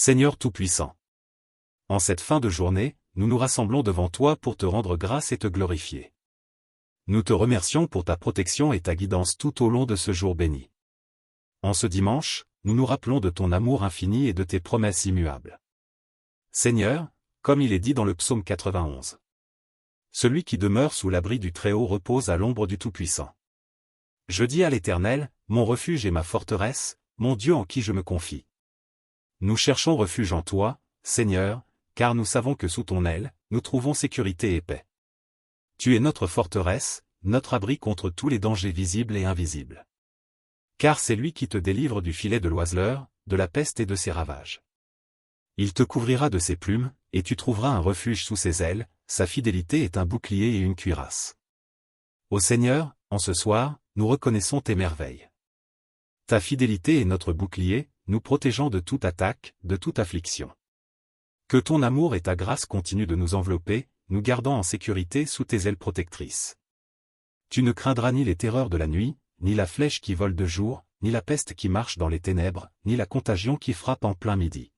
Seigneur Tout-Puissant. En cette fin de journée, nous nous rassemblons devant toi pour te rendre grâce et te glorifier. Nous te remercions pour ta protection et ta guidance tout au long de ce jour béni. En ce dimanche, nous nous rappelons de ton amour infini et de tes promesses immuables. Seigneur, comme il est dit dans le psaume 91. Celui qui demeure sous l'abri du Très-Haut repose à l'ombre du Tout-Puissant. Je dis à l'Éternel, mon refuge et ma forteresse, mon Dieu en qui je me confie. Nous cherchons refuge en toi, Seigneur, car nous savons que sous ton aile, nous trouvons sécurité et paix. Tu es notre forteresse, notre abri contre tous les dangers visibles et invisibles. Car c'est lui qui te délivre du filet de l'oiseleur, de la peste et de ses ravages. Il te couvrira de ses plumes, et tu trouveras un refuge sous ses ailes, sa fidélité est un bouclier et une cuirasse. Ô Seigneur, en ce soir, nous reconnaissons tes merveilles. Ta fidélité est notre bouclier, nous protégeant de toute attaque, de toute affliction. Que ton amour et ta grâce continuent de nous envelopper, nous gardant en sécurité sous tes ailes protectrices. Tu ne craindras ni les terreurs de la nuit, ni la flèche qui vole de jour, ni la peste qui marche dans les ténèbres, ni la contagion qui frappe en plein midi.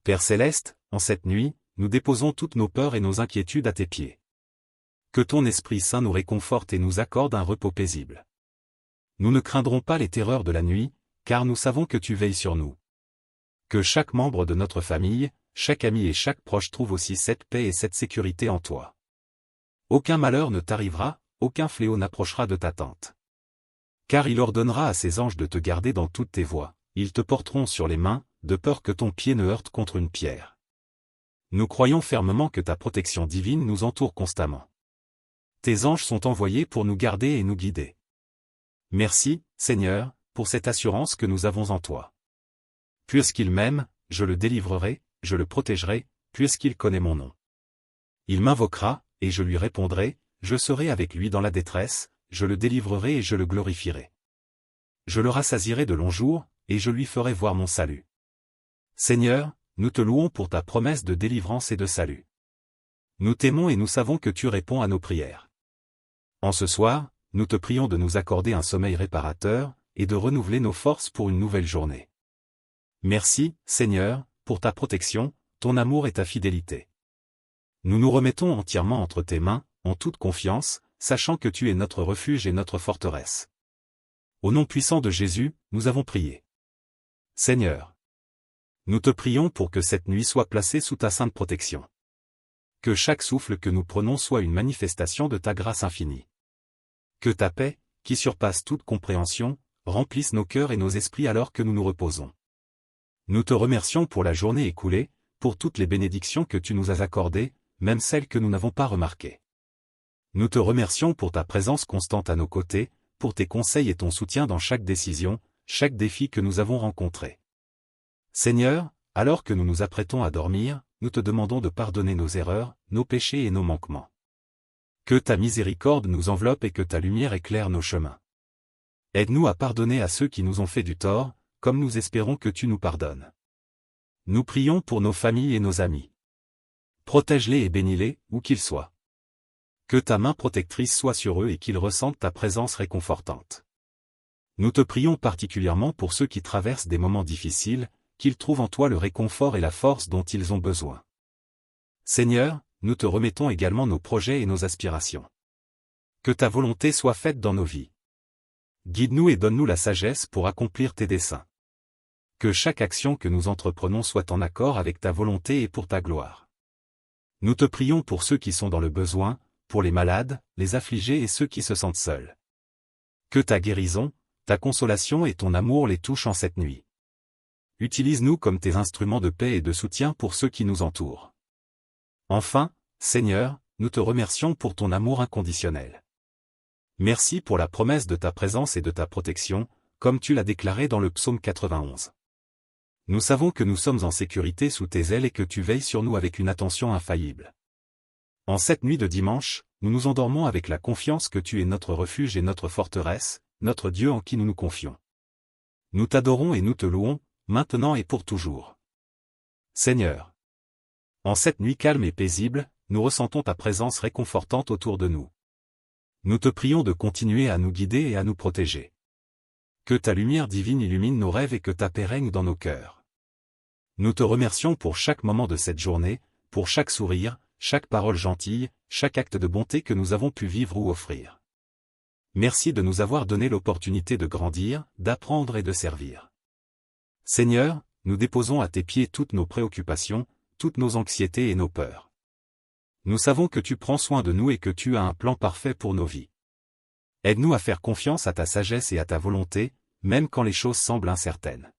Père céleste, en cette nuit, nous déposons toutes nos peurs et nos inquiétudes à tes pieds. Que ton Esprit Saint nous réconforte et nous accorde un repos paisible. Nous ne craindrons pas les terreurs de la nuit, car nous savons que tu veilles sur nous. Que chaque membre de notre famille, chaque ami et chaque proche trouve aussi cette paix et cette sécurité en toi. Aucun malheur ne t'arrivera, aucun fléau n'approchera de ta tente. Car il ordonnera à ses anges de te garder dans toutes tes voies, ils te porteront sur les mains, de peur que ton pied ne heurte contre une pierre. Nous croyons fermement que ta protection divine nous entoure constamment. Tes anges sont envoyés pour nous garder et nous guider. Merci, Seigneur, pour cette assurance que nous avons en toi. Puisqu'il m'aime, je le délivrerai, je le protégerai, puisqu'il connaît mon nom. Il m'invoquera, et je lui répondrai, je serai avec lui dans la détresse, je le délivrerai et je le glorifierai. Je le rassasierai de longs jours, et je lui ferai voir mon salut. Seigneur, nous te louons pour ta promesse de délivrance et de salut. Nous t'aimons et nous savons que tu réponds à nos prières. En ce soir, nous te prions de nous accorder un sommeil réparateur, et de renouveler nos forces pour une nouvelle journée. Merci, Seigneur, pour ta protection, ton amour et ta fidélité. Nous nous remettons entièrement entre tes mains, en toute confiance, sachant que tu es notre refuge et notre forteresse. Au nom puissant de Jésus, nous avons prié. Seigneur, nous te prions pour que cette nuit soit placée sous ta sainte protection. Que chaque souffle que nous prenons soit une manifestation de ta grâce infinie. Que ta paix, qui surpasse toute compréhension, remplisse nos cœurs et nos esprits alors que nous nous reposons. Nous te remercions pour la journée écoulée, pour toutes les bénédictions que tu nous as accordées, même celles que nous n'avons pas remarquées. Nous te remercions pour ta présence constante à nos côtés, pour tes conseils et ton soutien dans chaque décision, chaque défi que nous avons rencontré. Seigneur, alors que nous nous apprêtons à dormir, nous te demandons de pardonner nos erreurs, nos péchés et nos manquements. Que ta miséricorde nous enveloppe et que ta lumière éclaire nos chemins. Aide-nous à pardonner à ceux qui nous ont fait du tort, comme nous espérons que tu nous pardonnes. Nous prions pour nos familles et nos amis. Protège-les et bénis-les, où qu'ils soient. Que ta main protectrice soit sur eux et qu'ils ressentent ta présence réconfortante. Nous te prions particulièrement pour ceux qui traversent des moments difficiles, qu'ils trouvent en toi le réconfort et la force dont ils ont besoin. Seigneur, nous te remettons également nos projets et nos aspirations. Que ta volonté soit faite dans nos vies. Guide-nous et donne-nous la sagesse pour accomplir tes desseins. Que chaque action que nous entreprenons soit en accord avec ta volonté et pour ta gloire. Nous te prions pour ceux qui sont dans le besoin, pour les malades, les affligés et ceux qui se sentent seuls. Que ta guérison, ta consolation et ton amour les touchent en cette nuit. Utilise-nous comme tes instruments de paix et de soutien pour ceux qui nous entourent. Enfin, Seigneur, nous te remercions pour ton amour inconditionnel. Merci pour la promesse de ta présence et de ta protection, comme tu l'as déclaré dans le psaume 91. Nous savons que nous sommes en sécurité sous tes ailes et que tu veilles sur nous avec une attention infaillible. En cette nuit de dimanche, nous nous endormons avec la confiance que tu es notre refuge et notre forteresse, notre Dieu en qui nous nous confions. Nous t'adorons et nous te louons, maintenant et pour toujours. Seigneur, en cette nuit calme et paisible, nous ressentons ta présence réconfortante autour de nous. Nous te prions de continuer à nous guider et à nous protéger. Que ta lumière divine illumine nos rêves et que ta paix règne dans nos cœurs. Nous te remercions pour chaque moment de cette journée, pour chaque sourire, chaque parole gentille, chaque acte de bonté que nous avons pu vivre ou offrir. Merci de nous avoir donné l'opportunité de grandir, d'apprendre et de servir. Seigneur, nous déposons à tes pieds toutes nos préoccupations, toutes nos anxiétés et nos peurs. Nous savons que tu prends soin de nous et que tu as un plan parfait pour nos vies. Aide-nous à faire confiance à ta sagesse et à ta volonté, même quand les choses semblent incertaines.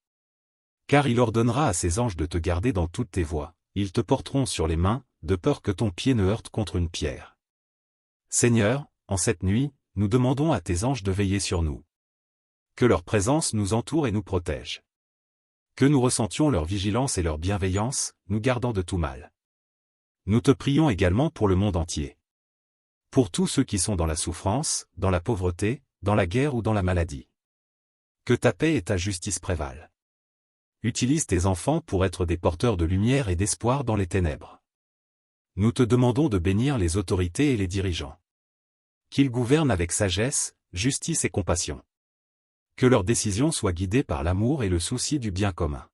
Car il ordonnera à ses anges de te garder dans toutes tes voies, ils te porteront sur les mains, de peur que ton pied ne heurte contre une pierre. Seigneur, en cette nuit, nous demandons à tes anges de veiller sur nous. Que leur présence nous entoure et nous protège. Que nous ressentions leur vigilance et leur bienveillance, nous gardant de tout mal. Nous te prions également pour le monde entier. Pour tous ceux qui sont dans la souffrance, dans la pauvreté, dans la guerre ou dans la maladie. Que ta paix et ta justice prévalent. Utilise tes enfants pour être des porteurs de lumière et d'espoir dans les ténèbres. Nous te demandons de bénir les autorités et les dirigeants. Qu'ils gouvernent avec sagesse, justice et compassion. Que leurs décisions soient guidées par l'amour et le souci du bien commun.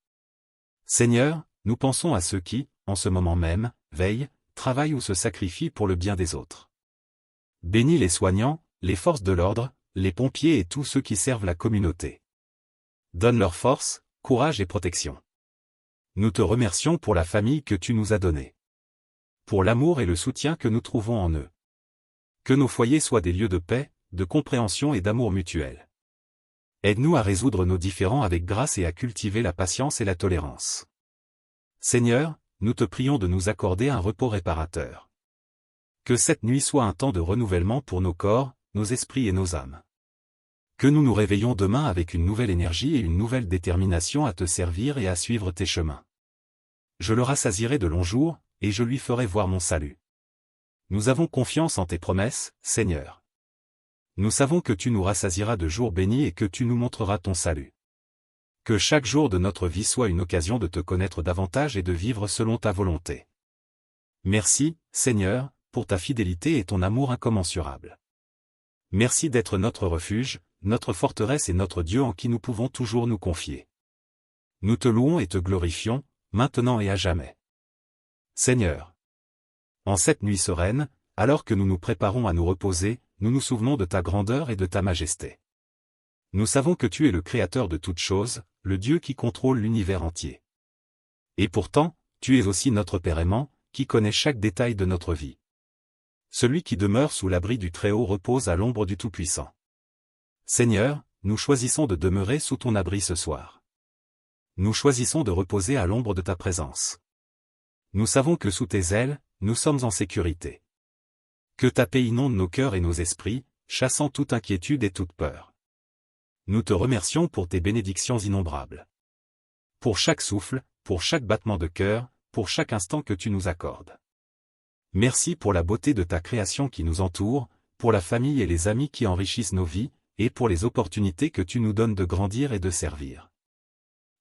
Seigneur, nous pensons à ceux qui, en ce moment même, veillent, travaillent ou se sacrifient pour le bien des autres. Bénis les soignants, les forces de l'ordre, les pompiers et tous ceux qui servent la communauté. Donne leur force, courage et protection. Nous te remercions pour la famille que tu nous as donnée. Pour l'amour et le soutien que nous trouvons en eux. Que nos foyers soient des lieux de paix, de compréhension et d'amour mutuel. Aide-nous à résoudre nos différends avec grâce et à cultiver la patience et la tolérance. Seigneur, nous te prions de nous accorder un repos réparateur. Que cette nuit soit un temps de renouvellement pour nos corps, nos esprits et nos âmes. Que nous nous réveillons demain avec une nouvelle énergie et une nouvelle détermination à te servir et à suivre tes chemins. Je le rassasierai de longs jours, et je lui ferai voir mon salut. Nous avons confiance en tes promesses, Seigneur. Nous savons que tu nous rassasieras de jours bénis et que tu nous montreras ton salut. Que chaque jour de notre vie soit une occasion de te connaître davantage et de vivre selon ta volonté. Merci, Seigneur, pour ta fidélité et ton amour incommensurable. Merci d'être notre refuge, notre forteresse et notre Dieu en qui nous pouvons toujours nous confier. Nous te louons et te glorifions, maintenant et à jamais. Seigneur. En cette nuit sereine, alors que nous nous préparons à nous reposer, nous nous souvenons de ta grandeur et de ta majesté. Nous savons que tu es le Créateur de toutes choses, le Dieu qui contrôle l'univers entier. Et pourtant, tu es aussi notre Père aimant, qui connaît chaque détail de notre vie. Celui qui demeure sous l'abri du Très-Haut repose à l'ombre du Tout-Puissant. Seigneur, nous choisissons de demeurer sous ton abri ce soir. Nous choisissons de reposer à l'ombre de ta présence. Nous savons que sous tes ailes, nous sommes en sécurité. Que ta paix inonde nos cœurs et nos esprits, chassant toute inquiétude et toute peur. Nous te remercions pour tes bénédictions innombrables. Pour chaque souffle, pour chaque battement de cœur, pour chaque instant que tu nous accordes. Merci pour la beauté de ta création qui nous entoure, pour la famille et les amis qui enrichissent nos vies, et pour les opportunités que tu nous donnes de grandir et de servir.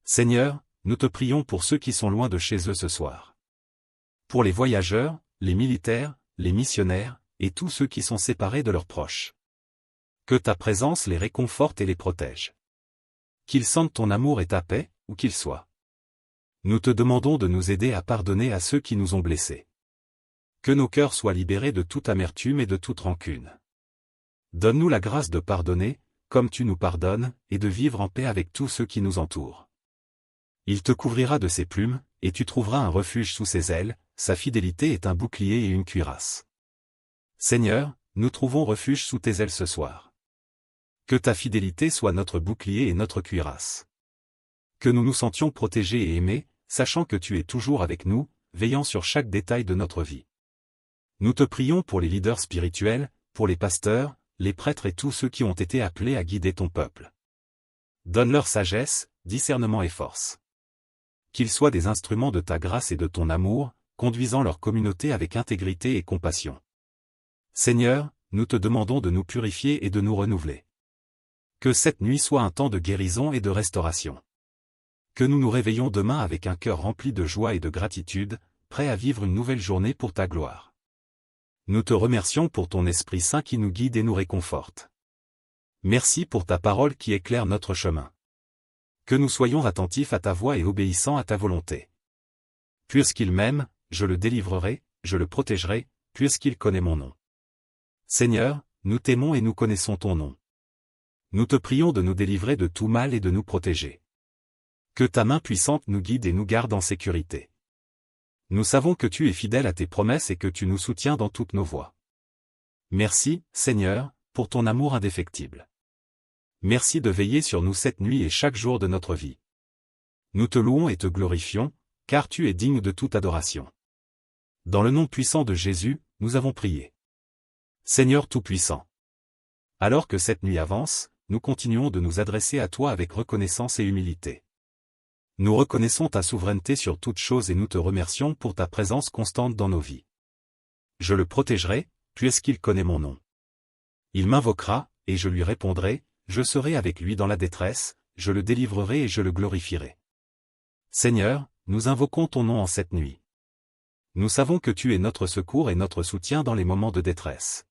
Seigneur, nous te prions pour ceux qui sont loin de chez eux ce soir. Pour les voyageurs, les militaires, les missionnaires, et tous ceux qui sont séparés de leurs proches. Que ta présence les réconforte et les protège. Qu'ils sentent ton amour et ta paix, où qu'ils soient. Nous te demandons de nous aider à pardonner à ceux qui nous ont blessés. Que nos cœurs soient libérés de toute amertume et de toute rancune. Donne-nous la grâce de pardonner, comme tu nous pardonnes, et de vivre en paix avec tous ceux qui nous entourent. Il te couvrira de ses plumes, et tu trouveras un refuge sous ses ailes, sa fidélité est un bouclier et une cuirasse. Seigneur, nous trouvons refuge sous tes ailes ce soir. Que ta fidélité soit notre bouclier et notre cuirasse. Que nous nous sentions protégés et aimés, sachant que tu es toujours avec nous, veillant sur chaque détail de notre vie. Nous te prions pour les leaders spirituels, pour les pasteurs, les prêtres et tous ceux qui ont été appelés à guider ton peuple. Donne-leur sagesse, discernement et force. Qu'ils soient des instruments de ta grâce et de ton amour, conduisant leur communauté avec intégrité et compassion. Seigneur, nous te demandons de nous purifier et de nous renouveler. Que cette nuit soit un temps de guérison et de restauration. Que nous nous réveillons demain avec un cœur rempli de joie et de gratitude, prêts à vivre une nouvelle journée pour ta gloire. Nous te remercions pour ton Esprit Saint qui nous guide et nous réconforte. Merci pour ta parole qui éclaire notre chemin. Que nous soyons attentifs à ta voix et obéissants à ta volonté. Puisqu'il m'aime, je le délivrerai, je le protégerai, puisqu'il connaît mon nom. Seigneur, nous t'aimons et nous connaissons ton nom. Nous te prions de nous délivrer de tout mal et de nous protéger. Que ta main puissante nous guide et nous garde en sécurité. Nous savons que tu es fidèle à tes promesses et que tu nous soutiens dans toutes nos voies. Merci, Seigneur, pour ton amour indéfectible. Merci de veiller sur nous cette nuit et chaque jour de notre vie. Nous te louons et te glorifions, car tu es digne de toute adoration. Dans le nom puissant de Jésus, nous avons prié. Seigneur Tout-Puissant. Alors que cette nuit avance, nous continuons de nous adresser à toi avec reconnaissance et humilité. Nous reconnaissons ta souveraineté sur toutes choses et nous te remercions pour ta présence constante dans nos vies. Je le protégerai, puisqu'il connaît mon nom. Il m'invoquera, et je lui répondrai, je serai avec lui dans la détresse, je le délivrerai et je le glorifierai. Seigneur, nous invoquons ton nom en cette nuit. Nous savons que tu es notre secours et notre soutien dans les moments de détresse.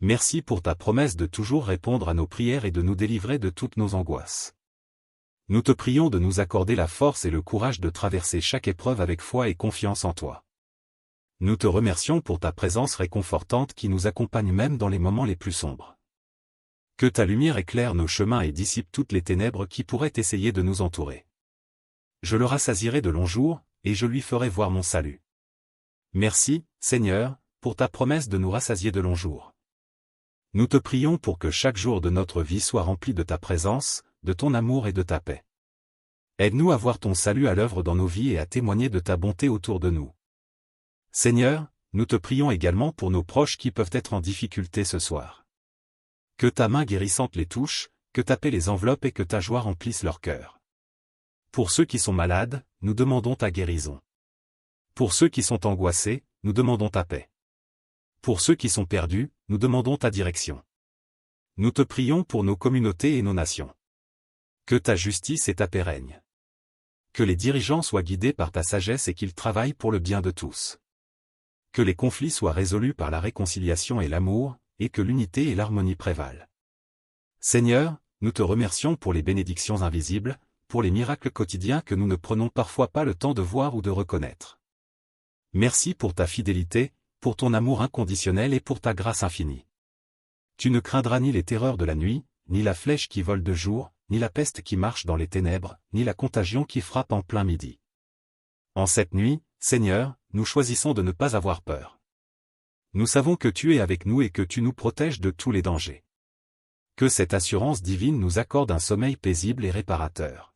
Merci pour ta promesse de toujours répondre à nos prières et de nous délivrer de toutes nos angoisses. Nous te prions de nous accorder la force et le courage de traverser chaque épreuve avec foi et confiance en toi. Nous te remercions pour ta présence réconfortante qui nous accompagne même dans les moments les plus sombres. Que ta lumière éclaire nos chemins et dissipe toutes les ténèbres qui pourraient essayer de nous entourer. Je le rassasierai de longs jours, et je lui ferai voir mon salut. Merci, Seigneur, pour ta promesse de nous rassasier de longs jours. Nous te prions pour que chaque jour de notre vie soit rempli de ta présence, de ton amour et de ta paix. Aide-nous à voir ton salut à l'œuvre dans nos vies et à témoigner de ta bonté autour de nous. Seigneur, nous te prions également pour nos proches qui peuvent être en difficulté ce soir. Que ta main guérissante les touche, que ta paix les enveloppe et que ta joie remplisse leur cœur. Pour ceux qui sont malades, nous demandons ta guérison. Pour ceux qui sont angoissés, nous demandons ta paix. Pour ceux qui sont perdus, nous demandons ta direction. Nous te prions pour nos communautés et nos nations. Que ta justice et ta paix règnent. Que les dirigeants soient guidés par ta sagesse et qu'ils travaillent pour le bien de tous. Que les conflits soient résolus par la réconciliation et l'amour, et que l'unité et l'harmonie prévalent. Seigneur, nous te remercions pour les bénédictions invisibles, pour les miracles quotidiens que nous ne prenons parfois pas le temps de voir ou de reconnaître. Merci pour ta fidélité, pour ton amour inconditionnel et pour ta grâce infinie. Tu ne craindras ni les terreurs de la nuit, ni la flèche qui vole de jour, ni la peste qui marche dans les ténèbres, ni la contagion qui frappe en plein midi. En cette nuit, Seigneur, nous choisissons de ne pas avoir peur. Nous savons que tu es avec nous et que tu nous protèges de tous les dangers. Que cette assurance divine nous accorde un sommeil paisible et réparateur.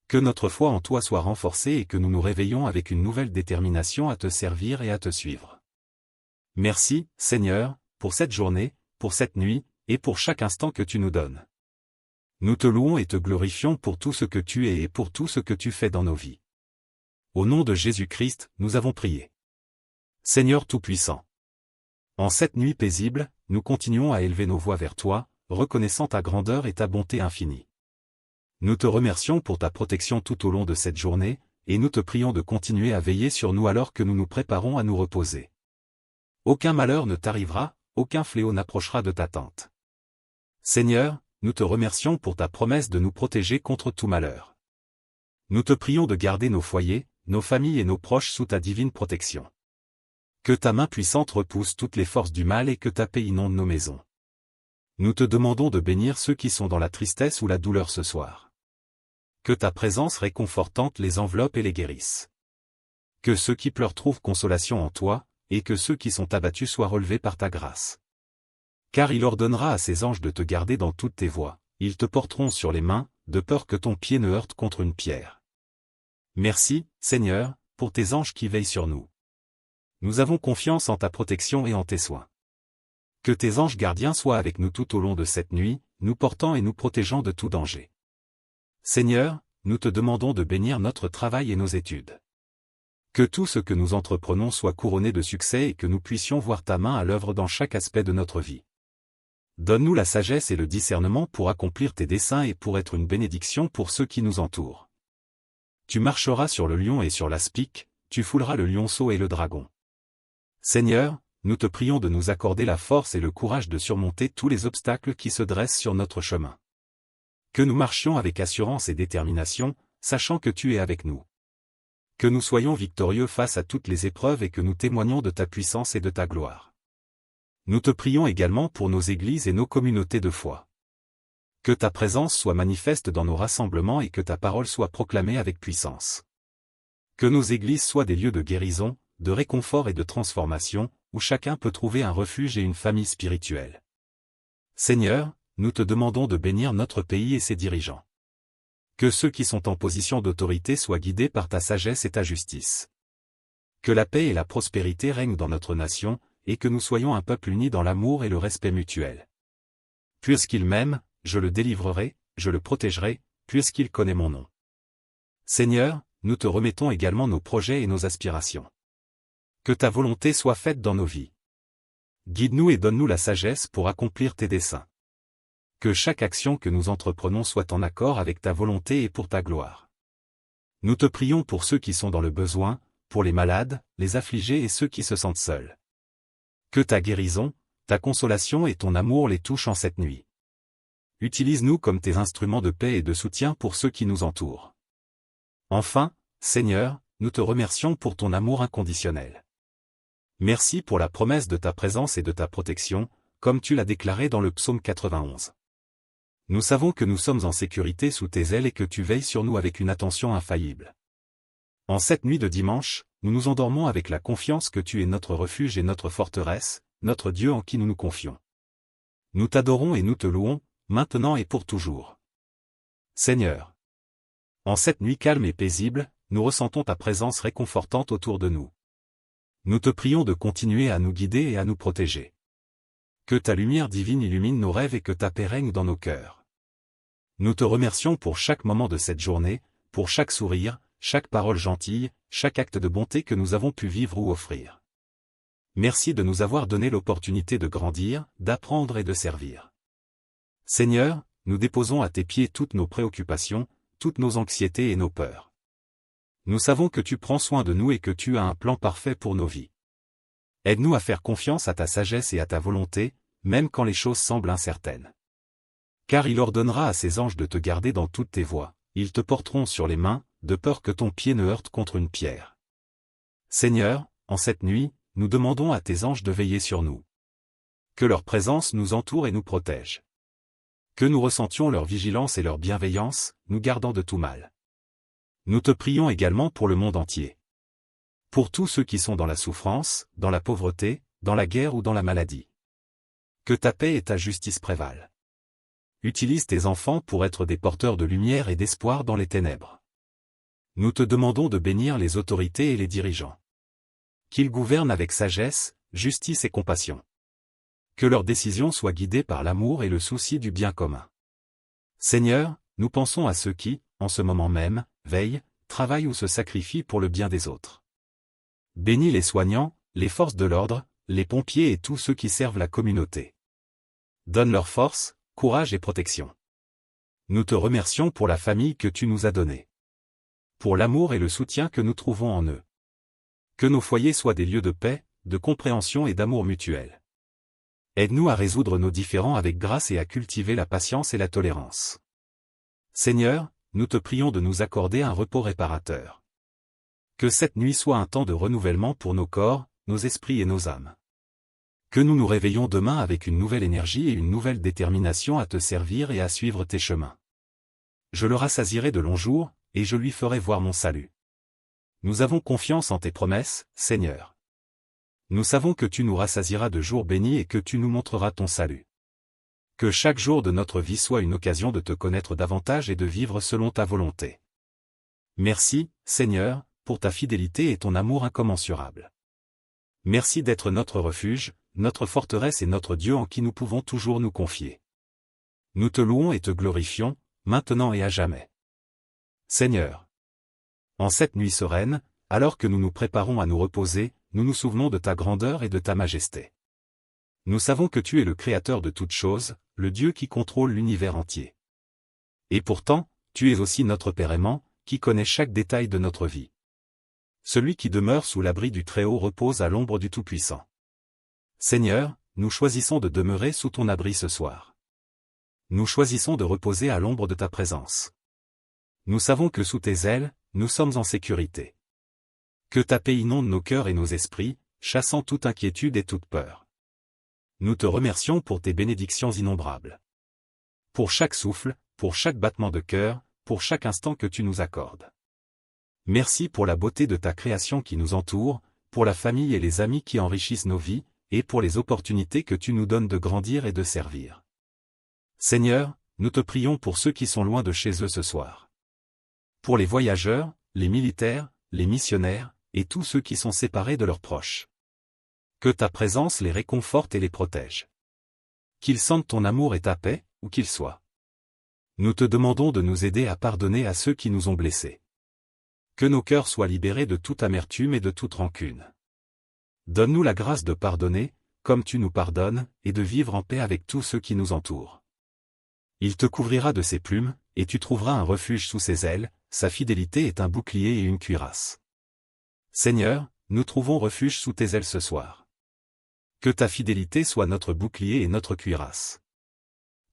Que notre foi en toi soit renforcée et que nous nous réveillons avec une nouvelle détermination à te servir et à te suivre. Merci, Seigneur, pour cette journée, pour cette nuit, et pour chaque instant que tu nous donnes. Nous te louons et te glorifions pour tout ce que tu es et pour tout ce que tu fais dans nos vies. Au nom de Jésus-Christ, nous avons prié. Seigneur Tout-Puissant. En cette nuit paisible, nous continuons à élever nos voix vers toi, reconnaissant ta grandeur et ta bonté infinie. Nous te remercions pour ta protection tout au long de cette journée, et nous te prions de continuer à veiller sur nous alors que nous nous préparons à nous reposer. Aucun malheur ne t'arrivera, aucun fléau n'approchera de ta tente. Seigneur, nous te remercions pour ta promesse de nous protéger contre tout malheur. Nous te prions de garder nos foyers, nos familles et nos proches sous ta divine protection. Que ta main puissante repousse toutes les forces du mal et que ta paix inonde nos maisons. Nous te demandons de bénir ceux qui sont dans la tristesse ou la douleur ce soir. Que ta présence réconfortante les enveloppe et les guérisse. Que ceux qui pleurent trouvent consolation en toi, et que ceux qui sont abattus soient relevés par ta grâce. Car il ordonnera à ses anges de te garder dans toutes tes voies, ils te porteront sur les mains, de peur que ton pied ne heurte contre une pierre. Merci, Seigneur, pour tes anges qui veillent sur nous. Nous avons confiance en ta protection et en tes soins. Que tes anges gardiens soient avec nous tout au long de cette nuit, nous portant et nous protégeant de tout danger. Seigneur, nous te demandons de bénir notre travail et nos études. Que tout ce que nous entreprenons soit couronné de succès et que nous puissions voir ta main à l'œuvre dans chaque aspect de notre vie. Donne-nous la sagesse et le discernement pour accomplir tes desseins et pour être une bénédiction pour ceux qui nous entourent. Tu marcheras sur le lion et sur l'aspic, tu fouleras le lionceau et le dragon. Seigneur, nous te prions de nous accorder la force et le courage de surmonter tous les obstacles qui se dressent sur notre chemin. Que nous marchions avec assurance et détermination, sachant que tu es avec nous. Que nous soyons victorieux face à toutes les épreuves et que nous témoignons de ta puissance et de ta gloire. Nous te prions également pour nos églises et nos communautés de foi. Que ta présence soit manifeste dans nos rassemblements et que ta parole soit proclamée avec puissance. Que nos églises soient des lieux de guérison, de réconfort et de transformation, où chacun peut trouver un refuge et une famille spirituelle. Seigneur, nous te demandons de bénir notre pays et ses dirigeants. Que ceux qui sont en position d'autorité soient guidés par ta sagesse et ta justice. Que la paix et la prospérité règnent dans notre nation, et que nous soyons un peuple uni dans l'amour et le respect mutuel. Puisqu'il m'aime, je le délivrerai, je le protégerai, puisqu'il connaît mon nom. Seigneur, nous te remettons également nos projets et nos aspirations. Que ta volonté soit faite dans nos vies. Guide-nous et donne-nous la sagesse pour accomplir tes desseins. Que chaque action que nous entreprenons soit en accord avec ta volonté et pour ta gloire. Nous te prions pour ceux qui sont dans le besoin, pour les malades, les affligés et ceux qui se sentent seuls. Que ta guérison, ta consolation et ton amour les touchent en cette nuit. Utilise-nous comme tes instruments de paix et de soutien pour ceux qui nous entourent. Enfin, Seigneur, nous te remercions pour ton amour inconditionnel. Merci pour la promesse de ta présence et de ta protection, comme tu l'as déclaré dans le psaume 91. Nous savons que nous sommes en sécurité sous tes ailes et que tu veilles sur nous avec une attention infaillible. En cette nuit de dimanche, nous nous endormons avec la confiance que tu es notre refuge et notre forteresse, notre Dieu en qui nous nous confions. Nous t'adorons et nous te louons, maintenant et pour toujours. Seigneur. En cette nuit calme et paisible, nous ressentons ta présence réconfortante autour de nous. Nous te prions de continuer à nous guider et à nous protéger. Que ta lumière divine illumine nos rêves et que ta paix règne dans nos cœurs. Nous te remercions pour chaque moment de cette journée, pour chaque sourire, chaque parole gentille, chaque acte de bonté que nous avons pu vivre ou offrir. Merci de nous avoir donné l'opportunité de grandir, d'apprendre et de servir. Seigneur, nous déposons à tes pieds toutes nos préoccupations, toutes nos anxiétés et nos peurs. Nous savons que tu prends soin de nous et que tu as un plan parfait pour nos vies. Aide-nous à faire confiance à ta sagesse et à ta volonté, même quand les choses semblent incertaines. Car il ordonnera à ses anges de te garder dans toutes tes voies, ils te porteront sur les mains, de peur que ton pied ne heurte contre une pierre. Seigneur, en cette nuit, nous demandons à tes anges de veiller sur nous. Que leur présence nous entoure et nous protège. Que nous ressentions leur vigilance et leur bienveillance, nous gardant de tout mal. Nous te prions également pour le monde entier. Pour tous ceux qui sont dans la souffrance, dans la pauvreté, dans la guerre ou dans la maladie. Que ta paix et ta justice prévalent. Utilise tes enfants pour être des porteurs de lumière et d'espoir dans les ténèbres. Nous te demandons de bénir les autorités et les dirigeants. Qu'ils gouvernent avec sagesse, justice et compassion. Que leurs décisions soient guidées par l'amour et le souci du bien commun. Seigneur, nous pensons à ceux qui, en ce moment même, veillent, travaillent ou se sacrifient pour le bien des autres. Bénis les soignants, les forces de l'ordre, les pompiers et tous ceux qui servent la communauté. Donne leur force, courage et protection. Nous te remercions pour la famille que tu nous as donnée. Pour l'amour et le soutien que nous trouvons en eux. Que nos foyers soient des lieux de paix, de compréhension et d'amour mutuel. Aide-nous à résoudre nos différends avec grâce et à cultiver la patience et la tolérance. Seigneur, nous te prions de nous accorder un repos réparateur. Que cette nuit soit un temps de renouvellement pour nos corps, nos esprits et nos âmes. Que nous nous réveillons demain avec une nouvelle énergie et une nouvelle détermination à te servir et à suivre tes chemins. Je le rassasierai de longs jours, et je lui ferai voir mon salut. Nous avons confiance en tes promesses, Seigneur. Nous savons que tu nous rassasieras de jours bénis et que tu nous montreras ton salut. Que chaque jour de notre vie soit une occasion de te connaître davantage et de vivre selon ta volonté. Merci, Seigneur, pour ta fidélité et ton amour incommensurable. Merci d'être notre refuge, notre forteresse et notre Dieu en qui nous pouvons toujours nous confier. Nous te louons et te glorifions, maintenant et à jamais. Seigneur. En cette nuit sereine, alors que nous nous préparons à nous reposer, nous nous souvenons de ta grandeur et de ta majesté. Nous savons que tu es le Créateur de toutes choses, le Dieu qui contrôle l'univers entier. Et pourtant, tu es aussi notre Père aimant, qui connaît chaque détail de notre vie. Celui qui demeure sous l'abri du Très-Haut repose à l'ombre du Tout-Puissant. Seigneur, nous choisissons de demeurer sous ton abri ce soir. Nous choisissons de reposer à l'ombre de ta présence. Nous savons que sous tes ailes, nous sommes en sécurité. Que ta paix inonde nos cœurs et nos esprits, chassant toute inquiétude et toute peur. Nous te remercions pour tes bénédictions innombrables. Pour chaque souffle, pour chaque battement de cœur, pour chaque instant que tu nous accordes. Merci pour la beauté de ta création qui nous entoure, pour la famille et les amis qui enrichissent nos vies, et pour les opportunités que tu nous donnes de grandir et de servir. Seigneur, nous te prions pour ceux qui sont loin de chez eux ce soir. Pour les voyageurs, les militaires, les missionnaires, et tous ceux qui sont séparés de leurs proches. Que ta présence les réconforte et les protège. Qu'ils sentent ton amour et ta paix, où qu'ils soient. Nous te demandons de nous aider à pardonner à ceux qui nous ont blessés. Que nos cœurs soient libérés de toute amertume et de toute rancune. Donne-nous la grâce de pardonner, comme tu nous pardonnes, et de vivre en paix avec tous ceux qui nous entourent. Il te couvrira de ses plumes, et tu trouveras un refuge sous ses ailes, sa fidélité est un bouclier et une cuirasse. Seigneur, nous trouvons refuge sous tes ailes ce soir. Que ta fidélité soit notre bouclier et notre cuirasse.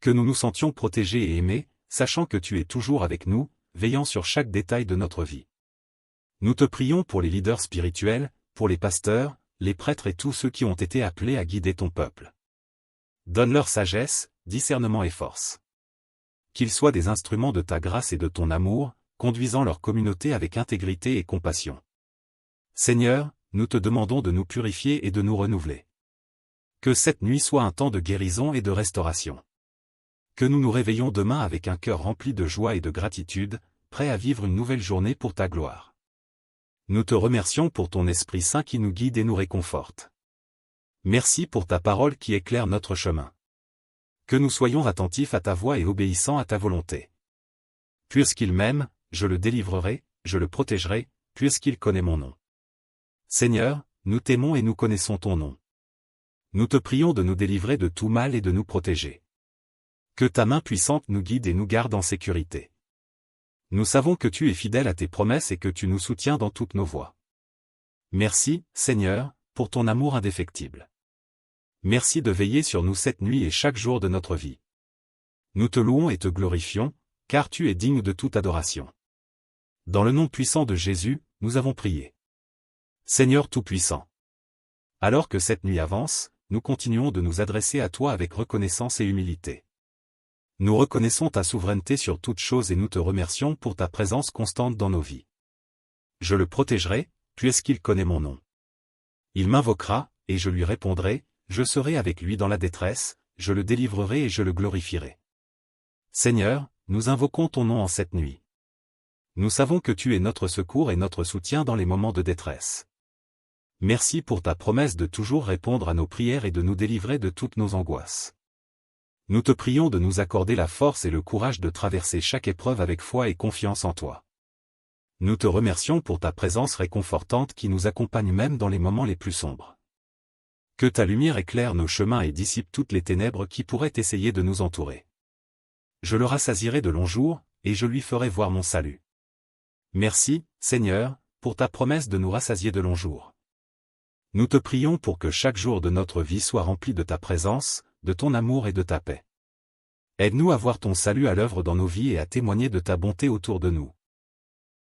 Que nous nous sentions protégés et aimés, sachant que tu es toujours avec nous, veillant sur chaque détail de notre vie. Nous te prions pour les leaders spirituels, pour les pasteurs, les prêtres et tous ceux qui ont été appelés à guider ton peuple. Donne-leur sagesse, discernement et force. Qu'ils soient des instruments de ta grâce et de ton amour, conduisant leur communauté avec intégrité et compassion. Seigneur, nous te demandons de nous purifier et de nous renouveler. Que cette nuit soit un temps de guérison et de restauration. Que nous nous réveillons demain avec un cœur rempli de joie et de gratitude, prêts à vivre une nouvelle journée pour ta gloire. Nous te remercions pour ton Esprit Saint qui nous guide et nous réconforte. Merci pour ta parole qui éclaire notre chemin. Que nous soyons attentifs à ta voix et obéissants à ta volonté. Puisqu'il m'aime, je le délivrerai, je le protégerai, puisqu'il connaît mon nom. Seigneur, nous t'aimons et nous connaissons ton nom. Nous te prions de nous délivrer de tout mal et de nous protéger. Que ta main puissante nous guide et nous garde en sécurité. Nous savons que tu es fidèle à tes promesses et que tu nous soutiens dans toutes nos voies. Merci, Seigneur, pour ton amour indéfectible. Merci de veiller sur nous cette nuit et chaque jour de notre vie. Nous te louons et te glorifions, car tu es digne de toute adoration. Dans le nom puissant de Jésus, nous avons prié. Seigneur Tout-Puissant. Alors que cette nuit avance, nous continuons de nous adresser à toi avec reconnaissance et humilité. Nous reconnaissons ta souveraineté sur toutes choses et nous te remercions pour ta présence constante dans nos vies. Je le protégerai, puisqu'il connaît mon nom. Il m'invoquera, et je lui répondrai, je serai avec lui dans la détresse, je le délivrerai et je le glorifierai. Seigneur, nous invoquons ton nom en cette nuit. Nous savons que tu es notre secours et notre soutien dans les moments de détresse. Merci pour ta promesse de toujours répondre à nos prières et de nous délivrer de toutes nos angoisses. Nous te prions de nous accorder la force et le courage de traverser chaque épreuve avec foi et confiance en toi. Nous te remercions pour ta présence réconfortante qui nous accompagne même dans les moments les plus sombres. Que ta lumière éclaire nos chemins et dissipe toutes les ténèbres qui pourraient essayer de nous entourer. Je le rassasierai de longs jours, et je lui ferai voir mon salut. Merci, Seigneur, pour ta promesse de nous rassasier de longs jours. Nous te prions pour que chaque jour de notre vie soit rempli de ta présence, de ton amour et de ta paix. Aide-nous à voir ton salut à l'œuvre dans nos vies et à témoigner de ta bonté autour de nous.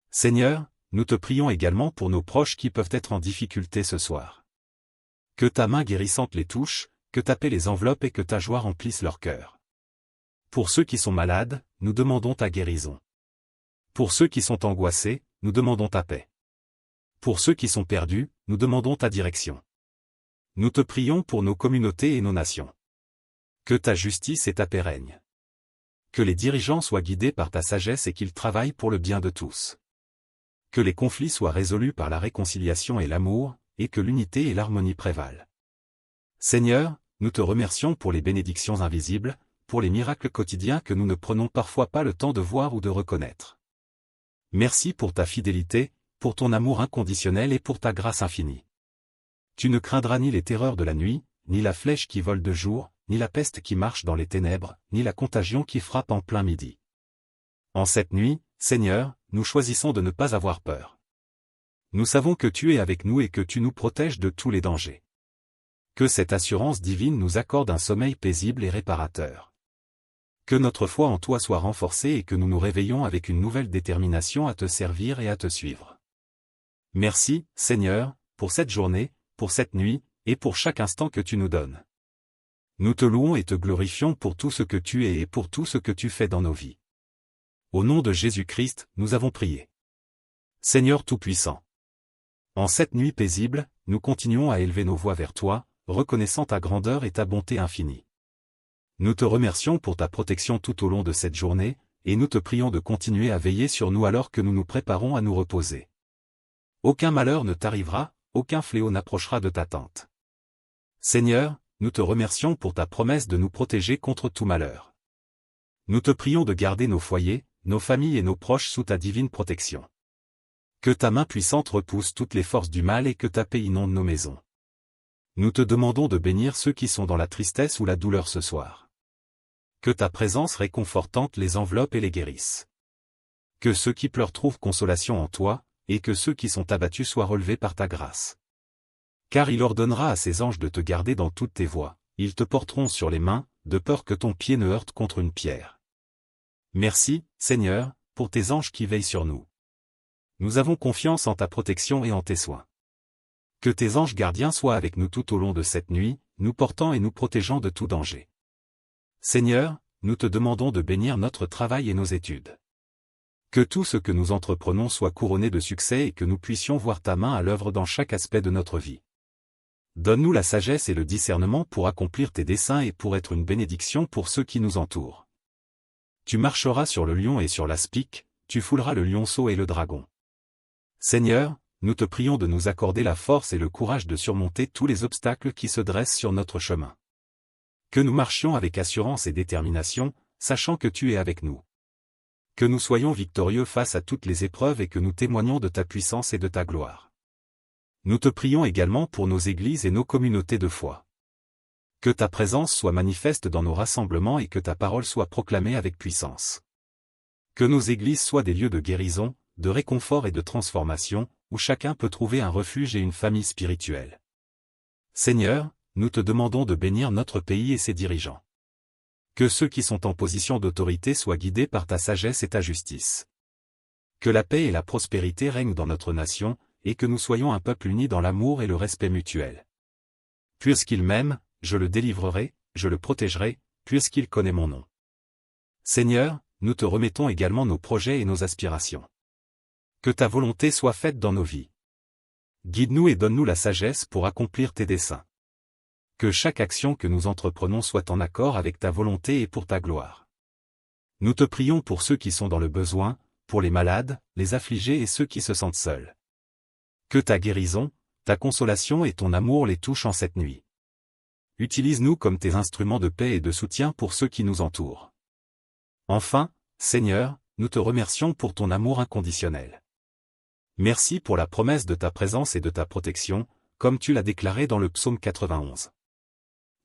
Seigneur, nous te prions également pour nos proches qui peuvent être en difficulté ce soir. Que ta main guérissante les touche, que ta paix les enveloppe et que ta joie remplisse leur cœur. Pour ceux qui sont malades, nous demandons ta guérison. Pour ceux qui sont angoissés, nous demandons ta paix. Pour ceux qui sont perdus, nous demandons ta direction. Nous te prions pour nos communautés et nos nations. Que ta justice et ta paix règnent. Que les dirigeants soient guidés par ta sagesse et qu'ils travaillent pour le bien de tous. Que les conflits soient résolus par la réconciliation et l'amour, et que l'unité et l'harmonie prévalent. Seigneur, nous te remercions pour les bénédictions invisibles, pour les miracles quotidiens que nous ne prenons parfois pas le temps de voir ou de reconnaître. Merci pour ta fidélité, pour ton amour inconditionnel et pour ta grâce infinie. Tu ne craindras ni les terreurs de la nuit, ni la flèche qui vole de jour, ni la peste qui marche dans les ténèbres, ni la contagion qui frappe en plein midi. En cette nuit, Seigneur, nous choisissons de ne pas avoir peur. Nous savons que tu es avec nous et que tu nous protèges de tous les dangers. Que cette assurance divine nous accorde un sommeil paisible et réparateur. Que notre foi en toi soit renforcée et que nous nous réveillons avec une nouvelle détermination à te servir et à te suivre. Merci, Seigneur, pour cette journée, pour cette nuit, et pour chaque instant que tu nous donnes. Nous te louons et te glorifions pour tout ce que tu es et pour tout ce que tu fais dans nos vies. Au nom de Jésus-Christ, nous avons prié. Seigneur Tout-Puissant. En cette nuit paisible, nous continuons à élever nos voix vers toi, reconnaissant ta grandeur et ta bonté infinie. Nous te remercions pour ta protection tout au long de cette journée, et nous te prions de continuer à veiller sur nous alors que nous nous préparons à nous reposer. Aucun malheur ne t'arrivera, aucun fléau n'approchera de ta tente. Seigneur, nous te remercions pour ta promesse de nous protéger contre tout malheur. Nous te prions de garder nos foyers, nos familles et nos proches sous ta divine protection. Que ta main puissante repousse toutes les forces du mal et que ta paix inonde nos maisons. Nous te demandons de bénir ceux qui sont dans la tristesse ou la douleur ce soir. Que ta présence réconfortante les enveloppe et les guérisse. Que ceux qui pleurent trouvent consolation en toi, et que ceux qui sont abattus soient relevés par ta grâce. Car il ordonnera à ses anges de te garder dans toutes tes voies, ils te porteront sur les mains, de peur que ton pied ne heurte contre une pierre. Merci, Seigneur, pour tes anges qui veillent sur nous. Nous avons confiance en ta protection et en tes soins. Que tes anges gardiens soient avec nous tout au long de cette nuit, nous portant et nous protégeant de tout danger. Seigneur, nous te demandons de bénir notre travail et nos études. Que tout ce que nous entreprenons soit couronné de succès et que nous puissions voir ta main à l'œuvre dans chaque aspect de notre vie. Donne-nous la sagesse et le discernement pour accomplir tes desseins et pour être une bénédiction pour ceux qui nous entourent. Tu marcheras sur le lion et sur l'aspic, tu fouleras le lionceau et le dragon. Seigneur, nous te prions de nous accorder la force et le courage de surmonter tous les obstacles qui se dressent sur notre chemin. Que nous marchions avec assurance et détermination, sachant que tu es avec nous. Que nous soyons victorieux face à toutes les épreuves et que nous témoignions de ta puissance et de ta gloire. Nous te prions également pour nos églises et nos communautés de foi. Que ta présence soit manifeste dans nos rassemblements et que ta parole soit proclamée avec puissance. Que nos églises soient des lieux de guérison, de réconfort et de transformation, où chacun peut trouver un refuge et une famille spirituelle. Seigneur, nous te demandons de bénir notre pays et ses dirigeants. Que ceux qui sont en position d'autorité soient guidés par ta sagesse et ta justice. Que la paix et la prospérité règnent dans notre nation, et que nous soyons un peuple uni dans l'amour et le respect mutuel. Puisqu'il m'aime, je le délivrerai, je le protégerai, puisqu'il connaît mon nom. Seigneur, nous te remettons également nos projets et nos aspirations. Que ta volonté soit faite dans nos vies. Guide-nous et donne-nous la sagesse pour accomplir tes desseins. Que chaque action que nous entreprenons soit en accord avec ta volonté et pour ta gloire. Nous te prions pour ceux qui sont dans le besoin, pour les malades, les affligés et ceux qui se sentent seuls. Que ta guérison, ta consolation et ton amour les touchent en cette nuit. Utilise-nous comme tes instruments de paix et de soutien pour ceux qui nous entourent. Enfin, Seigneur, nous te remercions pour ton amour inconditionnel. Merci pour la promesse de ta présence et de ta protection, comme tu l'as déclaré dans le psaume 91.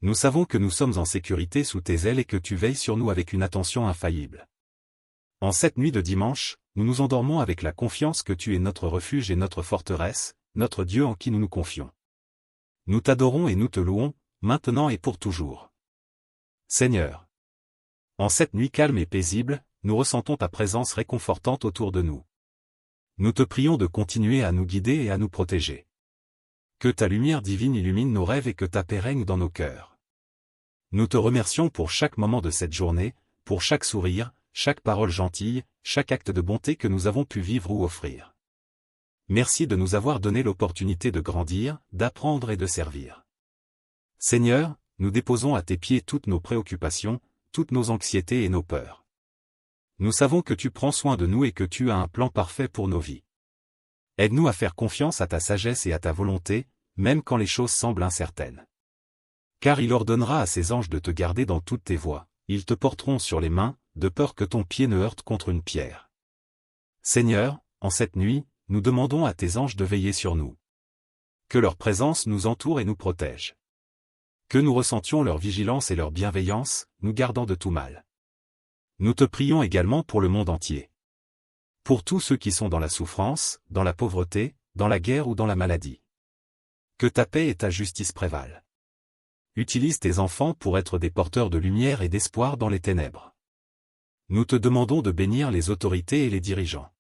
Nous savons que nous sommes en sécurité sous tes ailes et que tu veilles sur nous avec une attention infaillible. En cette nuit de dimanche, nous nous endormons avec la confiance que tu es notre refuge et notre forteresse, notre Dieu en qui nous nous confions. Nous t'adorons et nous te louons, maintenant et pour toujours. Seigneur. En cette nuit calme et paisible, nous ressentons ta présence réconfortante autour de nous. Nous te prions de continuer à nous guider et à nous protéger. Que ta lumière divine illumine nos rêves et que ta paix règne dans nos cœurs. Nous te remercions pour chaque moment de cette journée, pour chaque sourire, chaque parole gentille, chaque acte de bonté que nous avons pu vivre ou offrir. Merci de nous avoir donné l'opportunité de grandir, d'apprendre et de servir. Seigneur, nous déposons à tes pieds toutes nos préoccupations, toutes nos anxiétés et nos peurs. Nous savons que tu prends soin de nous et que tu as un plan parfait pour nos vies. Aide-nous à faire confiance à ta sagesse et à ta volonté, même quand les choses semblent incertaines. Car il ordonnera à ses anges de te garder dans toutes tes voies, ils te porteront sur les mains, de peur que ton pied ne heurte contre une pierre. Seigneur, en cette nuit, nous demandons à tes anges de veiller sur nous. Que leur présence nous entoure et nous protège. Que nous ressentions leur vigilance et leur bienveillance, nous gardant de tout mal. Nous te prions également pour le monde entier. Pour tous ceux qui sont dans la souffrance, dans la pauvreté, dans la guerre ou dans la maladie. Que ta paix et ta justice prévalent. Utilise tes enfants pour être des porteurs de lumière et d'espoir dans les ténèbres. Nous te demandons de bénir les autorités et les dirigeants.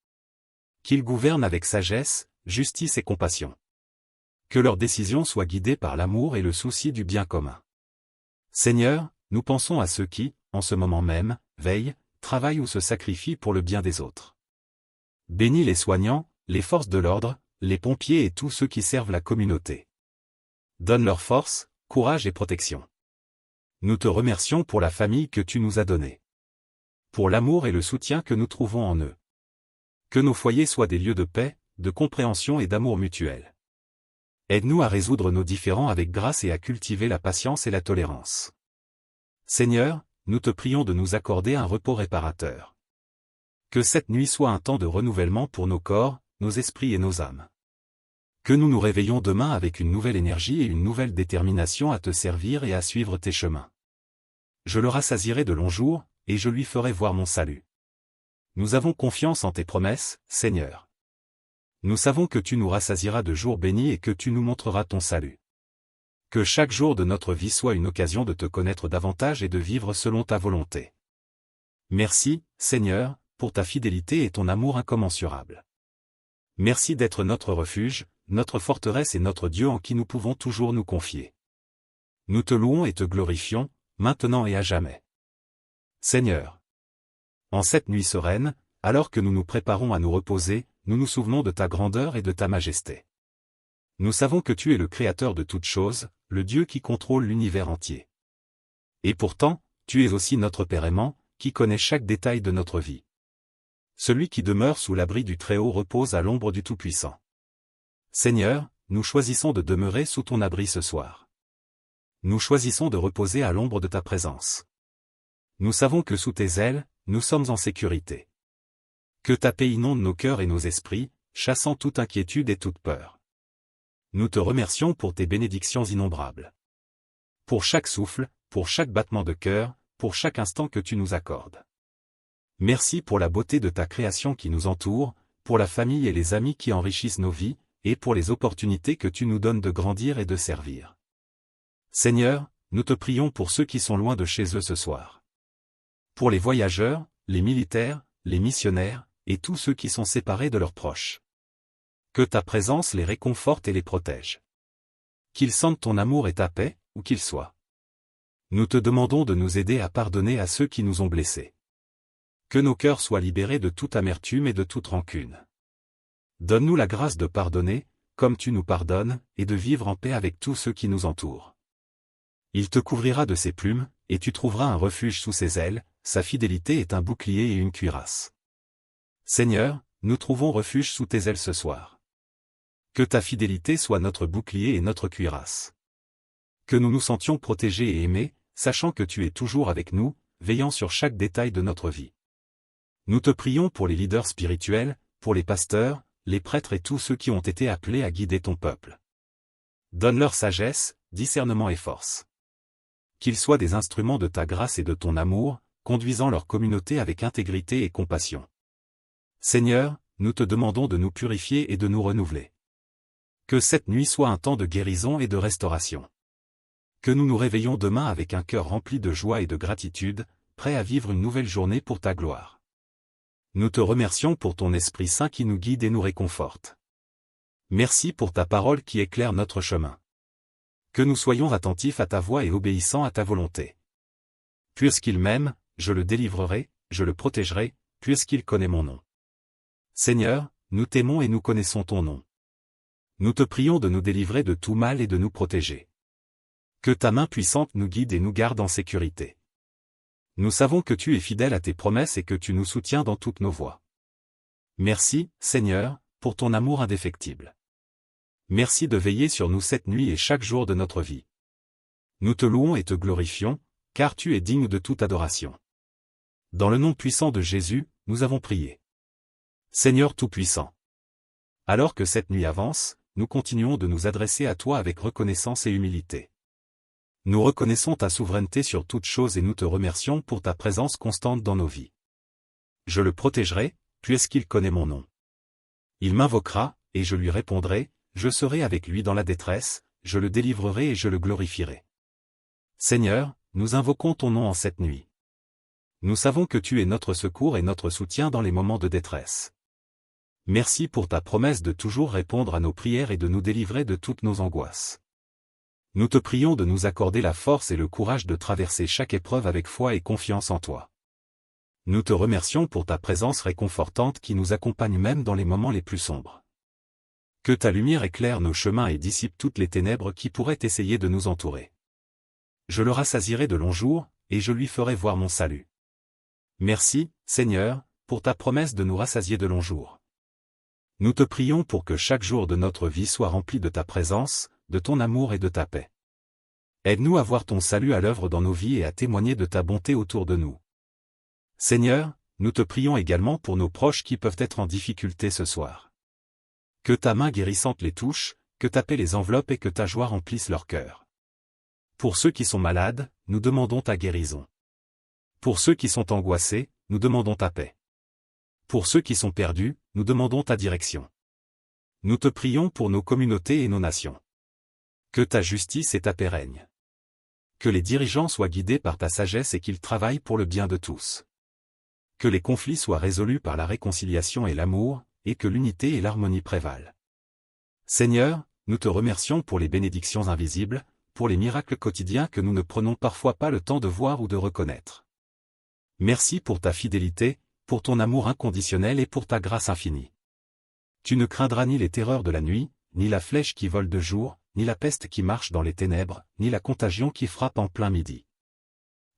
Qu'ils gouvernent avec sagesse, justice et compassion. Que leurs décisions soient guidées par l'amour et le souci du bien commun. Seigneur, nous pensons à ceux qui, en ce moment même, veillent, travaillent ou se sacrifient pour le bien des autres. Bénis les soignants, les forces de l'ordre, les pompiers et tous ceux qui servent la communauté. Donne leur force, courage et protection. Nous te remercions pour la famille que tu nous as donnée. Pour l'amour et le soutien que nous trouvons en eux. Que nos foyers soient des lieux de paix, de compréhension et d'amour mutuel. Aide-nous à résoudre nos différends avec grâce et à cultiver la patience et la tolérance. Seigneur, nous te prions de nous accorder un repos réparateur. Que cette nuit soit un temps de renouvellement pour nos corps, nos esprits et nos âmes. Que nous nous réveillons demain avec une nouvelle énergie et une nouvelle détermination à te servir et à suivre tes chemins. Je le rassasierai de longs jours, et je lui ferai voir mon salut. Nous avons confiance en tes promesses, Seigneur. Nous savons que tu nous rassasieras de jours bénis et que tu nous montreras ton salut. Que chaque jour de notre vie soit une occasion de te connaître davantage et de vivre selon ta volonté. Merci, Seigneur, pour ta fidélité et ton amour incommensurable. Merci d'être notre refuge, notre forteresse et notre Dieu en qui nous pouvons toujours nous confier. Nous te louons et te glorifions, maintenant et à jamais. Seigneur. En cette nuit sereine, alors que nous nous préparons à nous reposer, nous nous souvenons de ta grandeur et de ta majesté. Nous savons que tu es le Créateur de toutes choses, le Dieu qui contrôle l'univers entier. Et pourtant, tu es aussi notre Père aimant, qui connaît chaque détail de notre vie. Celui qui demeure sous l'abri du Très-Haut repose à l'ombre du Tout-Puissant. Seigneur, nous choisissons de demeurer sous ton abri ce soir. Nous choisissons de reposer à l'ombre de ta présence. Nous savons que sous tes ailes, nous sommes en sécurité. Que ta paix inonde nos cœurs et nos esprits, chassant toute inquiétude et toute peur. Nous te remercions pour tes bénédictions innombrables. Pour chaque souffle, pour chaque battement de cœur, pour chaque instant que tu nous accordes. Merci pour la beauté de ta création qui nous entoure, pour la famille et les amis qui enrichissent nos vies, et pour les opportunités que tu nous donnes de grandir et de servir. Seigneur, nous te prions pour ceux qui sont loin de chez eux ce soir. Pour les voyageurs, les militaires, les missionnaires, et tous ceux qui sont séparés de leurs proches. Que ta présence les réconforte et les protège. Qu'ils sentent ton amour et ta paix, où qu'ils soient. Nous te demandons de nous aider à pardonner à ceux qui nous ont blessés. Que nos cœurs soient libérés de toute amertume et de toute rancune. Donne-nous la grâce de pardonner, comme tu nous pardonnes, et de vivre en paix avec tous ceux qui nous entourent. Il te couvrira de ses plumes, et tu trouveras un refuge sous ses ailes, sa fidélité est un bouclier et une cuirasse. Seigneur, nous trouvons refuge sous tes ailes ce soir. Que ta fidélité soit notre bouclier et notre cuirasse. Que nous nous sentions protégés et aimés, sachant que tu es toujours avec nous, veillant sur chaque détail de notre vie. Nous te prions pour les leaders spirituels, pour les pasteurs, les prêtres et tous ceux qui ont été appelés à guider ton peuple. Donne-leur sagesse, discernement et force. Qu'ils soient des instruments de ta grâce et de ton amour, conduisant leur communauté avec intégrité et compassion. Seigneur, nous te demandons de nous purifier et de nous renouveler. Que cette nuit soit un temps de guérison et de restauration. Que nous nous réveillons demain avec un cœur rempli de joie et de gratitude, prêts à vivre une nouvelle journée pour ta gloire. Nous te remercions pour ton Esprit Saint qui nous guide et nous réconforte. Merci pour ta parole qui éclaire notre chemin. Que nous soyons attentifs à ta voix et obéissants à ta volonté. Puisqu'il m'aime, je le délivrerai, je le protégerai, puisqu'il connaît mon nom. Seigneur, nous t'aimons et nous connaissons ton nom. Nous te prions de nous délivrer de tout mal et de nous protéger. Que ta main puissante nous guide et nous garde en sécurité. Nous savons que tu es fidèle à tes promesses et que tu nous soutiens dans toutes nos voies. Merci, Seigneur, pour ton amour indéfectible. Merci de veiller sur nous cette nuit et chaque jour de notre vie. Nous te louons et te glorifions, car tu es digne de toute adoration. Dans le nom puissant de Jésus, nous avons prié. Seigneur Tout-Puissant. Alors que cette nuit avance, nous continuons de nous adresser à toi avec reconnaissance et humilité. Nous reconnaissons ta souveraineté sur toutes choses et nous te remercions pour ta présence constante dans nos vies. Je le protégerai, puisqu'il connaît mon nom. Il m'invoquera, et je lui répondrai, je serai avec lui dans la détresse, je le délivrerai et je le glorifierai. Seigneur, nous invoquons ton nom en cette nuit. Nous savons que tu es notre secours et notre soutien dans les moments de détresse. Merci pour ta promesse de toujours répondre à nos prières et de nous délivrer de toutes nos angoisses. Nous te prions de nous accorder la force et le courage de traverser chaque épreuve avec foi et confiance en toi. Nous te remercions pour ta présence réconfortante qui nous accompagne même dans les moments les plus sombres. Que ta lumière éclaire nos chemins et dissipe toutes les ténèbres qui pourraient essayer de nous entourer. Je le rassasierai de longs jours, et je lui ferai voir mon salut. Merci, Seigneur, pour ta promesse de nous rassasier de longs jours. Nous te prions pour que chaque jour de notre vie soit rempli de ta présence, de ton amour et de ta paix. Aide-nous à voir ton salut à l'œuvre dans nos vies et à témoigner de ta bonté autour de nous. Seigneur, nous te prions également pour nos proches qui peuvent être en difficulté ce soir. Que ta main guérissante les touche, que ta paix les enveloppe et que ta joie remplisse leur cœur. Pour ceux qui sont malades, nous demandons ta guérison. Pour ceux qui sont angoissés, nous demandons ta paix. Pour ceux qui sont perdus, nous demandons ta direction. Nous te prions pour nos communautés et nos nations. Que ta justice et ta paix règnent. Que les dirigeants soient guidés par ta sagesse et qu'ils travaillent pour le bien de tous. Que les conflits soient résolus par la réconciliation et l'amour, et que l'unité et l'harmonie prévalent. Seigneur, nous te remercions pour les bénédictions invisibles, pour les miracles quotidiens que nous ne prenons parfois pas le temps de voir ou de reconnaître. Merci pour ta fidélité, pour ton amour inconditionnel et pour ta grâce infinie. Tu ne craindras ni les terreurs de la nuit, ni la flèche qui vole de jour, ni la peste qui marche dans les ténèbres, ni la contagion qui frappe en plein midi.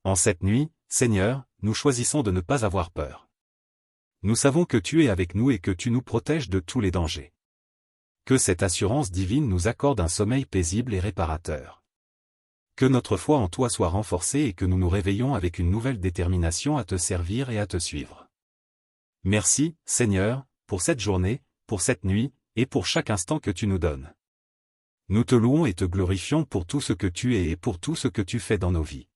En cette nuit, Seigneur, nous choisissons de ne pas avoir peur. Nous savons que tu es avec nous et que tu nous protèges de tous les dangers. Que cette assurance divine nous accorde un sommeil paisible et réparateur. Que notre foi en toi soit renforcée et que nous nous réveillons avec une nouvelle détermination à te servir et à te suivre. Merci, Seigneur, pour cette journée, pour cette nuit, et pour chaque instant que tu nous donnes. Nous te louons et te glorifions pour tout ce que tu es et pour tout ce que tu fais dans nos vies.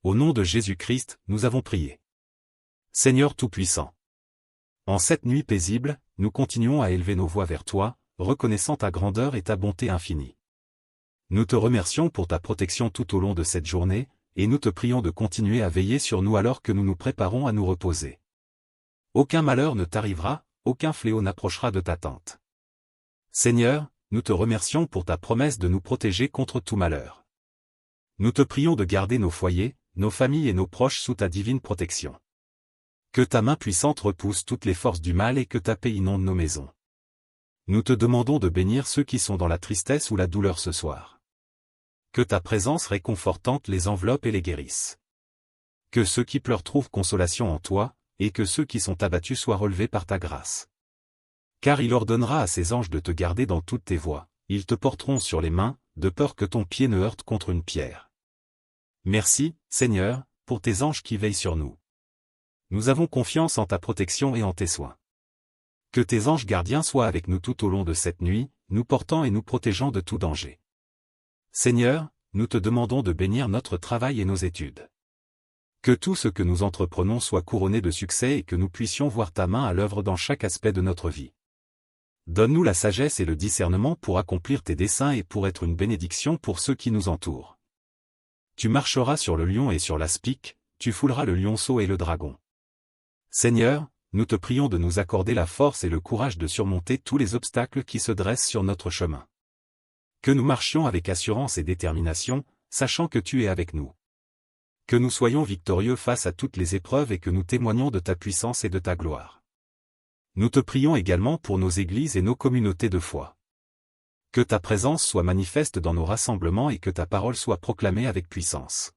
Au nom de Jésus-Christ, nous avons prié. Seigneur Tout-Puissant. En cette nuit paisible, nous continuons à élever nos voix vers toi, reconnaissant ta grandeur et ta bonté infinie. Nous te remercions pour ta protection tout au long de cette journée, et nous te prions de continuer à veiller sur nous alors que nous nous préparons à nous reposer. Aucun malheur ne t'arrivera, aucun fléau n'approchera de ta tente. Seigneur, nous te remercions pour ta promesse de nous protéger contre tout malheur. Nous te prions de garder nos foyers, nos familles et nos proches sous ta divine protection. Que ta main puissante repousse toutes les forces du mal et que ta paix inonde nos maisons. Nous te demandons de bénir ceux qui sont dans la tristesse ou la douleur ce soir. Que ta présence réconfortante les enveloppe et les guérisse. Que ceux qui pleurent trouvent consolation en toi, et que ceux qui sont abattus soient relevés par ta grâce. Car il ordonnera à ses anges de te garder dans toutes tes voies, ils te porteront sur les mains, de peur que ton pied ne heurte contre une pierre. Merci, Seigneur, pour tes anges qui veillent sur nous. Nous avons confiance en ta protection et en tes soins. Que tes anges gardiens soient avec nous tout au long de cette nuit, nous portant et nous protégeant de tout danger. Seigneur, nous te demandons de bénir notre travail et nos études. Que tout ce que nous entreprenons soit couronné de succès et que nous puissions voir ta main à l'œuvre dans chaque aspect de notre vie. Donne-nous la sagesse et le discernement pour accomplir tes desseins et pour être une bénédiction pour ceux qui nous entourent. Tu marcheras sur le lion et sur l'aspic, tu fouleras le lionceau et le dragon. Seigneur, nous te prions de nous accorder la force et le courage de surmonter tous les obstacles qui se dressent sur notre chemin. Que nous marchions avec assurance et détermination, sachant que tu es avec nous. Que nous soyons victorieux face à toutes les épreuves et que nous témoignions de ta puissance et de ta gloire. Nous te prions également pour nos églises et nos communautés de foi. Que ta présence soit manifeste dans nos rassemblements et que ta parole soit proclamée avec puissance.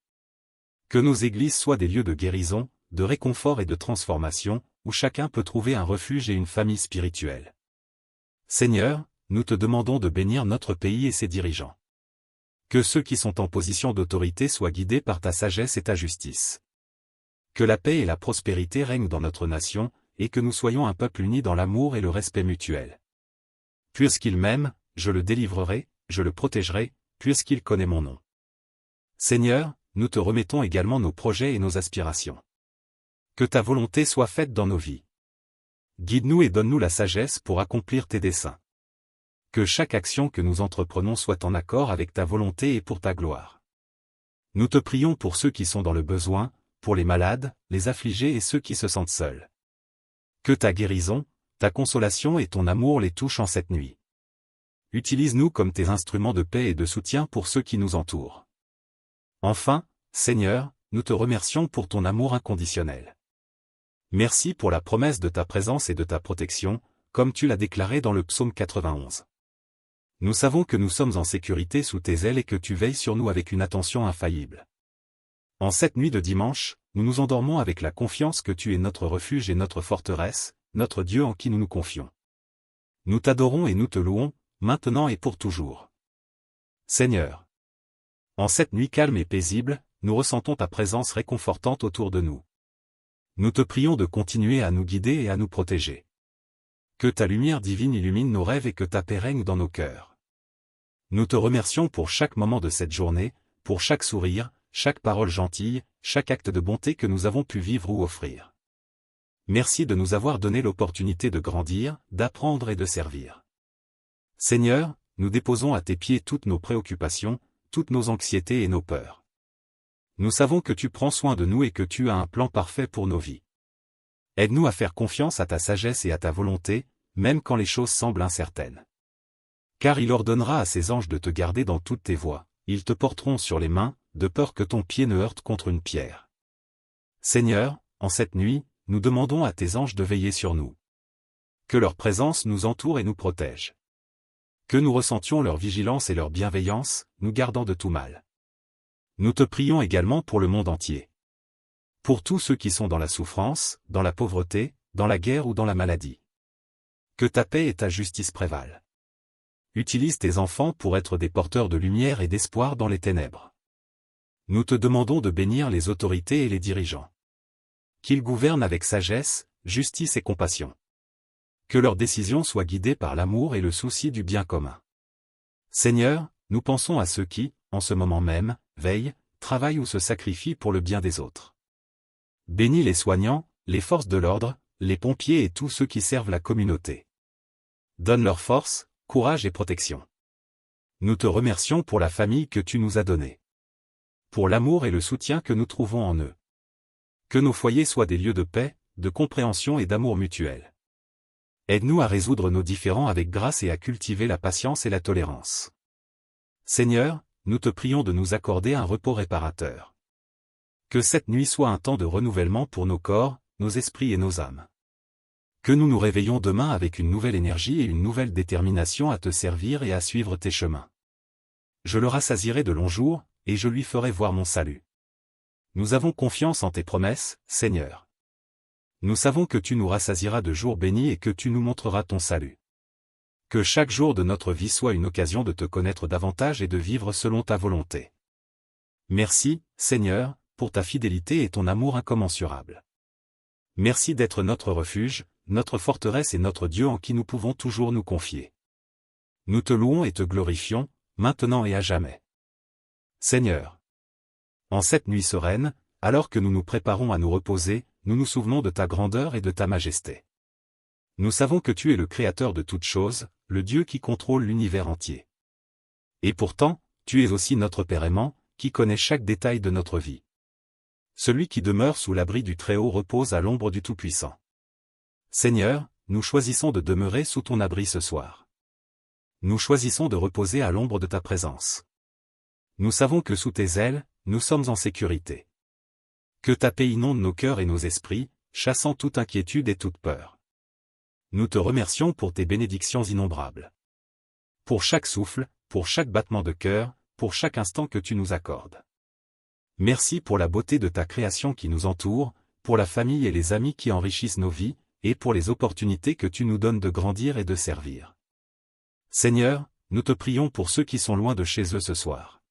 Que nos églises soient des lieux de guérison, de réconfort et de transformation, où chacun peut trouver un refuge et une famille spirituelle. Seigneur, nous te demandons de bénir notre pays et ses dirigeants. Que ceux qui sont en position d'autorité soient guidés par ta sagesse et ta justice. Que la paix et la prospérité règnent dans notre nation, et que nous soyons un peuple uni dans l'amour et le respect mutuel. Puisqu'il m'aime, je le délivrerai, je le protégerai, puisqu'il connaît mon nom. Seigneur, nous te remettons également nos projets et nos aspirations. Que ta volonté soit faite dans nos vies. Guide-nous et donne-nous la sagesse pour accomplir tes desseins. Que chaque action que nous entreprenons soit en accord avec ta volonté et pour ta gloire. Nous te prions pour ceux qui sont dans le besoin, pour les malades, les affligés et ceux qui se sentent seuls. Que ta guérison, ta Ta consolation et ton amour les touchent en cette nuit. Utilise-nous comme tes instruments de paix et de soutien pour ceux qui nous entourent. Enfin, Seigneur, nous te remercions pour ton amour inconditionnel. Merci pour la promesse de ta présence et de ta protection, comme tu l'as déclaré dans le psaume 91. Nous savons que nous sommes en sécurité sous tes ailes et que tu veilles sur nous avec une attention infaillible. En cette nuit de dimanche, nous nous endormons avec la confiance que tu es notre refuge et notre forteresse, notre Dieu en qui nous nous confions. Nous t'adorons et nous te louons, maintenant et pour toujours. Seigneur. En cette nuit calme et paisible, nous ressentons ta présence réconfortante autour de nous. Nous te prions de continuer à nous guider et à nous protéger. Que ta lumière divine illumine nos rêves et que ta paix règne dans nos cœurs. Nous te remercions pour chaque moment de cette journée, pour chaque sourire, chaque parole gentille, chaque acte de bonté que nous avons pu vivre ou offrir. Merci de nous avoir donné l'opportunité de grandir, d'apprendre et de servir. Seigneur, nous déposons à tes pieds toutes nos préoccupations, toutes nos anxiétés et nos peurs. Nous savons que tu prends soin de nous et que tu as un plan parfait pour nos vies. Aide-nous à faire confiance à ta sagesse et à ta volonté, même quand les choses semblent incertaines. Car il ordonnera à ses anges de te garder dans toutes tes voies, ils te porteront sur les mains, de peur que ton pied ne heurte contre une pierre. Seigneur, en cette nuit, nous demandons à tes anges de veiller sur nous. Que leur présence nous entoure et nous protège. Que nous ressentions leur vigilance et leur bienveillance, nous gardant de tout mal. Nous te prions également pour le monde entier. Pour tous ceux qui sont dans la souffrance, dans la pauvreté, dans la guerre ou dans la maladie. Que ta paix et ta justice prévalent. Utilise tes enfants pour être des porteurs de lumière et d'espoir dans les ténèbres. Nous te demandons de bénir les autorités et les dirigeants. Qu'ils gouvernent avec sagesse, justice et compassion. Que leurs décisions soient guidées par l'amour et le souci du bien commun. Seigneur, nous pensons à ceux qui, en ce moment même, veillent, travaillent ou se sacrifient pour le bien des autres. Bénis les soignants, les forces de l'ordre, les pompiers et tous ceux qui servent la communauté. Donne leur force, courage et protection. Nous te remercions pour la famille que tu nous as donnée. Pour l'amour et le soutien que nous trouvons en eux. Que nos foyers soient des lieux de paix, de compréhension et d'amour mutuel. Aide-nous à résoudre nos différends avec grâce et à cultiver la patience et la tolérance. Seigneur, nous te prions de nous accorder un repos réparateur. Que cette nuit soit un temps de renouvellement pour nos corps, nos esprits et nos âmes. Que nous nous réveillons demain avec une nouvelle énergie et une nouvelle détermination à te servir et à suivre tes chemins. Je le rassasierai de longs jours, et je lui ferai voir mon salut. Nous avons confiance en tes promesses, Seigneur. Nous savons que tu nous rassasieras de jours bénis et que tu nous montreras ton salut. Que chaque jour de notre vie soit une occasion de te connaître davantage et de vivre selon ta volonté. Merci, Seigneur, pour ta fidélité et ton amour incommensurable. Merci d'être notre refuge, notre forteresse et notre Dieu en qui nous pouvons toujours nous confier. Nous te louons et te glorifions, maintenant et à jamais. Seigneur. En cette nuit sereine, alors que nous nous préparons à nous reposer, nous nous souvenons de ta grandeur et de ta majesté. Nous savons que tu es le Créateur de toutes choses, le Dieu qui contrôle l'univers entier. Et pourtant, tu es aussi notre Père aimant, qui connaît chaque détail de notre vie. Celui qui demeure sous l'abri du Très-Haut repose à l'ombre du Tout-Puissant. Seigneur, nous choisissons de demeurer sous ton abri ce soir. Nous choisissons de reposer à l'ombre de ta présence. Nous savons que sous tes ailes, nous sommes en sécurité. Que ta paix inonde nos cœurs et nos esprits, chassant toute inquiétude et toute peur. Nous te remercions pour tes bénédictions innombrables. Pour chaque souffle, pour chaque battement de cœur, pour chaque instant que tu nous accordes. Merci pour la beauté de ta création qui nous entoure, pour la famille et les amis qui enrichissent nos vies, et pour les opportunités que tu nous donnes de grandir et de servir. Seigneur, nous te prions pour ceux qui sont loin de chez eux ce soir.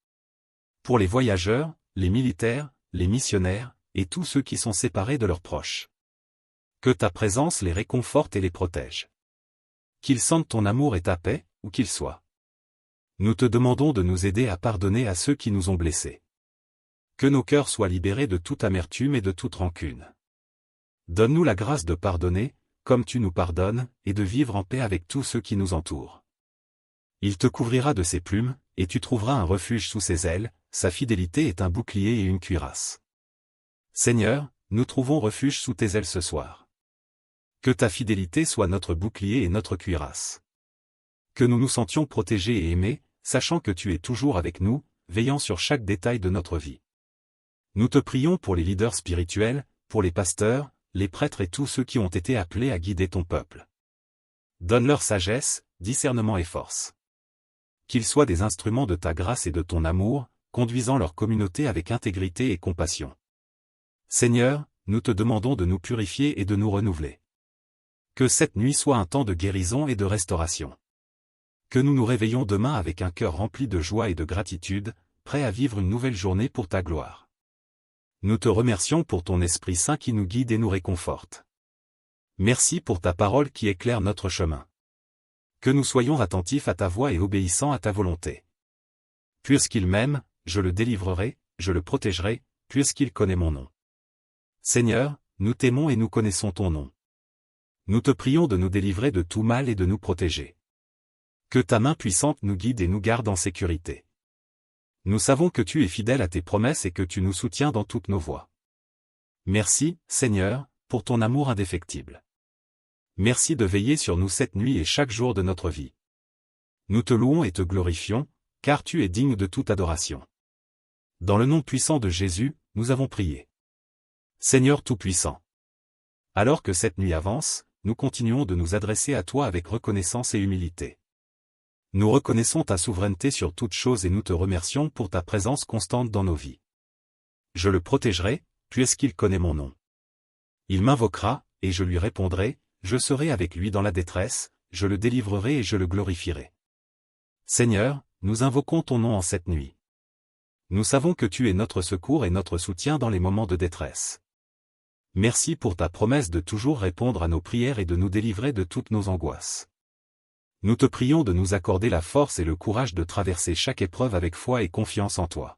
Pour les voyageurs, les militaires, les missionnaires, et tous ceux qui sont séparés de leurs proches. Que ta présence les réconforte et les protège. Qu'ils sentent ton amour et ta paix, où qu'ils soient. Nous te demandons de nous aider à pardonner à ceux qui nous ont blessés. Que nos cœurs soient libérés de toute amertume et de toute rancune. Donne-nous la grâce de pardonner, comme tu nous pardonnes, et de vivre en paix avec tous ceux qui nous entourent. Il te couvrira de ses plumes, et tu trouveras un refuge sous ses ailes, sa fidélité est un bouclier et une cuirasse. Seigneur, nous trouvons refuge sous tes ailes ce soir. Que ta fidélité soit notre bouclier et notre cuirasse. Que nous nous sentions protégés et aimés, sachant que tu es toujours avec nous, veillant sur chaque détail de notre vie. Nous te prions pour les leaders spirituels, pour les pasteurs, les prêtres et tous ceux qui ont été appelés à guider ton peuple. Donne-leur sagesse, discernement et force. Qu'ils soient des instruments de ta grâce et de ton amour, conduisant leur communauté avec intégrité et compassion. Seigneur, nous te demandons de nous purifier et de nous renouveler. Que cette nuit soit un temps de guérison et de restauration. Que nous nous réveillons demain avec un cœur rempli de joie et de gratitude, prêts à vivre une nouvelle journée pour ta gloire. Nous te remercions pour ton Esprit Saint qui nous guide et nous réconforte. Merci pour ta parole qui éclaire notre chemin. Que nous soyons attentifs à ta voix et obéissants à ta volonté. Puisqu'il m'aime, je le délivrerai, je le protégerai, puisqu'il connaît mon nom. Seigneur, nous t'aimons et nous connaissons ton nom. Nous te prions de nous délivrer de tout mal et de nous protéger. Que ta main puissante nous guide et nous garde en sécurité. Nous savons que tu es fidèle à tes promesses et que tu nous soutiens dans toutes nos voies. Merci, Seigneur, pour ton amour indéfectible. Merci de veiller sur nous cette nuit et chaque jour de notre vie. Nous te louons et te glorifions, car tu es digne de toute adoration. Dans le nom puissant de Jésus, nous avons prié. Seigneur Tout-Puissant. Alors que cette nuit avance, nous continuons de nous adresser à toi avec reconnaissance et humilité. Nous reconnaissons ta souveraineté sur toutes choses et nous te remercions pour ta présence constante dans nos vies. Je le protégerai, puisqu'il connaît mon nom. Il m'invoquera, et je lui répondrai, je serai avec lui dans la détresse, je le délivrerai et je le glorifierai. Seigneur, nous invoquons ton nom en cette nuit. Nous savons que tu es notre secours et notre soutien dans les moments de détresse. Merci pour ta promesse de toujours répondre à nos prières et de nous délivrer de toutes nos angoisses. Nous te prions de nous accorder la force et le courage de traverser chaque épreuve avec foi et confiance en toi.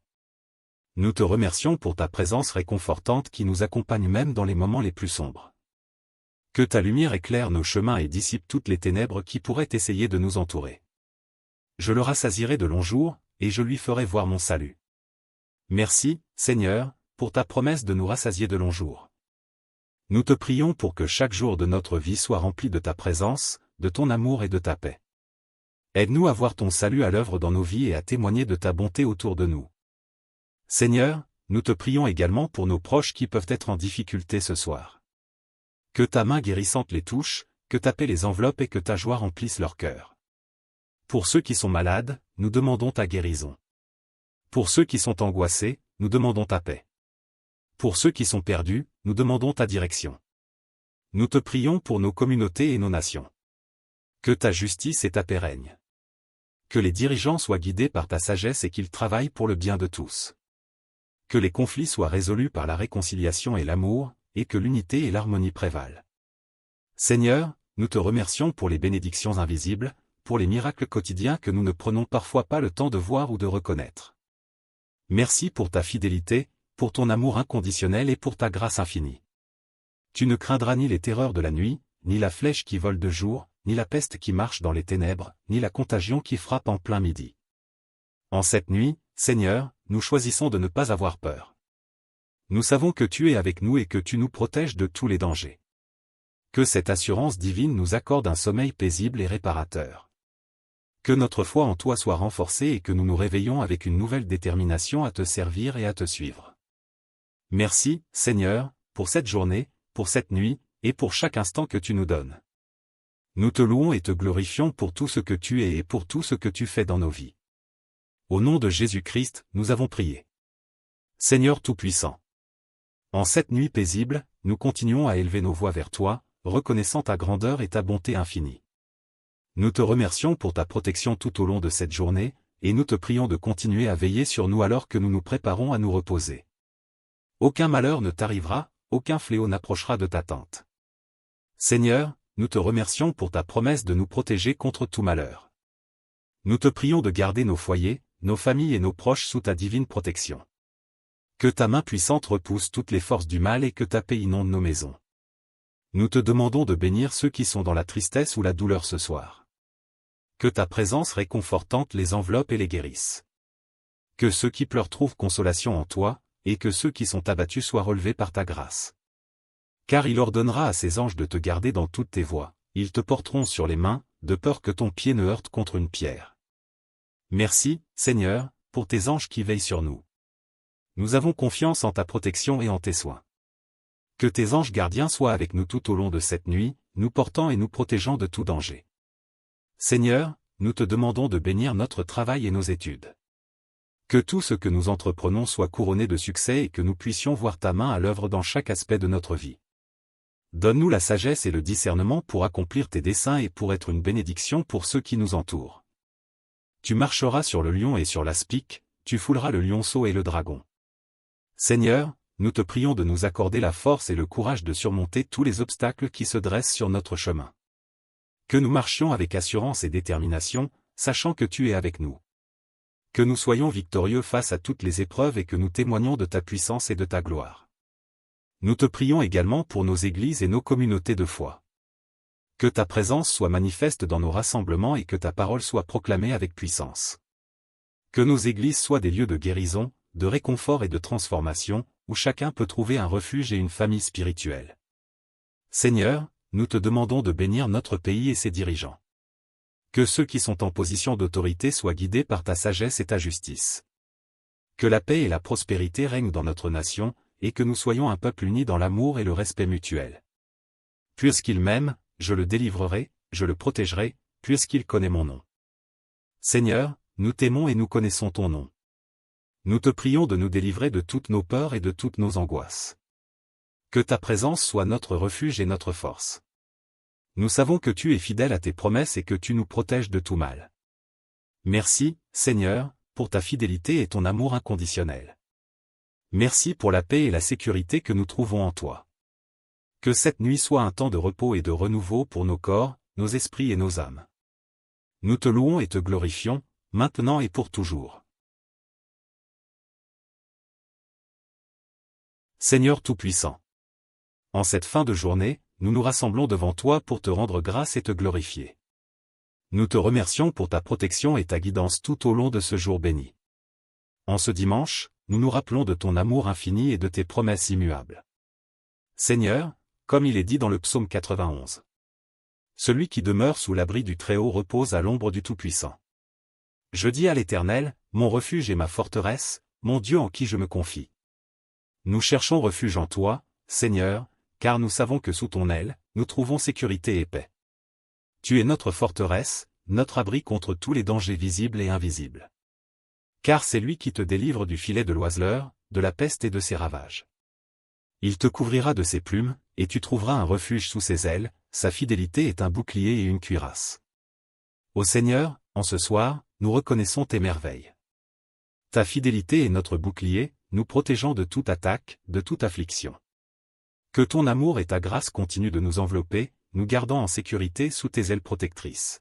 Nous te remercions pour ta présence réconfortante qui nous accompagne même dans les moments les plus sombres. Que ta lumière éclaire nos chemins et dissipe toutes les ténèbres qui pourraient essayer de nous entourer. Je le rassasierai de longs jours, et je lui ferai voir mon salut. Merci, Seigneur, pour ta promesse de nous rassasier de longs jours. Nous te prions pour que chaque jour de notre vie soit rempli de ta présence, de ton amour et de ta paix. Aide-nous à voir ton salut à l'œuvre dans nos vies et à témoigner de ta bonté autour de nous. Seigneur, nous te prions également pour nos proches qui peuvent être en difficulté ce soir. Que ta main guérissante les touche, que ta paix les enveloppe et que ta joie remplisse leur cœur. Pour ceux qui sont malades, nous demandons ta guérison. Pour ceux qui sont angoissés, nous demandons ta paix. Pour ceux qui sont perdus, nous demandons ta direction. Nous te prions pour nos communautés et nos nations. Que ta justice et ta paix règnent. Que les dirigeants soient guidés par ta sagesse et qu'ils travaillent pour le bien de tous. Que les conflits soient résolus par la réconciliation et l'amour, et que l'unité et l'harmonie prévalent. Seigneur, nous te remercions pour les bénédictions invisibles, pour les miracles quotidiens que nous ne prenons parfois pas le temps de voir ou de reconnaître. Merci pour ta fidélité, pour ton amour inconditionnel et pour ta grâce infinie. Tu ne craindras ni les terreurs de la nuit, ni la flèche qui vole de jour, ni la peste qui marche dans les ténèbres, ni la contagion qui frappe en plein midi. En cette nuit, Seigneur, nous choisissons de ne pas avoir peur. Nous savons que tu es avec nous et que tu nous protèges de tous les dangers. Que cette assurance divine nous accorde un sommeil paisible et réparateur. Que notre foi en toi soit renforcée et que nous nous réveillons avec une nouvelle détermination à te servir et à te suivre. Merci, Seigneur, pour cette journée, pour cette nuit, et pour chaque instant que tu nous donnes. Nous te louons et te glorifions pour tout ce que tu es et pour tout ce que tu fais dans nos vies. Au nom de Jésus-Christ, nous avons prié. Seigneur Tout-Puissant. En cette nuit paisible, nous continuons à élever nos voix vers toi, reconnaissant ta grandeur et ta bonté infinie. Nous te remercions pour ta protection tout au long de cette journée, et nous te prions de continuer à veiller sur nous alors que nous nous préparons à nous reposer. Aucun malheur ne t'arrivera, aucun fléau n'approchera de ta tente. Seigneur, nous te remercions pour ta promesse de nous protéger contre tout malheur. Nous te prions de garder nos foyers, nos familles et nos proches sous ta divine protection. Que ta main puissante repousse toutes les forces du mal et que ta paix inonde nos maisons. Nous te demandons de bénir ceux qui sont dans la tristesse ou la douleur ce soir. Que ta présence réconfortante les enveloppe et les guérisse. Que ceux qui pleurent trouvent consolation en toi, et que ceux qui sont abattus soient relevés par ta grâce. Car il ordonnera à ses anges de te garder dans toutes tes voies, ils te porteront sur les mains, de peur que ton pied ne heurte contre une pierre. Merci, Seigneur, pour tes anges qui veillent sur nous. Nous avons confiance en ta protection et en tes soins. Que tes anges gardiens soient avec nous tout au long de cette nuit, nous portant et nous protégeant de tout danger. Seigneur, nous te demandons de bénir notre travail et nos études. Que tout ce que nous entreprenons soit couronné de succès et que nous puissions voir ta main à l'œuvre dans chaque aspect de notre vie. Donne-nous la sagesse et le discernement pour accomplir tes desseins et pour être une bénédiction pour ceux qui nous entourent. Tu marcheras sur le lion et sur l'aspic, tu fouleras le lionceau et le dragon. Seigneur, nous te prions de nous accorder la force et le courage de surmonter tous les obstacles qui se dressent sur notre chemin. Que nous marchions avec assurance et détermination, sachant que tu es avec nous. Que nous soyons victorieux face à toutes les épreuves et que nous témoignions de ta puissance et de ta gloire. Nous te prions également pour nos églises et nos communautés de foi. Que ta présence soit manifeste dans nos rassemblements et que ta parole soit proclamée avec puissance. Que nos églises soient des lieux de guérison, de réconfort et de transformation, où chacun peut trouver un refuge et une famille spirituelle. Seigneur, nous te demandons de bénir notre pays et ses dirigeants. Que ceux qui sont en position d'autorité soient guidés par ta sagesse et ta justice. Que la paix et la prospérité règnent dans notre nation, et que nous soyons un peuple uni dans l'amour et le respect mutuel. Puisqu'il m'aime, je le délivrerai, je le protégerai, puisqu'il connaît mon nom. Seigneur, nous t'aimons et nous connaissons ton nom. Nous te prions de nous délivrer de toutes nos peurs et de toutes nos angoisses. Que ta présence soit notre refuge et notre force. Nous savons que tu es fidèle à tes promesses et que tu nous protèges de tout mal. Merci, Seigneur, pour ta fidélité et ton amour inconditionnel. Merci pour la paix et la sécurité que nous trouvons en toi. Que cette nuit soit un temps de repos et de renouveau pour nos corps, nos esprits et nos âmes. Nous te louons et te glorifions, maintenant et pour toujours. Seigneur Tout-Puissant. En cette fin de journée, nous nous rassemblons devant toi pour te rendre grâce et te glorifier. Nous te remercions pour ta protection et ta guidance tout au long de ce jour béni. En ce dimanche, nous nous rappelons de ton amour infini et de tes promesses immuables. Seigneur, comme il est dit dans le psaume 91. Celui qui demeure sous l'abri du Très-Haut repose à l'ombre du Tout-Puissant. Je dis à l'Éternel, mon refuge et ma forteresse, mon Dieu en qui je me confie. Nous cherchons refuge en toi, Seigneur, car nous savons que sous ton aile, nous trouvons sécurité et paix. Tu es notre forteresse, notre abri contre tous les dangers visibles et invisibles. Car c'est lui qui te délivre du filet de l'oiseleur, de la peste et de ses ravages. Il te couvrira de ses plumes, et tu trouveras un refuge sous ses ailes, sa fidélité est un bouclier et une cuirasse. Ô Seigneur, en ce soir, nous reconnaissons tes merveilles. Ta fidélité est notre bouclier, nous protégeant de toute attaque, de toute affliction. Que ton amour et ta grâce continuent de nous envelopper, nous gardant en sécurité sous tes ailes protectrices.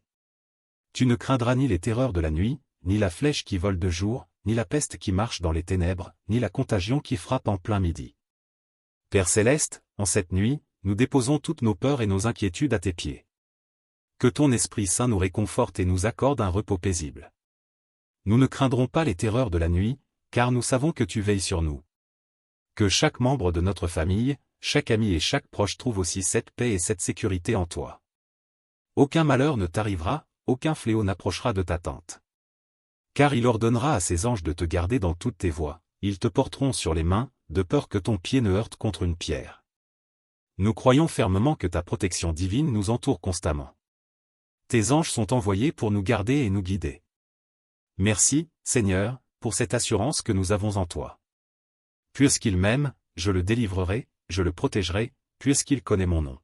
Tu ne craindras ni les terreurs de la nuit, ni la flèche qui vole de jour, ni la peste qui marche dans les ténèbres, ni la contagion qui frappe en plein midi. Père céleste, en cette nuit, nous déposons toutes nos peurs et nos inquiétudes à tes pieds. Que ton Esprit Saint nous réconforte et nous accorde un repos paisible. Nous ne craindrons pas les terreurs de la nuit, car nous savons que tu veilles sur nous. Que chaque membre de notre famille, chaque ami et chaque proche trouve aussi cette paix et cette sécurité en toi. Aucun malheur ne t'arrivera, aucun fléau n'approchera de ta tente. Car il ordonnera à ses anges de te garder dans toutes tes voies, ils te porteront sur les mains, de peur que ton pied ne heurte contre une pierre. Nous croyons fermement que ta protection divine nous entoure constamment. Tes anges sont envoyés pour nous garder et nous guider. Merci, Seigneur, pour cette assurance que nous avons en toi. Puisqu'il m'aime, je le délivrerai, je le protégerai, puisqu'il connaît mon nom.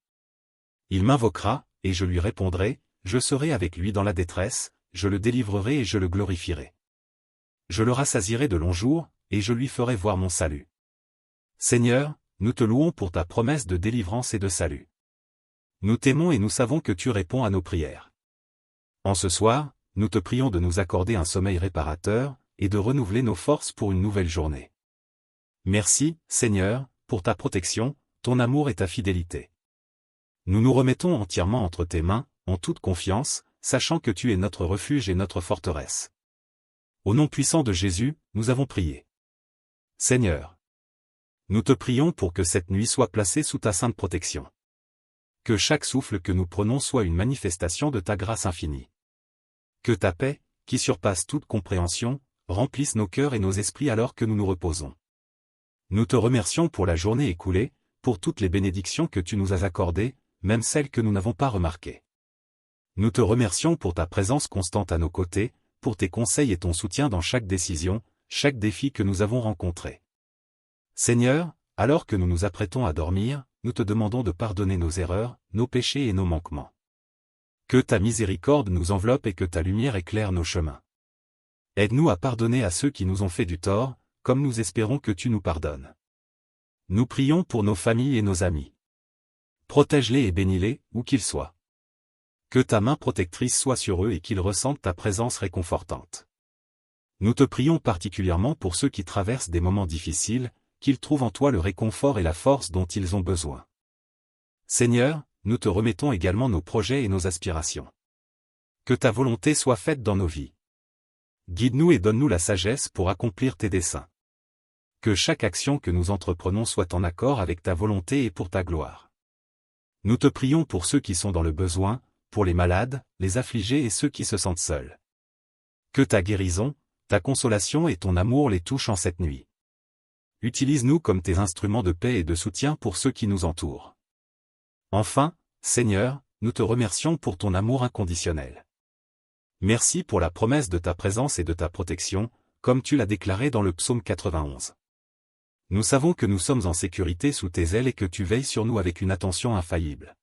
Il m'invoquera, et je lui répondrai, je serai avec lui dans la détresse, je le délivrerai et je le glorifierai. Je le rassasierai de longs jours, et je lui ferai voir mon salut. Seigneur, nous te louons pour ta promesse de délivrance et de salut. Nous t'aimons et nous savons que tu réponds à nos prières. En ce soir, nous te prions de nous accorder un sommeil réparateur, et de renouveler nos forces pour une nouvelle journée. Merci, Seigneur, pour ta protection, ton amour et ta fidélité. Nous nous remettons entièrement entre tes mains, en toute confiance, sachant que tu es notre refuge et notre forteresse. Au nom puissant de Jésus, nous avons prié. Seigneur, Nous te prions pour que cette nuit soit placée sous ta sainte protection. Que chaque souffle que nous prenons soit une manifestation de ta grâce infinie. Que ta paix, qui surpasse toute compréhension, remplisse nos cœurs et nos esprits alors que nous nous reposons. Nous te remercions pour la journée écoulée, pour toutes les bénédictions que tu nous as accordées, même celles que nous n'avons pas remarquées. Nous te remercions pour ta présence constante à nos côtés, pour tes conseils et ton soutien dans chaque décision, chaque défi que nous avons rencontré. Seigneur, alors que nous nous apprêtons à dormir, nous te demandons de pardonner nos erreurs, nos péchés et nos manquements. Que ta miséricorde nous enveloppe et que ta lumière éclaire nos chemins. Aide-nous à pardonner à ceux qui nous ont fait du tort, comme nous espérons que tu nous pardonnes. Nous prions pour nos familles et nos amis. Protège-les et bénis-les, où qu'ils soient. Que ta main protectrice soit sur eux et qu'ils ressentent ta présence réconfortante. Nous te prions particulièrement pour ceux qui traversent des moments difficiles, qu'ils trouvent en toi le réconfort et la force dont ils ont besoin. Seigneur, nous te remettons également nos projets et nos aspirations. Que ta volonté soit faite dans nos vies. Guide-nous et donne-nous la sagesse pour accomplir tes desseins. Que chaque action que nous entreprenons soit en accord avec ta volonté et pour ta gloire. Nous te prions pour ceux qui sont dans le besoin, pour les malades, les affligés et ceux qui se sentent seuls. Que ta guérison, ta consolation et ton amour les touchent en cette nuit. Utilise-nous comme tes instruments de paix et de soutien pour ceux qui nous entourent. Enfin, Seigneur, nous te remercions pour ton amour inconditionnel. Merci pour la promesse de ta présence et de ta protection, comme tu l'as déclaré dans le psaume 91. Nous savons que nous sommes en sécurité sous tes ailes et que tu veilles sur nous avec une attention infaillible.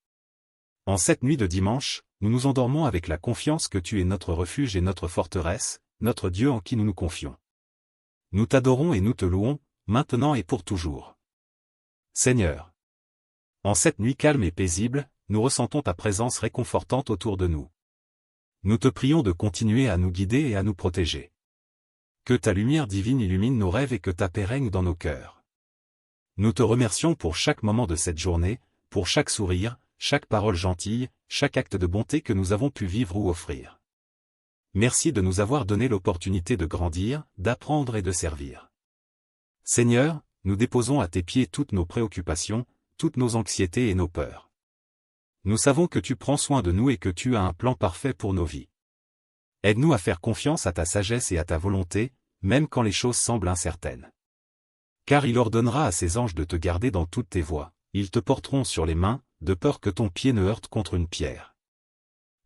En cette nuit de dimanche, nous nous endormons avec la confiance que tu es notre refuge et notre forteresse, notre Dieu en qui nous nous confions. Nous t'adorons et nous te louons, maintenant et pour toujours. Seigneur. En cette nuit calme et paisible, nous ressentons ta présence réconfortante autour de nous. Nous te prions de continuer à nous guider et à nous protéger. Que ta lumière divine illumine nos rêves et que ta paix règne dans nos cœurs. Nous te remercions pour chaque moment de cette journée, pour chaque sourire, chaque parole gentille, chaque acte de bonté que nous avons pu vivre ou offrir. Merci de nous avoir donné l'opportunité de grandir, d'apprendre et de servir. Seigneur, nous déposons à tes pieds toutes nos préoccupations, toutes nos anxiétés et nos peurs. Nous savons que tu prends soin de nous et que tu as un plan parfait pour nos vies. Aide-nous à faire confiance à ta sagesse et à ta volonté, même quand les choses semblent incertaines. Car il ordonnera à ses anges de te garder dans toutes tes voies, ils te porteront sur les mains, de peur que ton pied ne heurte contre une pierre.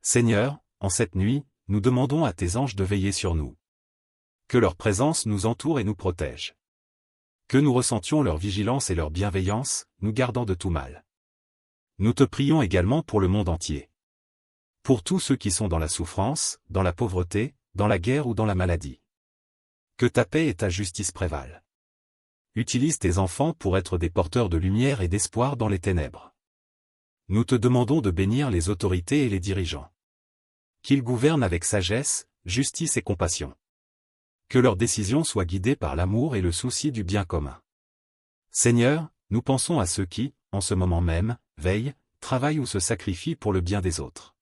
Seigneur, en cette nuit, nous demandons à tes anges de veiller sur nous. Que leur présence nous entoure et nous protège. Que nous ressentions leur vigilance et leur bienveillance, nous gardant de tout mal. Nous te prions également pour le monde entier. Pour tous ceux qui sont dans la souffrance, dans la pauvreté, dans la guerre ou dans la maladie. Que ta paix et ta justice prévalent. Utilise tes enfants pour être des porteurs de lumière et d'espoir dans les ténèbres. Nous te demandons de bénir les autorités et les dirigeants. Qu'ils gouvernent avec sagesse, justice et compassion. Que leurs décisions soient guidées par l'amour et le souci du bien commun. Seigneur, nous pensons à ceux qui, en ce moment même, veillent, travaillent ou se sacrifient pour le bien des autres.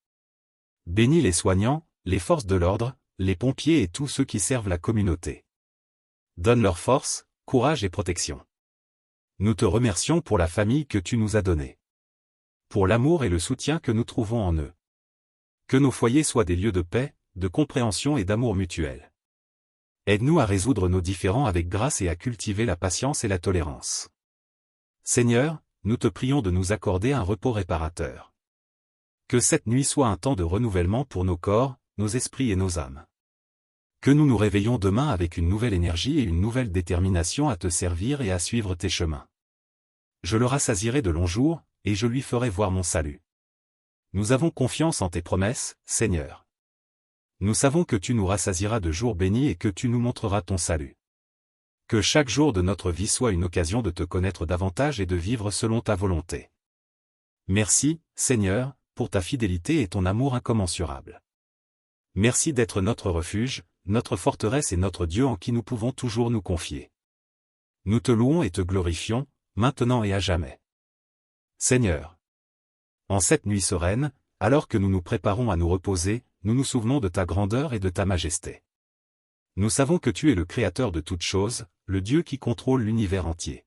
Bénis les soignants, les forces de l'ordre, les pompiers et tous ceux qui servent la communauté. Donne leur force, courage et protection. Nous te remercions pour la famille que tu nous as donnée. Pour l'amour et le soutien que nous trouvons en eux. Que nos foyers soient des lieux de paix, de compréhension et d'amour mutuel. Aide-nous à résoudre nos différends avec grâce et à cultiver la patience et la tolérance. Seigneur, nous te prions de nous accorder un repos réparateur. Que cette nuit soit un temps de renouvellement pour nos corps, nos esprits et nos âmes. Que nous nous réveillons demain avec une nouvelle énergie et une nouvelle détermination à te servir et à suivre tes chemins. Je le rassasierai de longs jours, et je lui ferai voir mon salut. Nous avons confiance en tes promesses, Seigneur. Nous savons que tu nous rassasieras de jours bénis et que tu nous montreras ton salut. Que chaque jour de notre vie soit une occasion de te connaître davantage et de vivre selon ta volonté. Merci, Seigneur, pour ta fidélité et ton amour incommensurable. Merci d'être notre refuge, notre forteresse et notre Dieu en qui nous pouvons toujours nous confier. Nous te louons et te glorifions, maintenant et à jamais. Seigneur. En cette nuit sereine, alors que nous nous préparons à nous reposer, nous nous souvenons de ta grandeur et de ta majesté. Nous savons que tu es le Créateur de toutes choses, le Dieu qui contrôle l'univers entier.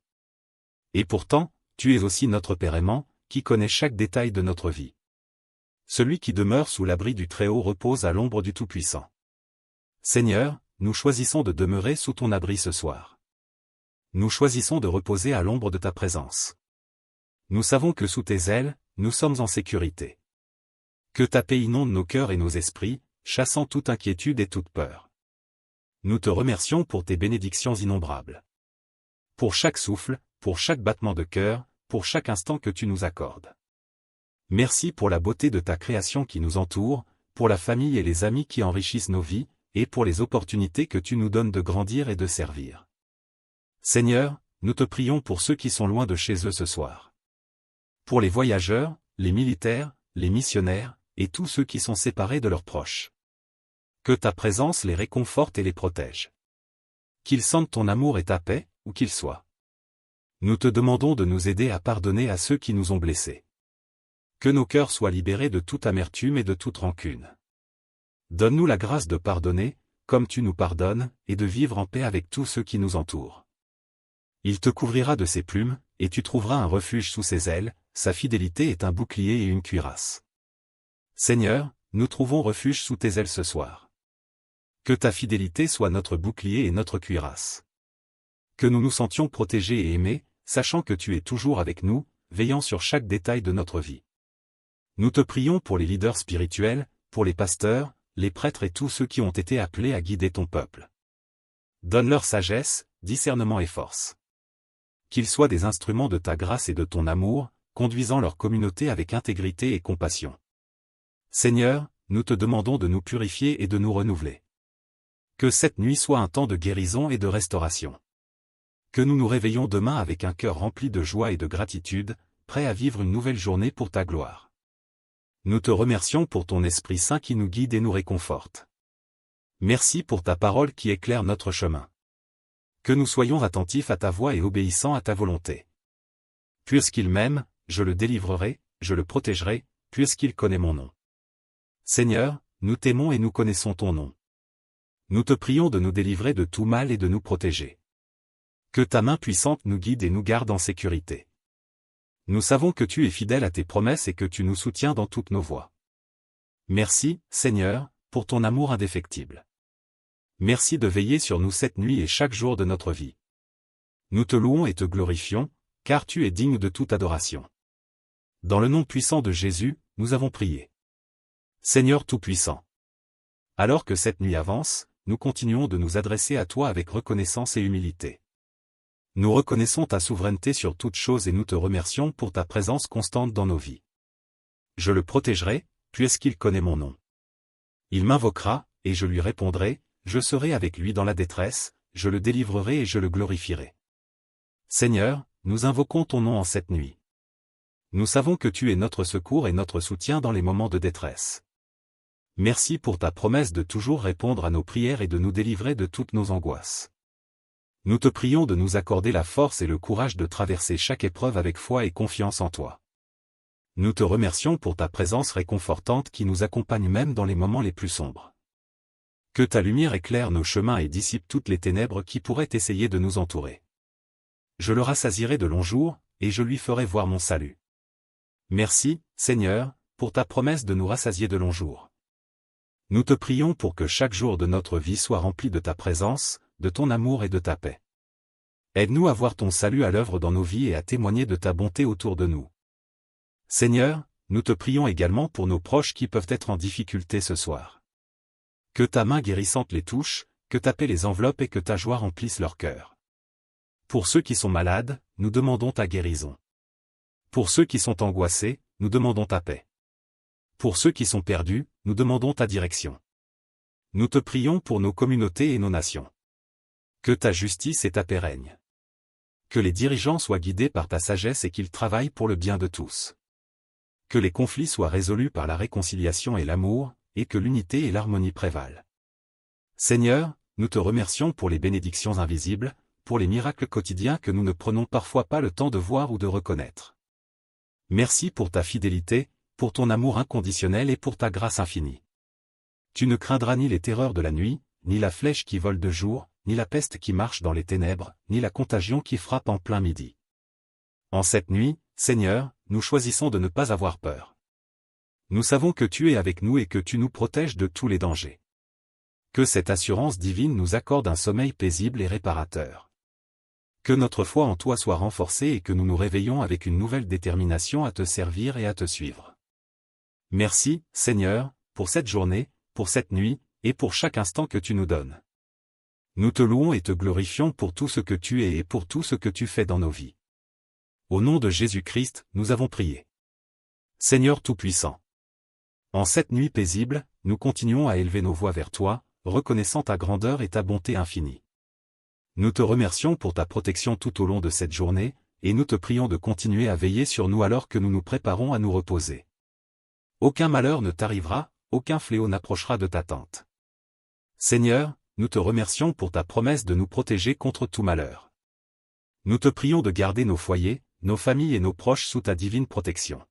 Et pourtant, tu es aussi notre Père aimant, qui connaît chaque détail de notre vie. Celui qui demeure sous l'abri du Très-Haut repose à l'ombre du Tout-Puissant. Seigneur, nous choisissons de demeurer sous ton abri ce soir. Nous choisissons de reposer à l'ombre de ta présence. Nous savons que sous tes ailes, nous sommes en sécurité. Que ta paix inonde nos cœurs et nos esprits, chassant toute inquiétude et toute peur. Nous te remercions pour tes bénédictions innombrables. Pour chaque souffle, pour chaque battement de cœur, pour chaque instant que tu nous accordes. Merci pour la beauté de ta création qui nous entoure, pour la famille et les amis qui enrichissent nos vies, et pour les opportunités que tu nous donnes de grandir et de servir. Seigneur, nous te prions pour ceux qui sont loin de chez eux ce soir. Pour les voyageurs, les militaires, les missionnaires, et tous ceux qui sont séparés de leurs proches. Que ta présence les réconforte et les protège. Qu'ils sentent ton amour et ta paix, où qu'ils soient. Nous te demandons de nous aider à pardonner à ceux qui nous ont blessés. Que nos cœurs soient libérés de toute amertume et de toute rancune. Donne-nous la grâce de pardonner, comme tu nous pardonnes, et de vivre en paix avec tous ceux qui nous entourent. Il te couvrira de ses plumes, et tu trouveras un refuge sous ses ailes, sa fidélité est un bouclier et une cuirasse. Seigneur, nous trouvons refuge sous tes ailes ce soir. Que ta fidélité soit notre bouclier et notre cuirasse. Que nous nous sentions protégés et aimés, sachant que tu es toujours avec nous, veillant sur chaque détail de notre vie. Nous te prions pour les leaders spirituels, pour les pasteurs, les prêtres et tous ceux qui ont été appelés à guider ton peuple. Donne-leur sagesse, discernement et force. Qu'ils soient des instruments de ta grâce et de ton amour, conduisant leur communauté avec intégrité et compassion. Seigneur, nous te demandons de nous purifier et de nous renouveler. Que cette nuit soit un temps de guérison et de restauration. Que nous nous réveillons demain avec un cœur rempli de joie et de gratitude, prêts à vivre une nouvelle journée pour ta gloire. Nous te remercions pour ton Esprit Saint qui nous guide et nous réconforte. Merci pour ta parole qui éclaire notre chemin. Que nous soyons attentifs à ta voix et obéissants à ta volonté. Puisqu'il m'aime, je le délivrerai, je le protégerai, puisqu'il connaît mon nom. Seigneur, nous t'aimons et nous connaissons ton nom. Nous te prions de nous délivrer de tout mal et de nous protéger. Que ta main puissante nous guide et nous garde en sécurité. Nous savons que tu es fidèle à tes promesses et que tu nous soutiens dans toutes nos voies. Merci, Seigneur, pour ton amour indéfectible. Merci de veiller sur nous cette nuit et chaque jour de notre vie. Nous te louons et te glorifions, car tu es digne de toute adoration. Dans le nom puissant de Jésus, nous avons prié. Seigneur Tout-Puissant. Alors que cette nuit avance, nous continuons de nous adresser à toi avec reconnaissance et humilité. Nous reconnaissons ta souveraineté sur toutes choses et nous te remercions pour ta présence constante dans nos vies. Je le protégerai, puisqu'il connaît mon nom. Il m'invoquera, et je lui répondrai, je serai avec lui dans la détresse, je le délivrerai et je le glorifierai. Seigneur, nous invoquons ton nom en cette nuit. Nous savons que tu es notre secours et notre soutien dans les moments de détresse. Merci pour ta promesse de toujours répondre à nos prières et de nous délivrer de toutes nos angoisses. Nous te prions de nous accorder la force et le courage de traverser chaque épreuve avec foi et confiance en toi. Nous te remercions pour ta présence réconfortante qui nous accompagne même dans les moments les plus sombres. Que ta lumière éclaire nos chemins et dissipe toutes les ténèbres qui pourraient essayer de nous entourer. Je le rassasierai de longs jours, et je lui ferai voir mon salut. Merci, Seigneur, pour ta promesse de nous rassasier de longs jours. Nous te prions pour que chaque jour de notre vie soit rempli de ta présence, de ton amour et de ta paix. Aide-nous à voir ton salut à l'œuvre dans nos vies et à témoigner de ta bonté autour de nous. Seigneur, nous te prions également pour nos proches qui peuvent être en difficulté ce soir. Que ta main guérissante les touche, que ta paix les enveloppe et que ta joie remplisse leur cœur. Pour ceux qui sont malades, nous demandons ta guérison. Pour ceux qui sont angoissés, nous demandons ta paix. Pour ceux qui sont perdus, nous demandons ta direction. Nous te prions pour nos communautés et nos nations. Que ta justice et ta paix règnent. Que les dirigeants soient guidés par ta sagesse et qu'ils travaillent pour le bien de tous. Que les conflits soient résolus par la réconciliation et l'amour, et que l'unité et l'harmonie prévalent. Seigneur, nous te remercions pour les bénédictions invisibles, pour les miracles quotidiens que nous ne prenons parfois pas le temps de voir ou de reconnaître. Merci pour ta fidélité, pour ton amour inconditionnel et pour ta grâce infinie. Tu ne craindras ni les terreurs de la nuit, ni la flèche qui vole de jour, ni la peste qui marche dans les ténèbres, ni la contagion qui frappe en plein midi. En cette nuit, Seigneur, nous choisissons de ne pas avoir peur. Nous savons que tu es avec nous et que tu nous protèges de tous les dangers. Que cette assurance divine nous accorde un sommeil paisible et réparateur. Que notre foi en toi soit renforcée et que nous nous réveillons avec une nouvelle détermination à te servir et à te suivre. Merci, Seigneur, pour cette journée, pour cette nuit, et pour chaque instant que tu nous donnes. Nous te louons et te glorifions pour tout ce que tu es et pour tout ce que tu fais dans nos vies. Au nom de Jésus-Christ, nous avons prié. Seigneur Tout-Puissant. En cette nuit paisible, nous continuons à élever nos voix vers toi, reconnaissant ta grandeur et ta bonté infinie. Nous te remercions pour ta protection tout au long de cette journée, et nous te prions de continuer à veiller sur nous alors que nous nous préparons à nous reposer. Aucun malheur ne t'arrivera, aucun fléau n'approchera de ta tente. Seigneur, nous te remercions pour ta promesse de nous protéger contre tout malheur. Nous te prions de garder nos foyers, nos familles et nos proches sous ta divine protection.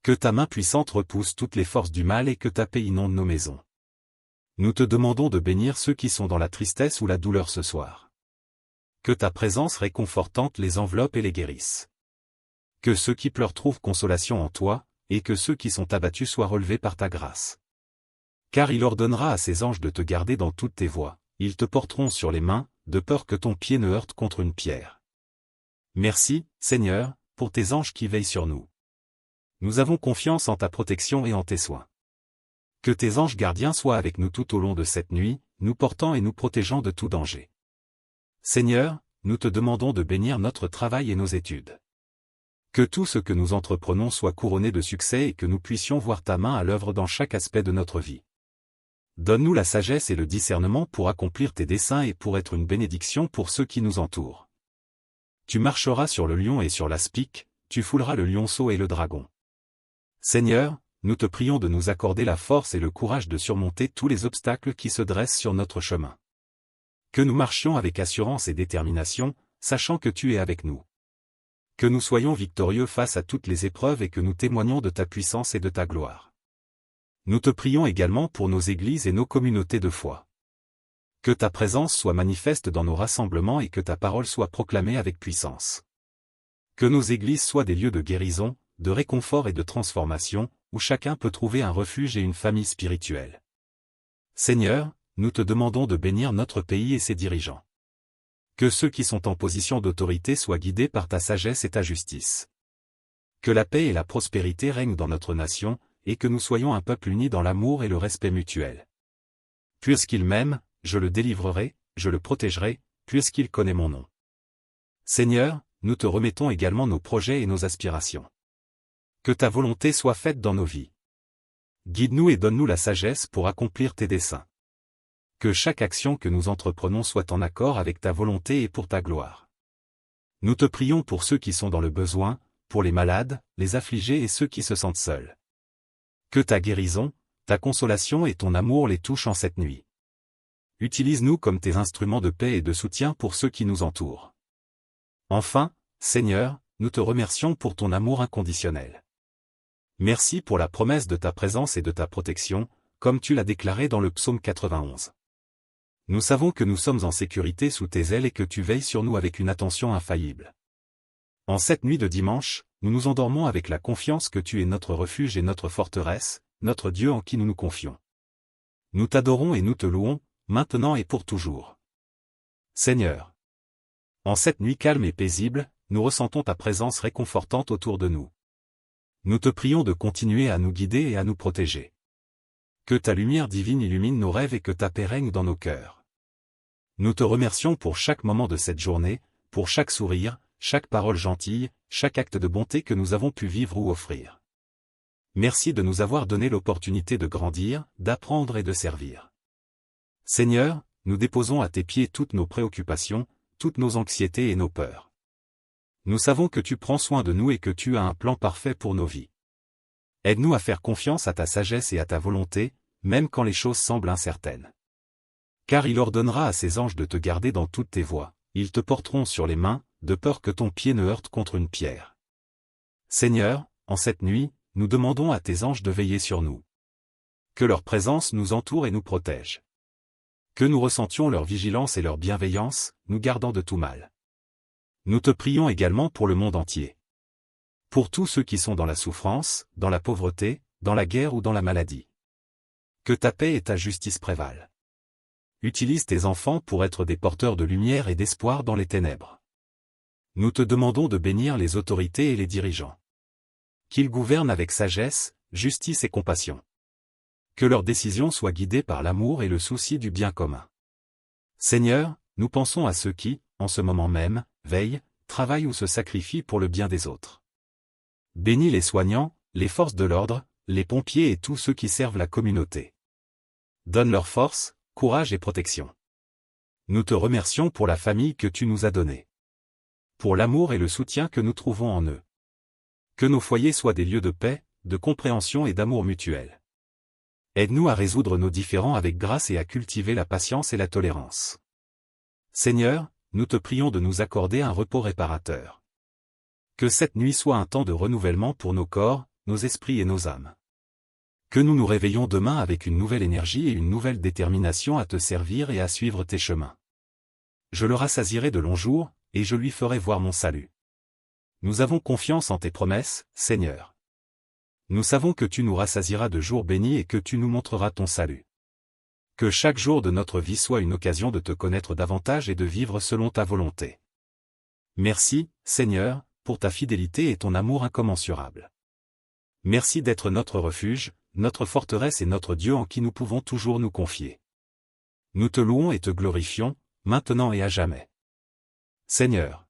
Que ta main puissante repousse toutes les forces du mal et que ta paix inonde nos maisons. Nous te demandons de bénir ceux qui sont dans la tristesse ou la douleur ce soir. Que ta présence réconfortante les enveloppe et les guérisse. Que ceux qui pleurent trouvent consolation en toi, et que ceux qui sont abattus soient relevés par ta grâce. Car il ordonnera à ses anges de te garder dans toutes tes voies, ils te porteront sur les mains, de peur que ton pied ne heurte contre une pierre. Merci, Seigneur, pour tes anges qui veillent sur nous. Nous avons confiance en ta protection et en tes soins. Que tes anges gardiens soient avec nous tout au long de cette nuit, nous portant et nous protégeant de tout danger. Seigneur, nous te demandons de bénir notre travail et nos études. Que tout ce que nous entreprenons soit couronné de succès et que nous puissions voir ta main à l'œuvre dans chaque aspect de notre vie. Donne-nous la sagesse et le discernement pour accomplir tes desseins et pour être une bénédiction pour ceux qui nous entourent. Tu marcheras sur le lion et sur l'aspic, tu fouleras le lionceau et le dragon. Seigneur, nous te prions de nous accorder la force et le courage de surmonter tous les obstacles qui se dressent sur notre chemin. Que nous marchions avec assurance et détermination, sachant que tu es avec nous. Que nous soyons victorieux face à toutes les épreuves et que nous témoignions de ta puissance et de ta gloire. Nous te prions également pour nos églises et nos communautés de foi. Que ta présence soit manifeste dans nos rassemblements et que ta parole soit proclamée avec puissance. Que nos églises soient des lieux de guérison, de réconfort et de transformation, où chacun peut trouver un refuge et une famille spirituelle. Seigneur, nous te demandons de bénir notre pays et ses dirigeants. Que ceux qui sont en position d'autorité soient guidés par ta sagesse et ta justice. Que la paix et la prospérité règnent dans notre nation, et que nous soyons un peuple uni dans l'amour et le respect mutuel. Puisqu'il m'aime, je le délivrerai, je le protégerai, puisqu'il connaît mon nom. Seigneur, nous te remettons également nos projets et nos aspirations. Que ta volonté soit faite dans nos vies. Guide-nous et donne-nous la sagesse pour accomplir tes desseins. Que chaque action que nous entreprenons soit en accord avec ta volonté et pour ta gloire. Nous te prions pour ceux qui sont dans le besoin, pour les malades, les affligés et ceux qui se sentent seuls. Que ta guérison, ta consolation et ton amour les touchent en cette nuit. Utilise-nous comme tes instruments de paix et de soutien pour ceux qui nous entourent. Enfin, Seigneur, nous te remercions pour ton amour inconditionnel. Merci pour la promesse de ta présence et de ta protection, comme tu l'as déclaré dans le psaume 91. Nous savons que nous sommes en sécurité sous tes ailes et que tu veilles sur nous avec une attention infaillible. En cette nuit de dimanche, nous nous endormons avec la confiance que tu es notre refuge et notre forteresse, notre Dieu en qui nous nous confions. Nous t'adorons et nous te louons, maintenant et pour toujours. Seigneur. En cette nuit calme et paisible, nous ressentons ta présence réconfortante autour de nous. Nous te prions de continuer à nous guider et à nous protéger. Que ta lumière divine illumine nos rêves et que ta paix règne dans nos cœurs. Nous te remercions pour chaque moment de cette journée, pour chaque sourire, chaque parole gentille, chaque acte de bonté que nous avons pu vivre ou offrir. Merci de nous avoir donné l'opportunité de grandir, d'apprendre et de servir. Seigneur, nous déposons à tes pieds toutes nos préoccupations, toutes nos anxiétés et nos peurs. Nous savons que tu prends soin de nous et que tu as un plan parfait pour nos vies. Aide-nous à faire confiance à ta sagesse et à ta volonté, même quand les choses semblent incertaines. Car il ordonnera à ses anges de te garder dans toutes tes voies, ils te porteront sur les mains, de peur que ton pied ne heurte contre une pierre. Seigneur, en cette nuit, nous demandons à tes anges de veiller sur nous. Que leur présence nous entoure et nous protège. Que nous ressentions leur vigilance et leur bienveillance, nous gardant de tout mal. Nous te prions également pour le monde entier. Pour tous ceux qui sont dans la souffrance, dans la pauvreté, dans la guerre ou dans la maladie. Que ta paix et ta justice prévalent. Utilise tes enfants pour être des porteurs de lumière et d'espoir dans les ténèbres. Nous te demandons de bénir les autorités et les dirigeants. Qu'ils gouvernent avec sagesse, justice et compassion. Que leurs décisions soient guidées par l'amour et le souci du bien commun. Seigneur, nous pensons à ceux qui, en ce moment même, veillent, travaillent ou se sacrifient pour le bien des autres. Bénis les soignants, les forces de l'ordre, les pompiers et tous ceux qui servent la communauté. Donne leur force, courage et protection. Nous te remercions pour la famille que tu nous as donnée. Pour l'amour et le soutien que nous trouvons en eux. Que nos foyers soient des lieux de paix, de compréhension et d'amour mutuel. Aide-nous à résoudre nos différends avec grâce et à cultiver la patience et la tolérance. Seigneur, nous te prions de nous accorder un repos réparateur. Que cette nuit soit un temps de renouvellement pour nos corps, nos esprits et nos âmes. Que nous nous réveillons demain avec une nouvelle énergie et une nouvelle détermination à te servir et à suivre tes chemins. Je le rassasierai de longs jours, et je lui ferai voir mon salut. Nous avons confiance en tes promesses, Seigneur. Nous savons que tu nous rassasieras de jours bénis et que tu nous montreras ton salut. Que chaque jour de notre vie soit une occasion de te connaître davantage et de vivre selon ta volonté. Merci, Seigneur, pour ta fidélité et ton amour incommensurable. Merci d'être notre refuge, notre forteresse et notre Dieu en qui nous pouvons toujours nous confier. Nous te louons et te glorifions, maintenant et à jamais. Seigneur.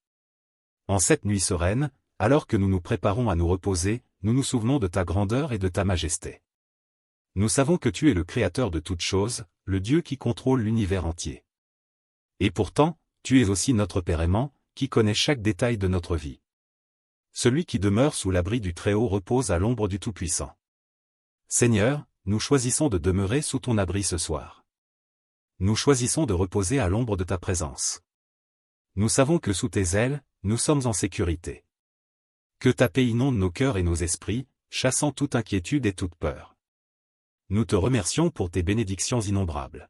En cette nuit sereine, alors que nous nous préparons à nous reposer, nous nous souvenons de ta grandeur et de ta majesté. Nous savons que tu es le Créateur de toutes choses, le Dieu qui contrôle l'univers entier. Et pourtant, tu es aussi notre Père aimant, qui connaît chaque détail de notre vie. Celui qui demeure sous l'abri du Très-Haut repose à l'ombre du Tout-Puissant. Seigneur, nous choisissons de demeurer sous ton abri ce soir. Nous choisissons de reposer à l'ombre de ta présence. Nous savons que sous tes ailes, nous sommes en sécurité. Que ta paix inonde nos cœurs et nos esprits, chassant toute inquiétude et toute peur. Nous te remercions pour tes bénédictions innombrables.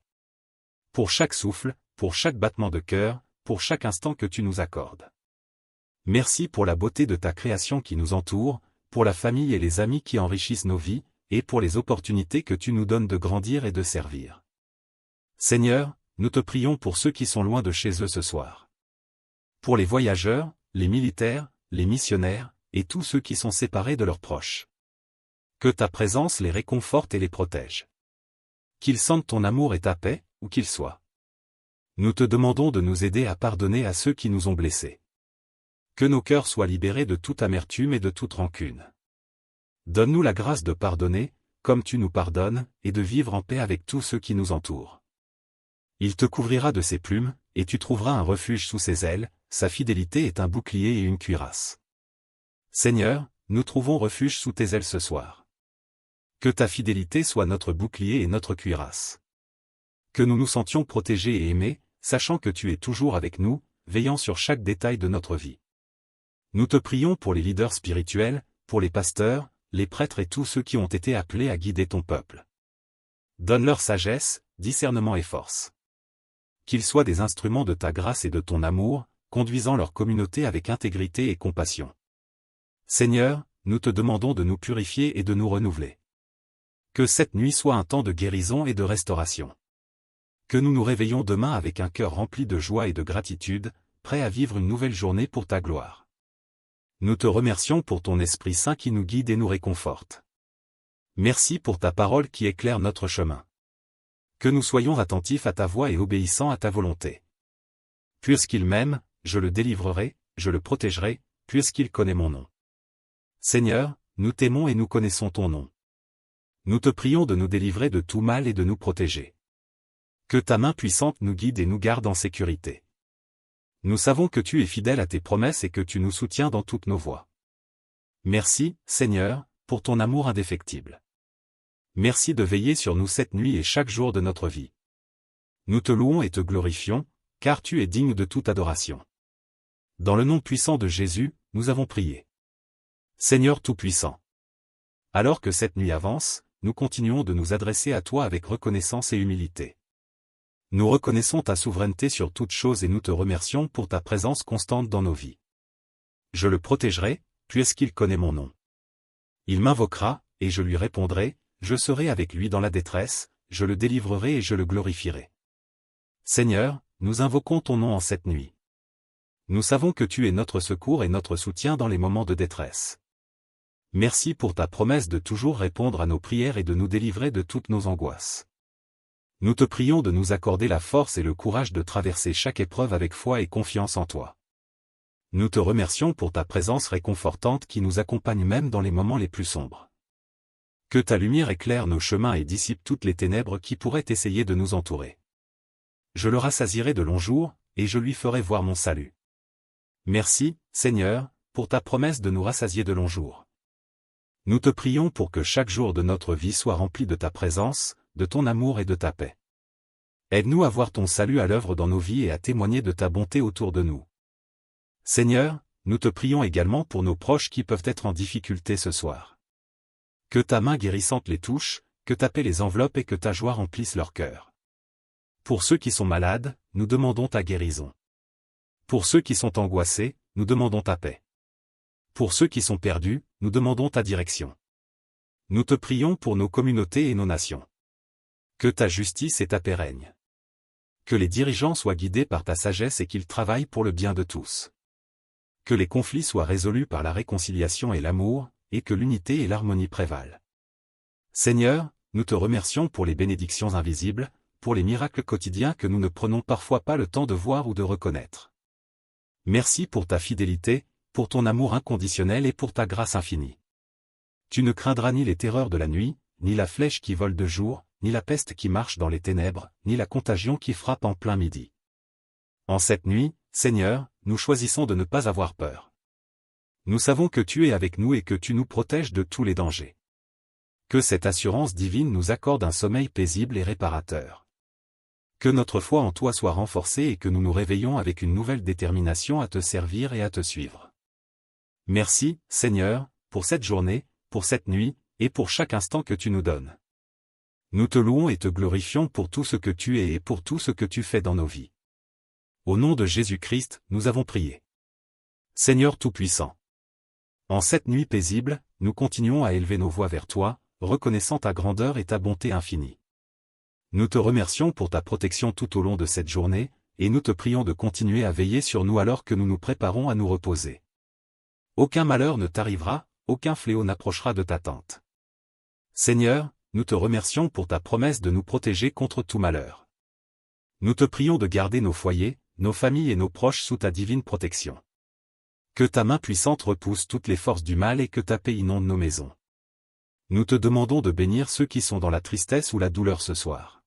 Pour chaque souffle, pour chaque battement de cœur, pour chaque instant que tu nous accordes. Merci pour la beauté de ta création qui nous entoure, pour la famille et les amis qui enrichissent nos vies, et pour les opportunités que tu nous donnes de grandir et de servir. Seigneur, nous te prions pour ceux qui sont loin de chez eux ce soir. Pour les voyageurs, les militaires, les missionnaires, et tous ceux qui sont séparés de leurs proches. Que ta présence les réconforte et les protège. Qu'ils sentent ton amour et ta paix, où qu'ils soient. Nous te demandons de nous aider à pardonner à ceux qui nous ont blessés. Que nos cœurs soient libérés de toute amertume et de toute rancune. Donne-nous la grâce de pardonner, comme tu nous pardonnes, et de vivre en paix avec tous ceux qui nous entourent. Il te couvrira de ses plumes, et tu trouveras un refuge sous ses ailes, sa fidélité est un bouclier et une cuirasse. Seigneur, nous trouvons refuge sous tes ailes ce soir. Que ta fidélité soit notre bouclier et notre cuirasse. Que nous nous sentions protégés et aimés, sachant que tu es toujours avec nous, veillant sur chaque détail de notre vie. Nous te prions pour les leaders spirituels, pour les pasteurs, les prêtres et tous ceux qui ont été appelés à guider ton peuple. Donne-leur sagesse, discernement et force. Qu'ils soient des instruments de ta grâce et de ton amour, conduisant leur communauté avec intégrité et compassion. Seigneur, nous te demandons de nous purifier et de nous renouveler. Que cette nuit soit un temps de guérison et de restauration. Que nous nous réveillons demain avec un cœur rempli de joie et de gratitude, prêts à vivre une nouvelle journée pour ta gloire. Nous te remercions pour ton Esprit Saint qui nous guide et nous réconforte. Merci pour ta parole qui éclaire notre chemin. Que nous soyons attentifs à ta voix et obéissants à ta volonté. Puisqu'il m'aime, je le délivrerai, je le protégerai, puisqu'il connaît mon nom. Seigneur, nous t'aimons et nous connaissons ton nom. Nous te prions de nous délivrer de tout mal et de nous protéger. Que ta main puissante nous guide et nous garde en sécurité. Nous savons que tu es fidèle à tes promesses et que tu nous soutiens dans toutes nos voies. Merci, Seigneur, pour ton amour indéfectible. Merci de veiller sur nous cette nuit et chaque jour de notre vie. Nous te louons et te glorifions, car tu es digne de toute adoration. Dans le nom puissant de Jésus, nous avons prié. Seigneur Tout-Puissant. Alors que cette nuit avance, nous continuons de nous adresser à toi avec reconnaissance et humilité. Nous reconnaissons ta souveraineté sur toute chose et nous te remercions pour ta présence constante dans nos vies. Je le protégerai, puisqu'il connaît mon nom. Il m'invoquera, et je lui répondrai, je serai avec lui dans la détresse, je le délivrerai et je le glorifierai. Seigneur, nous invoquons ton nom en cette nuit. Nous savons que tu es notre secours et notre soutien dans les moments de détresse. Merci pour ta promesse de toujours répondre à nos prières et de nous délivrer de toutes nos angoisses. Nous te prions de nous accorder la force et le courage de traverser chaque épreuve avec foi et confiance en toi. Nous te remercions pour ta présence réconfortante qui nous accompagne même dans les moments les plus sombres. Que ta lumière éclaire nos chemins et dissipe toutes les ténèbres qui pourraient essayer de nous entourer. Je le rassasierai de longs jours, et je lui ferai voir mon salut. Merci, Seigneur, pour ta promesse de nous rassasier de longs jours. Nous te prions pour que chaque jour de notre vie soit rempli de ta présence, de ton amour et de ta paix. Aide-nous à voir ton salut à l'œuvre dans nos vies et à témoigner de ta bonté autour de nous. Seigneur, nous te prions également pour nos proches qui peuvent être en difficulté ce soir. Que ta main guérissante les touche, que ta paix les enveloppe et que ta joie remplisse leur cœur. Pour ceux qui sont malades, nous demandons ta guérison. Pour ceux qui sont angoissés, nous demandons ta paix. Pour ceux qui sont perdus, nous demandons ta direction. Nous te prions pour nos communautés et nos nations. Que ta justice et ta paix règnent. Que les dirigeants soient guidés par ta sagesse et qu'ils travaillent pour le bien de tous. Que les conflits soient résolus par la réconciliation et l'amour, et que l'unité et l'harmonie prévalent. Seigneur, nous te remercions pour les bénédictions invisibles, pour les miracles quotidiens que nous ne prenons parfois pas le temps de voir ou de reconnaître. Merci pour ta fidélité, pour ton amour inconditionnel et pour ta grâce infinie. Tu ne craindras ni les terreurs de la nuit, ni la flèche qui vole de jour, ni la peste qui marche dans les ténèbres, ni la contagion qui frappe en plein midi. En cette nuit, Seigneur, nous choisissons de ne pas avoir peur. Nous savons que tu es avec nous et que tu nous protèges de tous les dangers. Que cette assurance divine nous accorde un sommeil paisible et réparateur. Que notre foi en toi soit renforcée et que nous nous réveillons avec une nouvelle détermination à te servir et à te suivre. Merci, Seigneur, pour cette journée, pour cette nuit, et pour chaque instant que tu nous donnes. Nous te louons et te glorifions pour tout ce que tu es et pour tout ce que tu fais dans nos vies. Au nom de Jésus-Christ, nous avons prié. Seigneur Tout-Puissant. En cette nuit paisible, nous continuons à élever nos voix vers toi, reconnaissant ta grandeur et ta bonté infinie. Nous te remercions pour ta protection tout au long de cette journée, et nous te prions de continuer à veiller sur nous alors que nous nous préparons à nous reposer. Aucun malheur ne t'arrivera, aucun fléau n'approchera de ta tente. Seigneur, nous te remercions pour ta promesse de nous protéger contre tout malheur. Nous te prions de garder nos foyers, nos familles et nos proches sous ta divine protection. Que ta main puissante repousse toutes les forces du mal et que ta paix inonde nos maisons. Nous te demandons de bénir ceux qui sont dans la tristesse ou la douleur ce soir.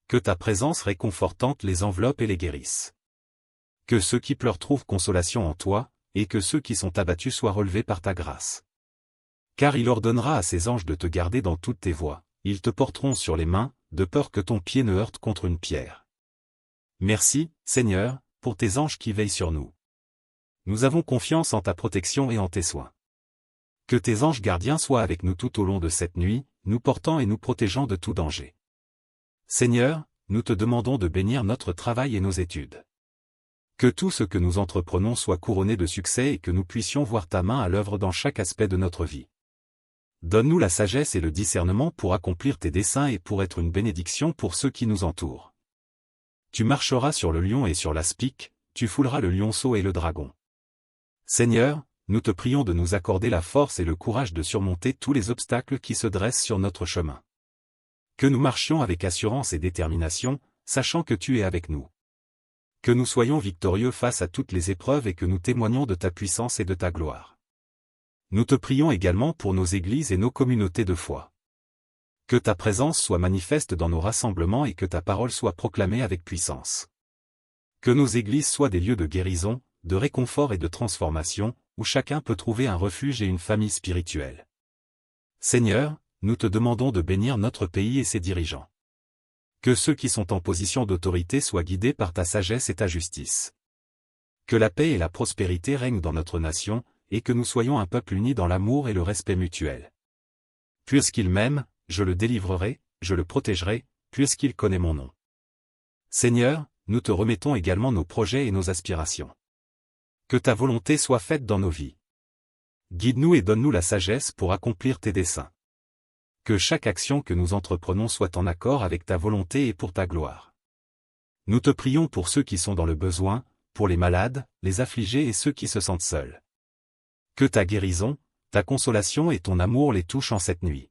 Que ta présence réconfortante les enveloppe et les guérisse. Que ceux qui pleurent trouvent consolation en toi, et que ceux qui sont abattus soient relevés par ta grâce. Car il ordonnera à ses anges de te garder dans toutes tes voies, ils te porteront sur les mains, de peur que ton pied ne heurte contre une pierre. Merci, Seigneur, pour tes anges qui veillent sur nous. Nous avons confiance en ta protection et en tes soins. Que tes anges gardiens soient avec nous tout au long de cette nuit, nous portant et nous protégeant de tout danger. Seigneur, nous te demandons de bénir notre travail et nos études. Que tout ce que nous entreprenons soit couronné de succès et que nous puissions voir ta main à l'œuvre dans chaque aspect de notre vie. Donne-nous la sagesse et le discernement pour accomplir tes desseins et pour être une bénédiction pour ceux qui nous entourent. Tu marcheras sur le lion et sur l'aspic, tu fouleras le lionceau et le dragon. Seigneur, nous te prions de nous accorder la force et le courage de surmonter tous les obstacles qui se dressent sur notre chemin. Que nous marchions avec assurance et détermination, sachant que tu es avec nous. Que nous soyons victorieux face à toutes les épreuves et que nous témoignions de ta puissance et de ta gloire. Nous te prions également pour nos églises et nos communautés de foi. Que ta présence soit manifeste dans nos rassemblements et que ta parole soit proclamée avec puissance. Que nos églises soient des lieux de guérison, de réconfort et de transformation, où chacun peut trouver un refuge et une famille spirituelle. Seigneur, nous te demandons de bénir notre pays et ses dirigeants. Que ceux qui sont en position d'autorité soient guidés par ta sagesse et ta justice. Que la paix et la prospérité règnent dans notre nation, et que nous soyons un peuple uni dans l'amour et le respect mutuel. Puisqu'il m'aime, je le délivrerai, je le protégerai, puisqu'il connaît mon nom. Seigneur, nous te remettons également nos projets et nos aspirations. Que ta volonté soit faite dans nos vies. Guide-nous et donne-nous la sagesse pour accomplir tes desseins. Que chaque action que nous entreprenons soit en accord avec ta volonté et pour ta gloire. Nous te prions pour ceux qui sont dans le besoin, pour les malades, les affligés et ceux qui se sentent seuls. Que ta guérison, ta consolation et ton amour les touchent en cette nuit.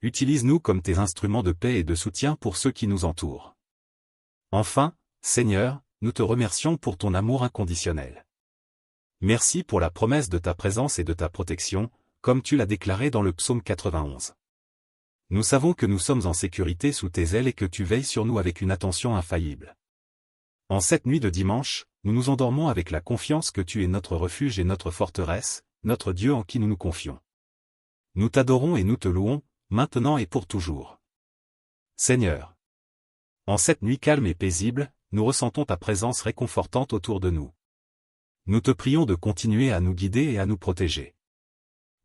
Utilise-nous comme tes instruments de paix et de soutien pour ceux qui nous entourent. Enfin, Seigneur, nous te remercions pour ton amour inconditionnel. Merci pour la promesse de ta présence et de ta protection, comme tu l'as déclaré dans le psaume 91. Nous savons que nous sommes en sécurité sous tes ailes et que tu veilles sur nous avec une attention infaillible. En cette nuit de dimanche, nous nous endormons avec la confiance que tu es notre refuge et notre forteresse, notre Dieu en qui nous nous confions. Nous t'adorons et nous te louons, maintenant et pour toujours. Seigneur. En cette nuit calme et paisible, nous ressentons ta présence réconfortante autour de nous. Nous te prions de continuer à nous guider et à nous protéger.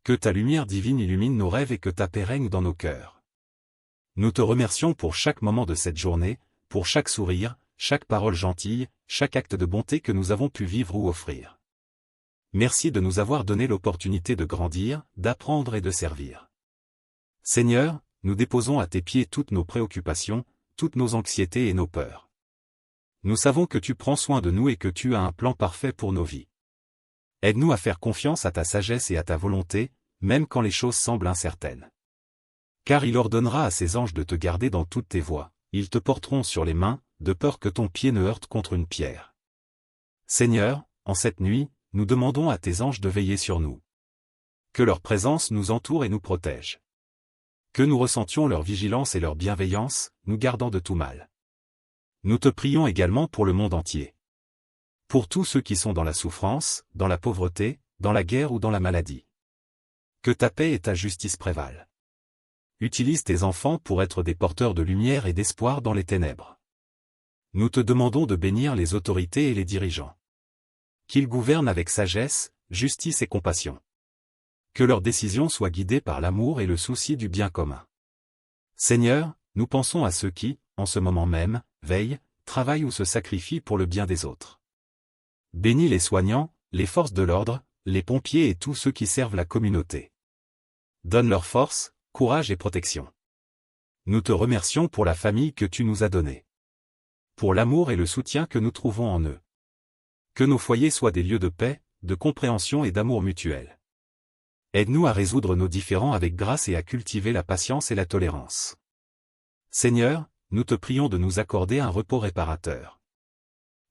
Que ta lumière divine illumine nos rêves et que ta paix règne dans nos cœurs. Nous te remercions pour chaque moment de cette journée, pour chaque sourire, chaque parole gentille, chaque acte de bonté que nous avons pu vivre ou offrir. Merci de nous avoir donné l'opportunité de grandir, d'apprendre et de servir. Seigneur, nous déposons à tes pieds toutes nos préoccupations, toutes nos anxiétés et nos peurs. Nous savons que tu prends soin de nous et que tu as un plan parfait pour nos vies. Aide-nous à faire confiance à ta sagesse et à ta volonté, même quand les choses semblent incertaines. Car il ordonnera à ses anges de te garder dans toutes tes voies, ils te porteront sur les mains, de peur que ton pied ne heurte contre une pierre. Seigneur, en cette nuit, nous demandons à tes anges de veiller sur nous. Que leur présence nous entoure et nous protège. Que nous ressentions leur vigilance et leur bienveillance, nous gardant de tout mal. Nous te prions également pour le monde entier. Pour tous ceux qui sont dans la souffrance, dans la pauvreté, dans la guerre ou dans la maladie. Que ta paix et ta justice prévalent. Utilise tes enfants pour être des porteurs de lumière et d'espoir dans les ténèbres. Nous te demandons de bénir les autorités et les dirigeants. Qu'ils gouvernent avec sagesse, justice et compassion. Que leurs décisions soient guidées par l'amour et le souci du bien commun. Seigneur, nous pensons à ceux qui, en ce moment même, veillent, travaillent ou se sacrifient pour le bien des autres. Bénis les soignants, les forces de l'ordre, les pompiers et tous ceux qui servent la communauté. Donne leur force, courage et protection. Nous te remercions pour la famille que tu nous as donnée. Pour l'amour et le soutien que nous trouvons en eux. Que nos foyers soient des lieux de paix, de compréhension et d'amour mutuel. Aide-nous à résoudre nos différends avec grâce et à cultiver la patience et la tolérance. Seigneur, nous te prions de nous accorder un repos réparateur.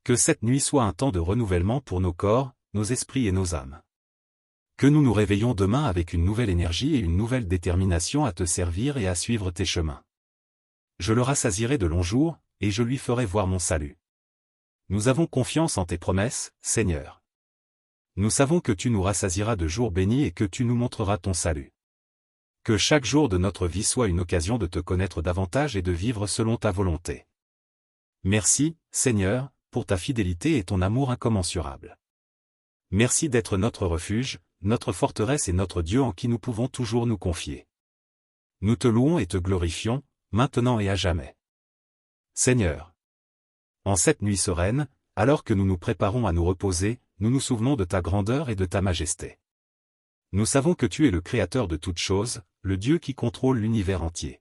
Que cette nuit soit un temps de renouvellement pour nos corps, nos esprits et nos âmes. Que nous nous réveillons demain avec une nouvelle énergie et une nouvelle détermination à te servir et à suivre tes chemins. Je le rassasierai de longs jours, et je lui ferai voir mon salut. Nous avons confiance en tes promesses, Seigneur. Nous savons que tu nous rassasieras de jours bénis et que tu nous montreras ton salut. Que chaque jour de notre vie soit une occasion de te connaître davantage et de vivre selon ta volonté. Merci, Seigneur, pour ta fidélité et ton amour incommensurable. Merci d'être notre refuge, notre forteresse et notre Dieu en qui nous pouvons toujours nous confier. Nous te louons et te glorifions, maintenant et à jamais. Seigneur. En cette nuit sereine, alors que nous nous préparons à nous reposer, nous nous souvenons de ta grandeur et de ta majesté. Nous savons que tu es le Créateur de toutes choses, le Dieu qui contrôle l'univers entier.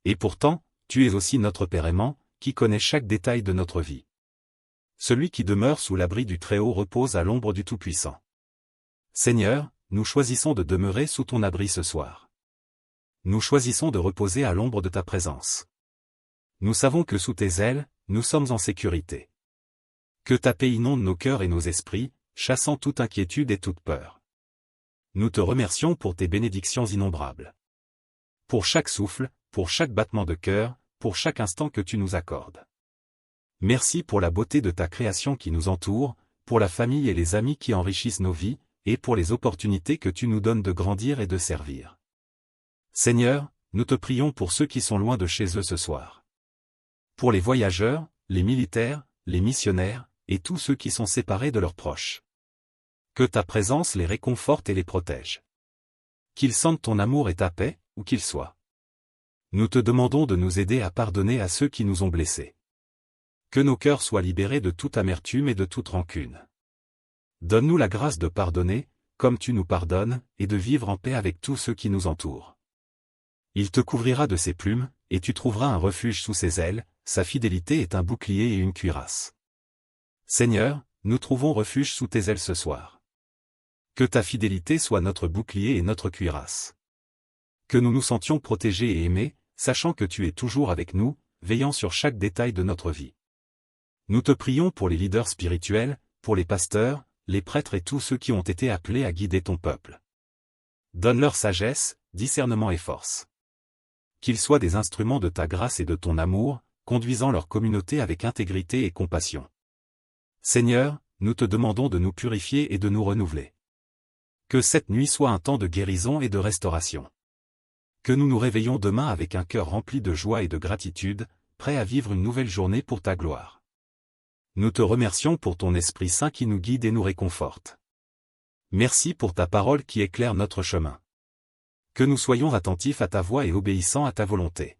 Et pourtant, tu es aussi notre Père aimant, qui connaît chaque détail de notre vie. Celui qui demeure sous l'abri du Très-Haut repose à l'ombre du Tout-Puissant. Seigneur, nous choisissons de demeurer sous ton abri ce soir. Nous choisissons de reposer à l'ombre de ta présence. Nous savons que sous tes ailes, nous sommes en sécurité. Que ta paix inonde nos cœurs et nos esprits, chassant toute inquiétude et toute peur. Nous te remercions pour tes bénédictions innombrables. Pour chaque souffle, pour chaque battement de cœur, pour chaque instant que tu nous accordes. Merci pour la beauté de ta création qui nous entoure, pour la famille et les amis qui enrichissent nos vies, et pour les opportunités que tu nous donnes de grandir et de servir. Seigneur, nous te prions pour ceux qui sont loin de chez eux ce soir. Pour les voyageurs, les militaires, les missionnaires, et tous ceux qui sont séparés de leurs proches. Que ta présence les réconforte et les protège. Qu'ils sentent ton amour et ta paix, où qu'ils soient. Nous te demandons de nous aider à pardonner à ceux qui nous ont blessés. Que nos cœurs soient libérés de toute amertume et de toute rancune. Donne-nous la grâce de pardonner, comme tu nous pardonnes, et de vivre en paix avec tous ceux qui nous entourent. Il te couvrira de ses plumes, et tu trouveras un refuge sous ses ailes, sa fidélité est un bouclier et une cuirasse. Seigneur, nous trouvons refuge sous tes ailes ce soir. Que ta fidélité soit notre bouclier et notre cuirasse. Que nous nous sentions protégés et aimés, sachant que tu es toujours avec nous, veillant sur chaque détail de notre vie. Nous te prions pour les leaders spirituels, pour les pasteurs, les prêtres et tous ceux qui ont été appelés à guider ton peuple. Donne-leur sagesse, discernement et force. Qu'ils soient des instruments de ta grâce et de ton amour, conduisant leur communauté avec intégrité et compassion. Seigneur, nous te demandons de nous purifier et de nous renouveler. Que cette nuit soit un temps de guérison et de restauration. Que nous nous réveillons demain avec un cœur rempli de joie et de gratitude, prêts à vivre une nouvelle journée pour ta gloire. Nous te remercions pour ton Esprit Saint qui nous guide et nous réconforte. Merci pour ta parole qui éclaire notre chemin. Que nous soyons attentifs à ta voix et obéissants à ta volonté.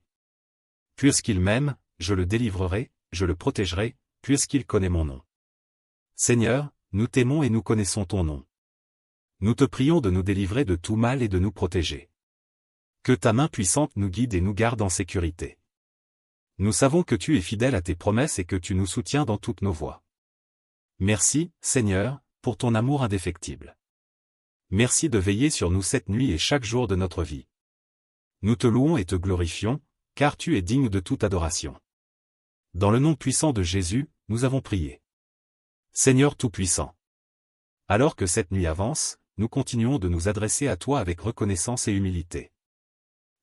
Puisqu'il m'aime, je le délivrerai, je le protégerai, puisqu'il connaît mon nom. Seigneur, nous t'aimons et nous connaissons ton nom. Nous te prions de nous délivrer de tout mal et de nous protéger. Que ta main puissante nous guide et nous garde en sécurité. Nous savons que tu es fidèle à tes promesses et que tu nous soutiens dans toutes nos voies. Merci, Seigneur, pour ton amour indéfectible. Merci de veiller sur nous cette nuit et chaque jour de notre vie. Nous te louons et te glorifions, car tu es digne de toute adoration. Dans le nom puissant de Jésus, nous avons prié. Seigneur Tout-Puissant. Alors que cette nuit avance, nous continuons de nous adresser à toi avec reconnaissance et humilité.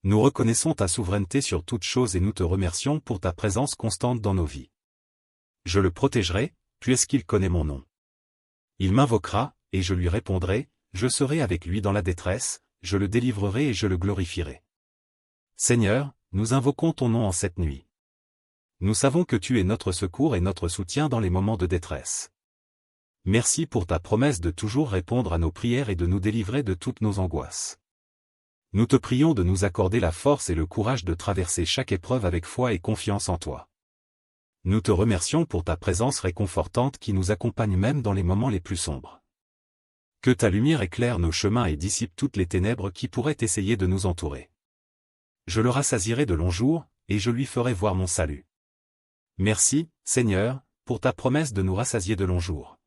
Nous reconnaissons ta souveraineté sur toutes choses et nous te remercions pour ta présence constante dans nos vies. Je le protégerai, puisqu'il connaît mon nom. Il m'invoquera, et je lui répondrai, je serai avec lui dans la détresse, je le délivrerai et je le glorifierai. Seigneur, nous invoquons ton nom en cette nuit. Nous savons que tu es notre secours et notre soutien dans les moments de détresse. Merci pour ta promesse de toujours répondre à nos prières et de nous délivrer de toutes nos angoisses. Nous te prions de nous accorder la force et le courage de traverser chaque épreuve avec foi et confiance en toi. Nous te remercions pour ta présence réconfortante qui nous accompagne même dans les moments les plus sombres. Que ta lumière éclaire nos chemins et dissipe toutes les ténèbres qui pourraient essayer de nous entourer. Je le rassasierai de longs jours, et je lui ferai voir mon salut. Merci, Seigneur, pour ta promesse de nous rassasier de longs jours.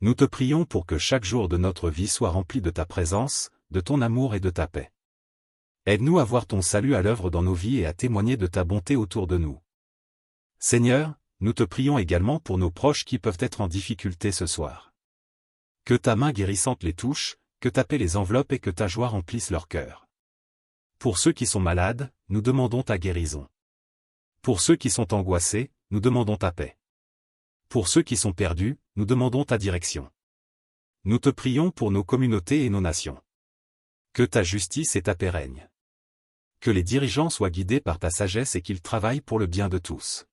Nous te prions pour que chaque jour de notre vie soit rempli de ta présence, de ton amour et de ta paix. Aide-nous à voir ton salut à l'œuvre dans nos vies et à témoigner de ta bonté autour de nous. Seigneur, nous te prions également pour nos proches qui peuvent être en difficulté ce soir. Que ta main guérissante les touche, que ta paix les enveloppe et que ta joie remplisse leur cœur. Pour ceux qui sont malades, nous demandons ta guérison. Pour ceux qui sont angoissés, nous demandons ta paix. Pour ceux qui sont perdus, nous demandons ta direction. Nous te prions pour nos communautés et nos nations. Que ta justice et ta paix règnent. Que les dirigeants soient guidés par ta sagesse et qu'ils travaillent pour le bien de tous.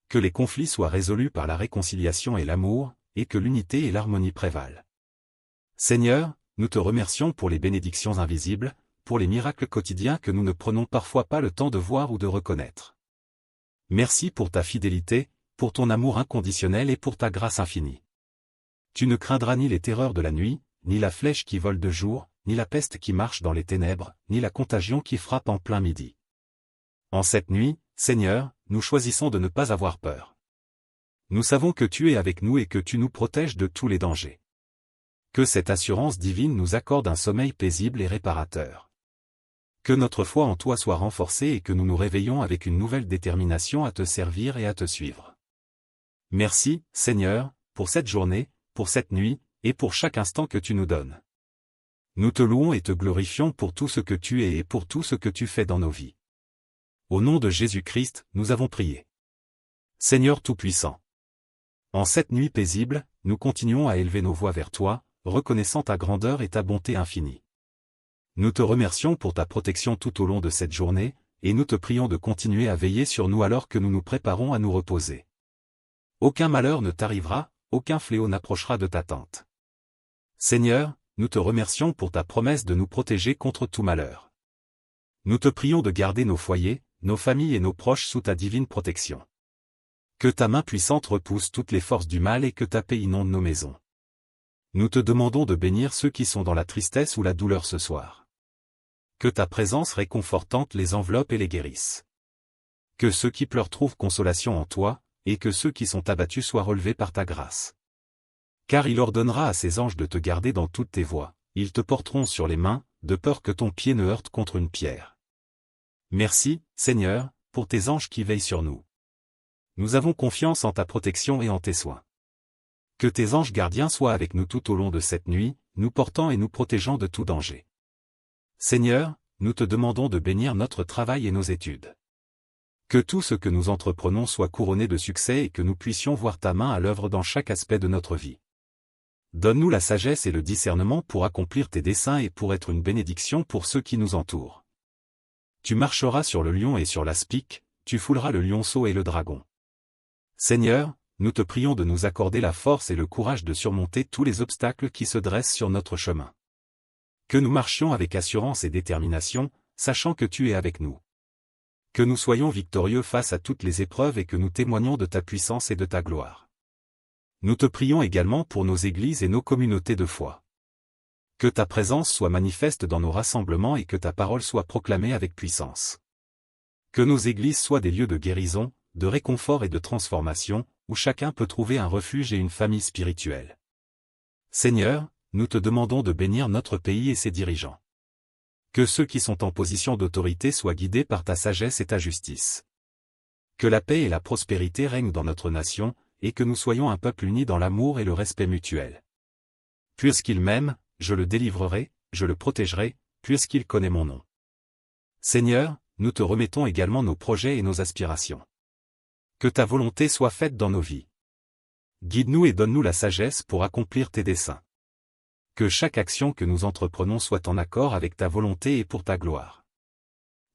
Que les conflits soient résolus par la réconciliation et l'amour, et que l'unité et l'harmonie prévalent. Seigneur, nous te remercions pour les bénédictions invisibles, pour les miracles quotidiens que nous ne prenons parfois pas le temps de voir ou de reconnaître. Merci pour ta fidélité, pour ton amour inconditionnel et pour ta grâce infinie. Tu ne craindras ni les terreurs de la nuit, ni la flèche qui vole de jour, ni la peste qui marche dans les ténèbres, ni la contagion qui frappe en plein midi. En cette nuit, Seigneur, nous choisissons de ne pas avoir peur. Nous savons que tu es avec nous et que tu nous protèges de tous les dangers. Que cette assurance divine nous accorde un sommeil paisible et réparateur. Que notre foi en toi soit renforcée et que nous nous réveillons avec une nouvelle détermination à te servir et à te suivre. Merci, Seigneur, pour cette journée, pour cette nuit, et pour chaque instant que tu nous donnes. Nous te louons et te glorifions pour tout ce que tu es et pour tout ce que tu fais dans nos vies. Au nom de Jésus-Christ, nous avons prié. Seigneur Tout-Puissant. En cette nuit paisible, nous continuons à élever nos voix vers toi, reconnaissant ta grandeur et ta bonté infinie. Nous te remercions pour ta protection tout au long de cette journée, et nous te prions de continuer à veiller sur nous alors que nous nous préparons à nous reposer. Aucun malheur ne t'arrivera, aucun fléau n'approchera de ta tente. Seigneur, nous te remercions pour ta promesse de nous protéger contre tout malheur. Nous te prions de garder nos foyers, nos familles et nos proches sous ta divine protection. Que ta main puissante repousse toutes les forces du mal et que ta paix inonde nos maisons. Nous te demandons de bénir ceux qui sont dans la tristesse ou la douleur ce soir. Que ta présence réconfortante les enveloppe et les guérisse. Que ceux qui pleurent trouvent consolation en toi, et que ceux qui sont abattus soient relevés par ta grâce. Car il ordonnera à ses anges de te garder dans toutes tes voies, ils te porteront sur les mains, de peur que ton pied ne heurte contre une pierre. Merci, Seigneur, pour tes anges qui veillent sur nous. Nous avons confiance en ta protection et en tes soins. Que tes anges gardiens soient avec nous tout au long de cette nuit, nous portant et nous protégeant de tout danger. Seigneur, nous te demandons de bénir notre travail et nos études. Que tout ce que nous entreprenons soit couronné de succès et que nous puissions voir ta main à l'œuvre dans chaque aspect de notre vie. Donne-nous la sagesse et le discernement pour accomplir tes desseins et pour être une bénédiction pour ceux qui nous entourent. Tu marcheras sur le lion et sur l'aspic, tu fouleras le lionceau et le dragon. Seigneur, nous te prions de nous accorder la force et le courage de surmonter tous les obstacles qui se dressent sur notre chemin. Que nous marchions avec assurance et détermination, sachant que tu es avec nous. Que nous soyons victorieux face à toutes les épreuves et que nous témoignions de ta puissance et de ta gloire. Nous te prions également pour nos églises et nos communautés de foi. Que ta présence soit manifeste dans nos rassemblements et que ta parole soit proclamée avec puissance. Que nos églises soient des lieux de guérison, de réconfort et de transformation, où chacun peut trouver un refuge et une famille spirituelle. Seigneur, nous te demandons de bénir notre pays et ses dirigeants. Que ceux qui sont en position d'autorité soient guidés par ta sagesse et ta justice. Que la paix et la prospérité règnent dans notre nation, et que nous soyons un peuple uni dans l'amour et le respect mutuel. Puisqu'il m'aime, je le délivrerai, je le protégerai, puisqu'il connaît mon nom. Seigneur, nous te remettons également nos projets et nos aspirations. Que ta volonté soit faite dans nos vies. Guide-nous et donne-nous la sagesse pour accomplir tes desseins. Que chaque action que nous entreprenons soit en accord avec ta volonté et pour ta gloire.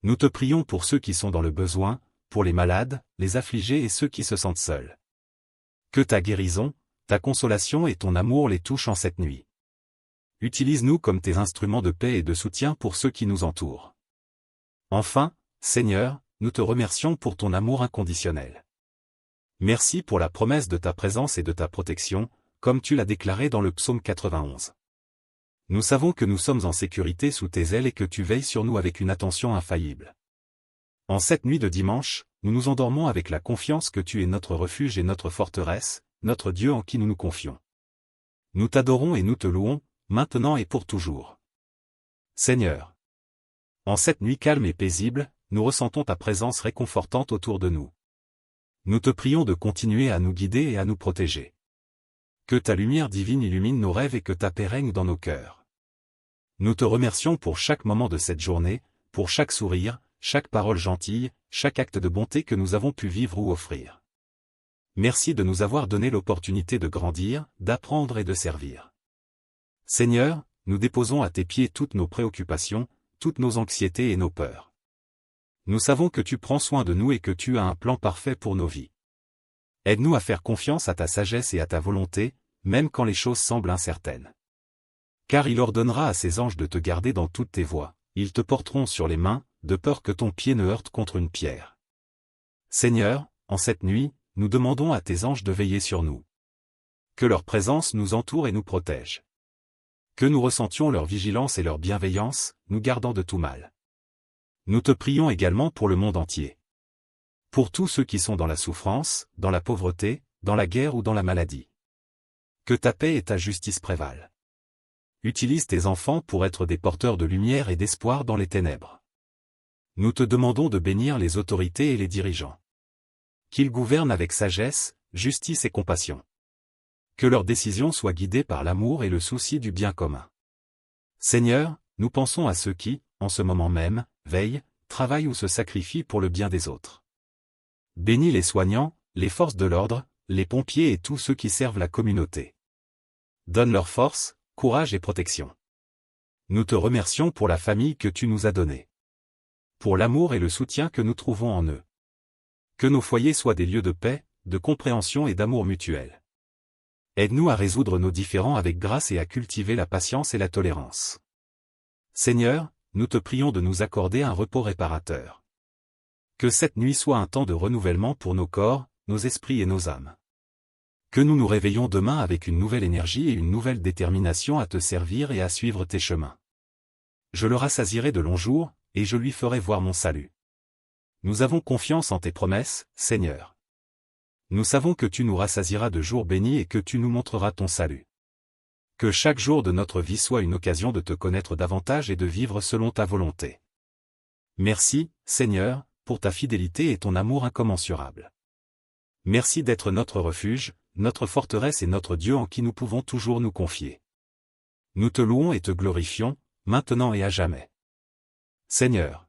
Nous te prions pour ceux qui sont dans le besoin, pour les malades, les affligés et ceux qui se sentent seuls. Que ta guérison, ta consolation et ton amour les touchent en cette nuit. Utilise-nous comme tes instruments de paix et de soutien pour ceux qui nous entourent. Enfin, Seigneur, nous te remercions pour ton amour inconditionnel. Merci pour la promesse de ta présence et de ta protection, comme tu l'as déclaré dans le psaume 91. Nous savons que nous sommes en sécurité sous tes ailes et que tu veilles sur nous avec une attention infaillible. En cette nuit de dimanche, nous nous endormons avec la confiance que tu es notre refuge et notre forteresse, notre Dieu en qui nous nous confions. Nous t'adorons et nous te louons, maintenant et pour toujours. Seigneur. En cette nuit calme et paisible, nous ressentons ta présence réconfortante autour de nous. Nous te prions de continuer à nous guider et à nous protéger. Que ta lumière divine illumine nos rêves et que ta paix règne dans nos cœurs. Nous te remercions pour chaque moment de cette journée, pour chaque sourire, chaque parole gentille, chaque acte de bonté que nous avons pu vivre ou offrir. Merci de nous avoir donné l'opportunité de grandir, d'apprendre et de servir. Seigneur, nous déposons à tes pieds toutes nos préoccupations, toutes nos anxiétés et nos peurs. Nous savons que tu prends soin de nous et que tu as un plan parfait pour nos vies. Aide-nous à faire confiance à ta sagesse et à ta volonté, même quand les choses semblent incertaines. Car il ordonnera à ses anges de te garder dans toutes tes voies, ils te porteront sur les mains, de peur que ton pied ne heurte contre une pierre. Seigneur, en cette nuit, nous demandons à tes anges de veiller sur nous. Que leur présence nous entoure et nous protège. Que nous ressentions leur vigilance et leur bienveillance, nous gardant de tout mal. Nous te prions également pour le monde entier. Pour tous ceux qui sont dans la souffrance, dans la pauvreté, dans la guerre ou dans la maladie. Que ta paix et ta justice prévalent. Utilise tes enfants pour être des porteurs de lumière et d'espoir dans les ténèbres. Nous te demandons de bénir les autorités et les dirigeants. Qu'ils gouvernent avec sagesse, justice et compassion. Que leurs décisions soient guidées par l'amour et le souci du bien commun. Seigneur, nous pensons à ceux qui, en ce moment même, veillent, travaillent ou se sacrifient pour le bien des autres. Bénis les soignants, les forces de l'ordre, les pompiers et tous ceux qui servent la communauté. Donne leur force, courage et protection. Nous te remercions pour la famille que tu nous as donnée. Pour l'amour et le soutien que nous trouvons en eux. Que nos foyers soient des lieux de paix, de compréhension et d'amour mutuel. Aide-nous à résoudre nos différends avec grâce et à cultiver la patience et la tolérance. Seigneur, nous te prions de nous accorder un repos réparateur. Que cette nuit soit un temps de renouvellement pour nos corps, nos esprits et nos âmes. Que nous nous réveillons demain avec une nouvelle énergie et une nouvelle détermination à te servir et à suivre tes chemins. Je le rassasierai de longs jours, et je lui ferai voir mon salut. Nous avons confiance en tes promesses, Seigneur. Nous savons que tu nous rassasieras de jours bénis et que tu nous montreras ton salut. Que chaque jour de notre vie soit une occasion de te connaître davantage et de vivre selon ta volonté. Merci, Seigneur, pour ta fidélité et ton amour incommensurable. Merci d'être notre refuge, notre forteresse et notre Dieu en qui nous pouvons toujours nous confier. Nous te louons et te glorifions, maintenant et à jamais. Seigneur.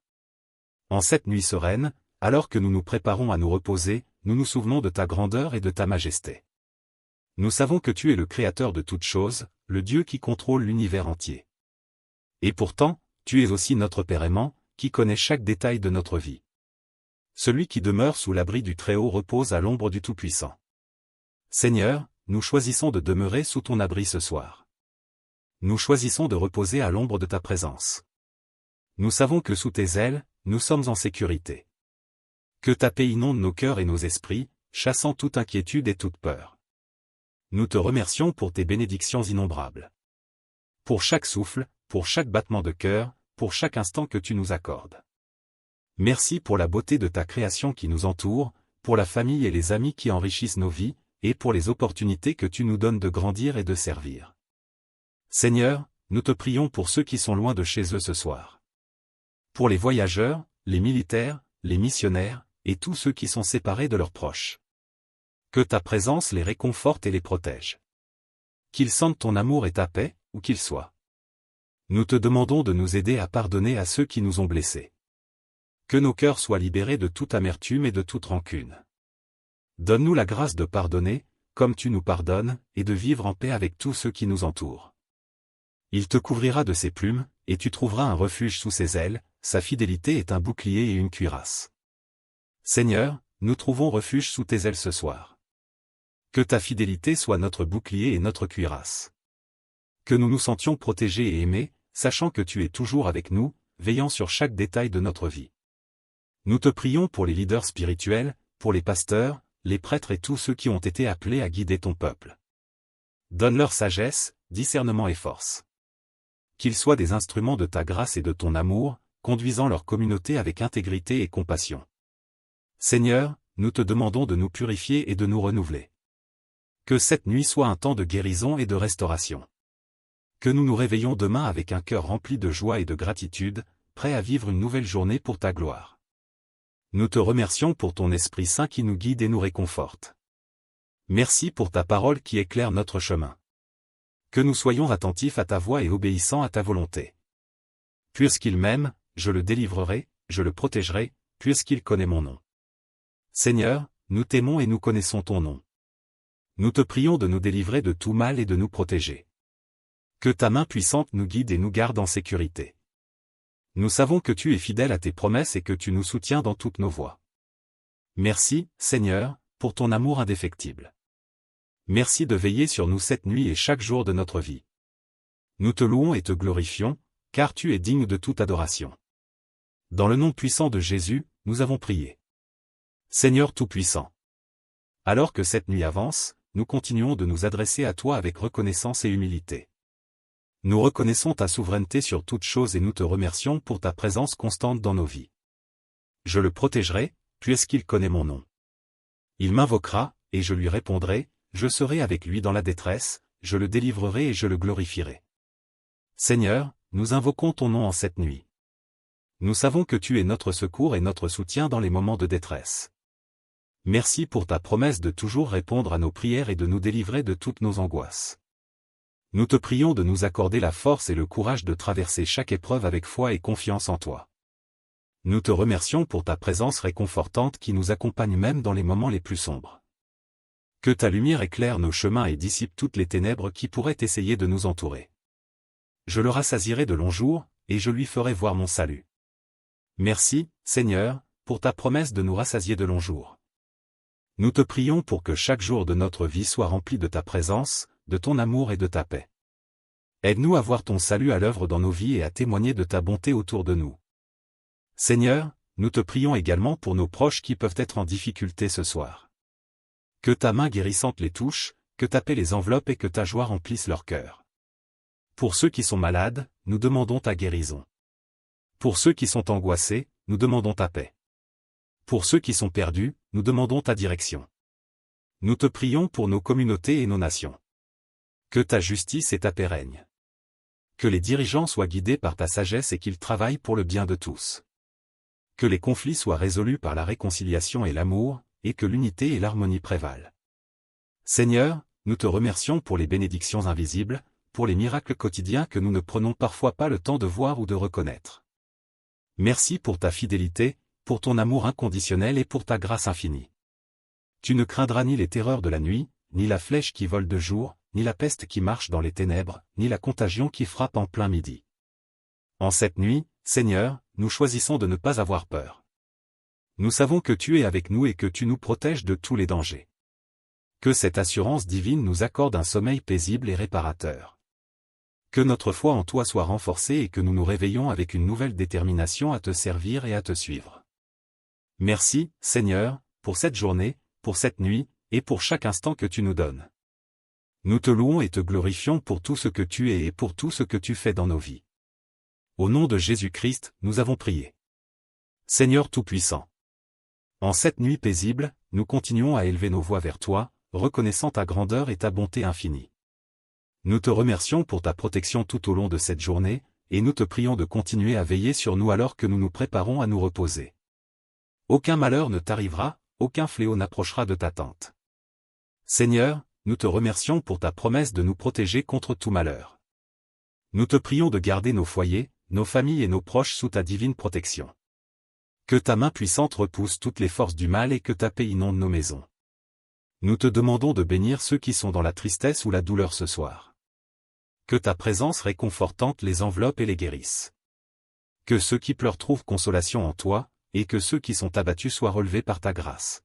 En cette nuit sereine, alors que nous nous préparons à nous reposer, nous nous souvenons de ta grandeur et de ta majesté. Nous savons que tu es le Créateur de toutes choses, le Dieu qui contrôle l'univers entier. Et pourtant, tu es aussi notre Père aimant, qui connaît chaque détail de notre vie. Celui qui demeure sous l'abri du Très-Haut repose à l'ombre du Tout-Puissant. Seigneur, nous choisissons de demeurer sous ton abri ce soir. Nous choisissons de reposer à l'ombre de ta présence. Nous savons que sous tes ailes, nous sommes en sécurité. Que ta paix inonde nos cœurs et nos esprits, chassant toute inquiétude et toute peur. Nous te remercions pour tes bénédictions innombrables. Pour chaque souffle, pour chaque battement de cœur, pour chaque instant que tu nous accordes. Merci pour la beauté de ta création qui nous entoure, pour la famille et les amis qui enrichissent nos vies, et pour les opportunités que tu nous donnes de grandir et de servir. Seigneur, nous te prions pour ceux qui sont loin de chez eux ce soir. Pour les voyageurs, les militaires, les missionnaires, et tous ceux qui sont séparés de leurs proches. Que ta présence les réconforte et les protège. Qu'ils sentent ton amour et ta paix, où qu'ils soient. Nous te demandons de nous aider à pardonner à ceux qui nous ont blessés. Que nos cœurs soient libérés de toute amertume et de toute rancune. Donne-nous la grâce de pardonner, comme tu nous pardonnes, et de vivre en paix avec tous ceux qui nous entourent. Il te couvrira de ses plumes, et tu trouveras un refuge sous ses ailes, sa fidélité est un bouclier et une cuirasse. Seigneur, nous trouvons refuge sous tes ailes ce soir. Que ta fidélité soit notre bouclier et notre cuirasse. Que nous nous sentions protégés et aimés, sachant que tu es toujours avec nous, veillant sur chaque détail de notre vie. Nous te prions pour les leaders spirituels, pour les pasteurs, les prêtres et tous ceux qui ont été appelés à guider ton peuple. Donne-leur sagesse, discernement et force. Qu'ils soient des instruments de ta grâce et de ton amour, conduisant leur communauté avec intégrité et compassion. Seigneur, nous te demandons de nous purifier et de nous renouveler. Que cette nuit soit un temps de guérison et de restauration. Que nous nous réveillons demain avec un cœur rempli de joie et de gratitude, prêts à vivre une nouvelle journée pour ta gloire. Nous te remercions pour ton Esprit Saint qui nous guide et nous réconforte. Merci pour ta parole qui éclaire notre chemin. Que nous soyons attentifs à ta voix et obéissants à ta volonté. Puisqu'il m'aime, je le délivrerai, je le protégerai, puisqu'il connaît mon nom. Seigneur, nous t'aimons et nous connaissons ton nom. Nous te prions de nous délivrer de tout mal et de nous protéger. Que ta main puissante nous guide et nous garde en sécurité. Nous savons que tu es fidèle à tes promesses et que tu nous soutiens dans toutes nos voies. Merci, Seigneur, pour ton amour indéfectible. Merci de veiller sur nous cette nuit et chaque jour de notre vie. Nous te louons et te glorifions, car tu es digne de toute adoration. Dans le nom puissant de Jésus, nous avons prié. Seigneur Tout-Puissant. Alors que cette nuit avance, nous continuons de nous adresser à toi avec reconnaissance et humilité. Nous reconnaissons ta souveraineté sur toutes choses et nous te remercions pour ta présence constante dans nos vies. Je le protégerai, puisqu'il connaît mon nom. Il m'invoquera, et je lui répondrai, je serai avec lui dans la détresse, je le délivrerai et je le glorifierai. Seigneur, nous invoquons ton nom en cette nuit. Nous savons que tu es notre secours et notre soutien dans les moments de détresse. Merci pour ta promesse de toujours répondre à nos prières et de nous délivrer de toutes nos angoisses. Nous te prions de nous accorder la force et le courage de traverser chaque épreuve avec foi et confiance en toi. Nous te remercions pour ta présence réconfortante qui nous accompagne même dans les moments les plus sombres. Que ta lumière éclaire nos chemins et dissipe toutes les ténèbres qui pourraient essayer de nous entourer. Je le rassasierai de longs jours, et je lui ferai voir mon salut. Merci, Seigneur, pour ta promesse de nous rassasier de longs jours. Nous te prions pour que chaque jour de notre vie soit rempli de ta présence, de ton amour et de ta paix. Aide-nous à voir ton salut à l'œuvre dans nos vies et à témoigner de ta bonté autour de nous. Seigneur, nous te prions également pour nos proches qui peuvent être en difficulté ce soir. Que ta main guérissante les touche, que ta paix les enveloppe et que ta joie remplisse leur cœur. Pour ceux qui sont malades, nous demandons ta guérison. Pour ceux qui sont angoissés, nous demandons ta paix. Pour ceux qui sont perdus, nous demandons ta direction. Nous te prions pour nos communautés et nos nations. Que ta justice et ta paix règnent. Que les dirigeants soient guidés par ta sagesse et qu'ils travaillent pour le bien de tous. Que les conflits soient résolus par la réconciliation et l'amour, et que l'unité et l'harmonie prévalent. Seigneur, nous te remercions pour les bénédictions invisibles, pour les miracles quotidiens que nous ne prenons parfois pas le temps de voir ou de reconnaître. Merci pour ta fidélité, pour ton amour inconditionnel et pour ta grâce infinie. Tu ne craindras ni les terreurs de la nuit, ni la flèche qui vole de jour, ni la peste qui marche dans les ténèbres, ni la contagion qui frappe en plein midi. En cette nuit, Seigneur, nous choisissons de ne pas avoir peur. Nous savons que tu es avec nous et que tu nous protèges de tous les dangers. Que cette assurance divine nous accorde un sommeil paisible et réparateur. Que notre foi en toi soit renforcée et que nous nous réveillons avec une nouvelle détermination à te servir et à te suivre. Merci, Seigneur, pour cette journée, pour cette nuit, et pour chaque instant que tu nous donnes. Nous te louons et te glorifions pour tout ce que tu es et pour tout ce que tu fais dans nos vies. Au nom de Jésus-Christ, nous avons prié. Seigneur Tout-Puissant. En cette nuit paisible, nous continuons à élever nos voix vers toi, reconnaissant ta grandeur et ta bonté infinie. Nous te remercions pour ta protection tout au long de cette journée, et nous te prions de continuer à veiller sur nous alors que nous nous préparons à nous reposer. Aucun malheur ne t'arrivera, aucun fléau n'approchera de ta tente. Seigneur, nous te remercions pour ta promesse de nous protéger contre tout malheur. Nous te prions de garder nos foyers, nos familles et nos proches sous ta divine protection. Que ta main puissante repousse toutes les forces du mal et que ta paix inonde nos maisons. Nous te demandons de bénir ceux qui sont dans la tristesse ou la douleur ce soir. Que ta présence réconfortante les enveloppe et les guérisse. Que ceux qui pleurent trouvent consolation en toi, et que ceux qui sont abattus soient relevés par ta grâce.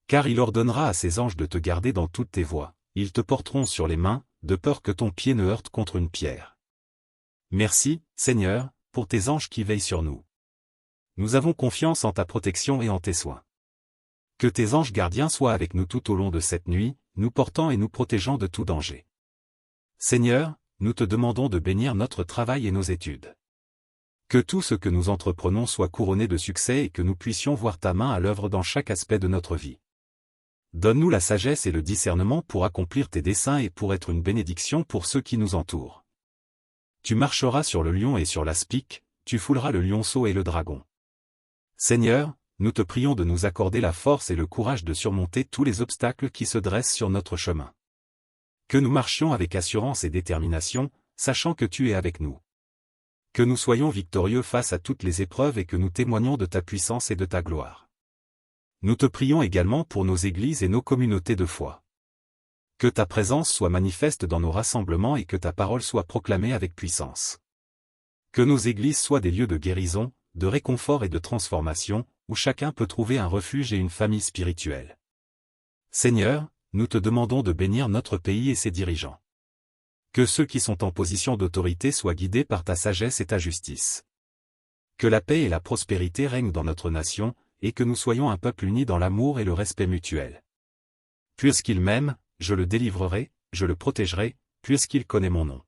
Car il ordonnera à ses anges de te garder dans toutes tes voies, ils te porteront sur les mains, de peur que ton pied ne heurte contre une pierre. Merci, Seigneur, pour tes anges qui veillent sur nous. Nous avons confiance en ta protection et en tes soins. Que tes anges gardiens soient avec nous tout au long de cette nuit, nous portant et nous protégeant de tout danger. Seigneur, nous te demandons de bénir notre travail et nos études. Que tout ce que nous entreprenons soit couronné de succès et que nous puissions voir ta main à l'œuvre dans chaque aspect de notre vie. Donne-nous la sagesse et le discernement pour accomplir tes desseins et pour être une bénédiction pour ceux qui nous entourent. Tu marcheras sur le lion et sur l'aspic, tu fouleras le lionceau et le dragon. Seigneur, nous te prions de nous accorder la force et le courage de surmonter tous les obstacles qui se dressent sur notre chemin. Que nous marchions avec assurance et détermination, sachant que tu es avec nous. Que nous soyons victorieux face à toutes les épreuves et que nous témoignions de ta puissance et de ta gloire. Nous te prions également pour nos églises et nos communautés de foi. Que ta présence soit manifeste dans nos rassemblements et que ta parole soit proclamée avec puissance. Que nos églises soient des lieux de guérison, de réconfort et de transformation, où chacun peut trouver un refuge et une famille spirituelle. Seigneur, nous te demandons de bénir notre pays et ses dirigeants. Que ceux qui sont en position d'autorité soient guidés par ta sagesse et ta justice. Que la paix et la prospérité règnent dans notre nation, et que nous soyons un peuple uni dans l'amour et le respect mutuel. Puisqu'il m'aime, je le délivrerai, je le protégerai, puisqu'il connaît mon nom.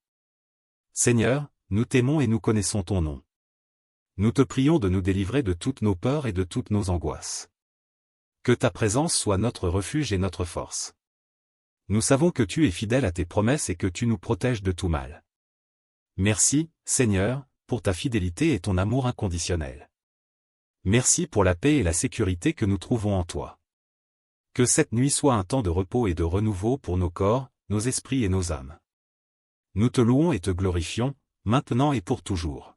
Seigneur, nous t'aimons et nous connaissons ton nom. Nous te prions de nous délivrer de toutes nos peurs et de toutes nos angoisses. Que ta présence soit notre refuge et notre force. Nous savons que tu es fidèle à tes promesses et que tu nous protèges de tout mal. Merci, Seigneur, pour ta fidélité et ton amour inconditionnel. Merci pour la paix et la sécurité que nous trouvons en toi. Que cette nuit soit un temps de repos et de renouveau pour nos corps, nos esprits et nos âmes. Nous te louons et te glorifions, maintenant et pour toujours.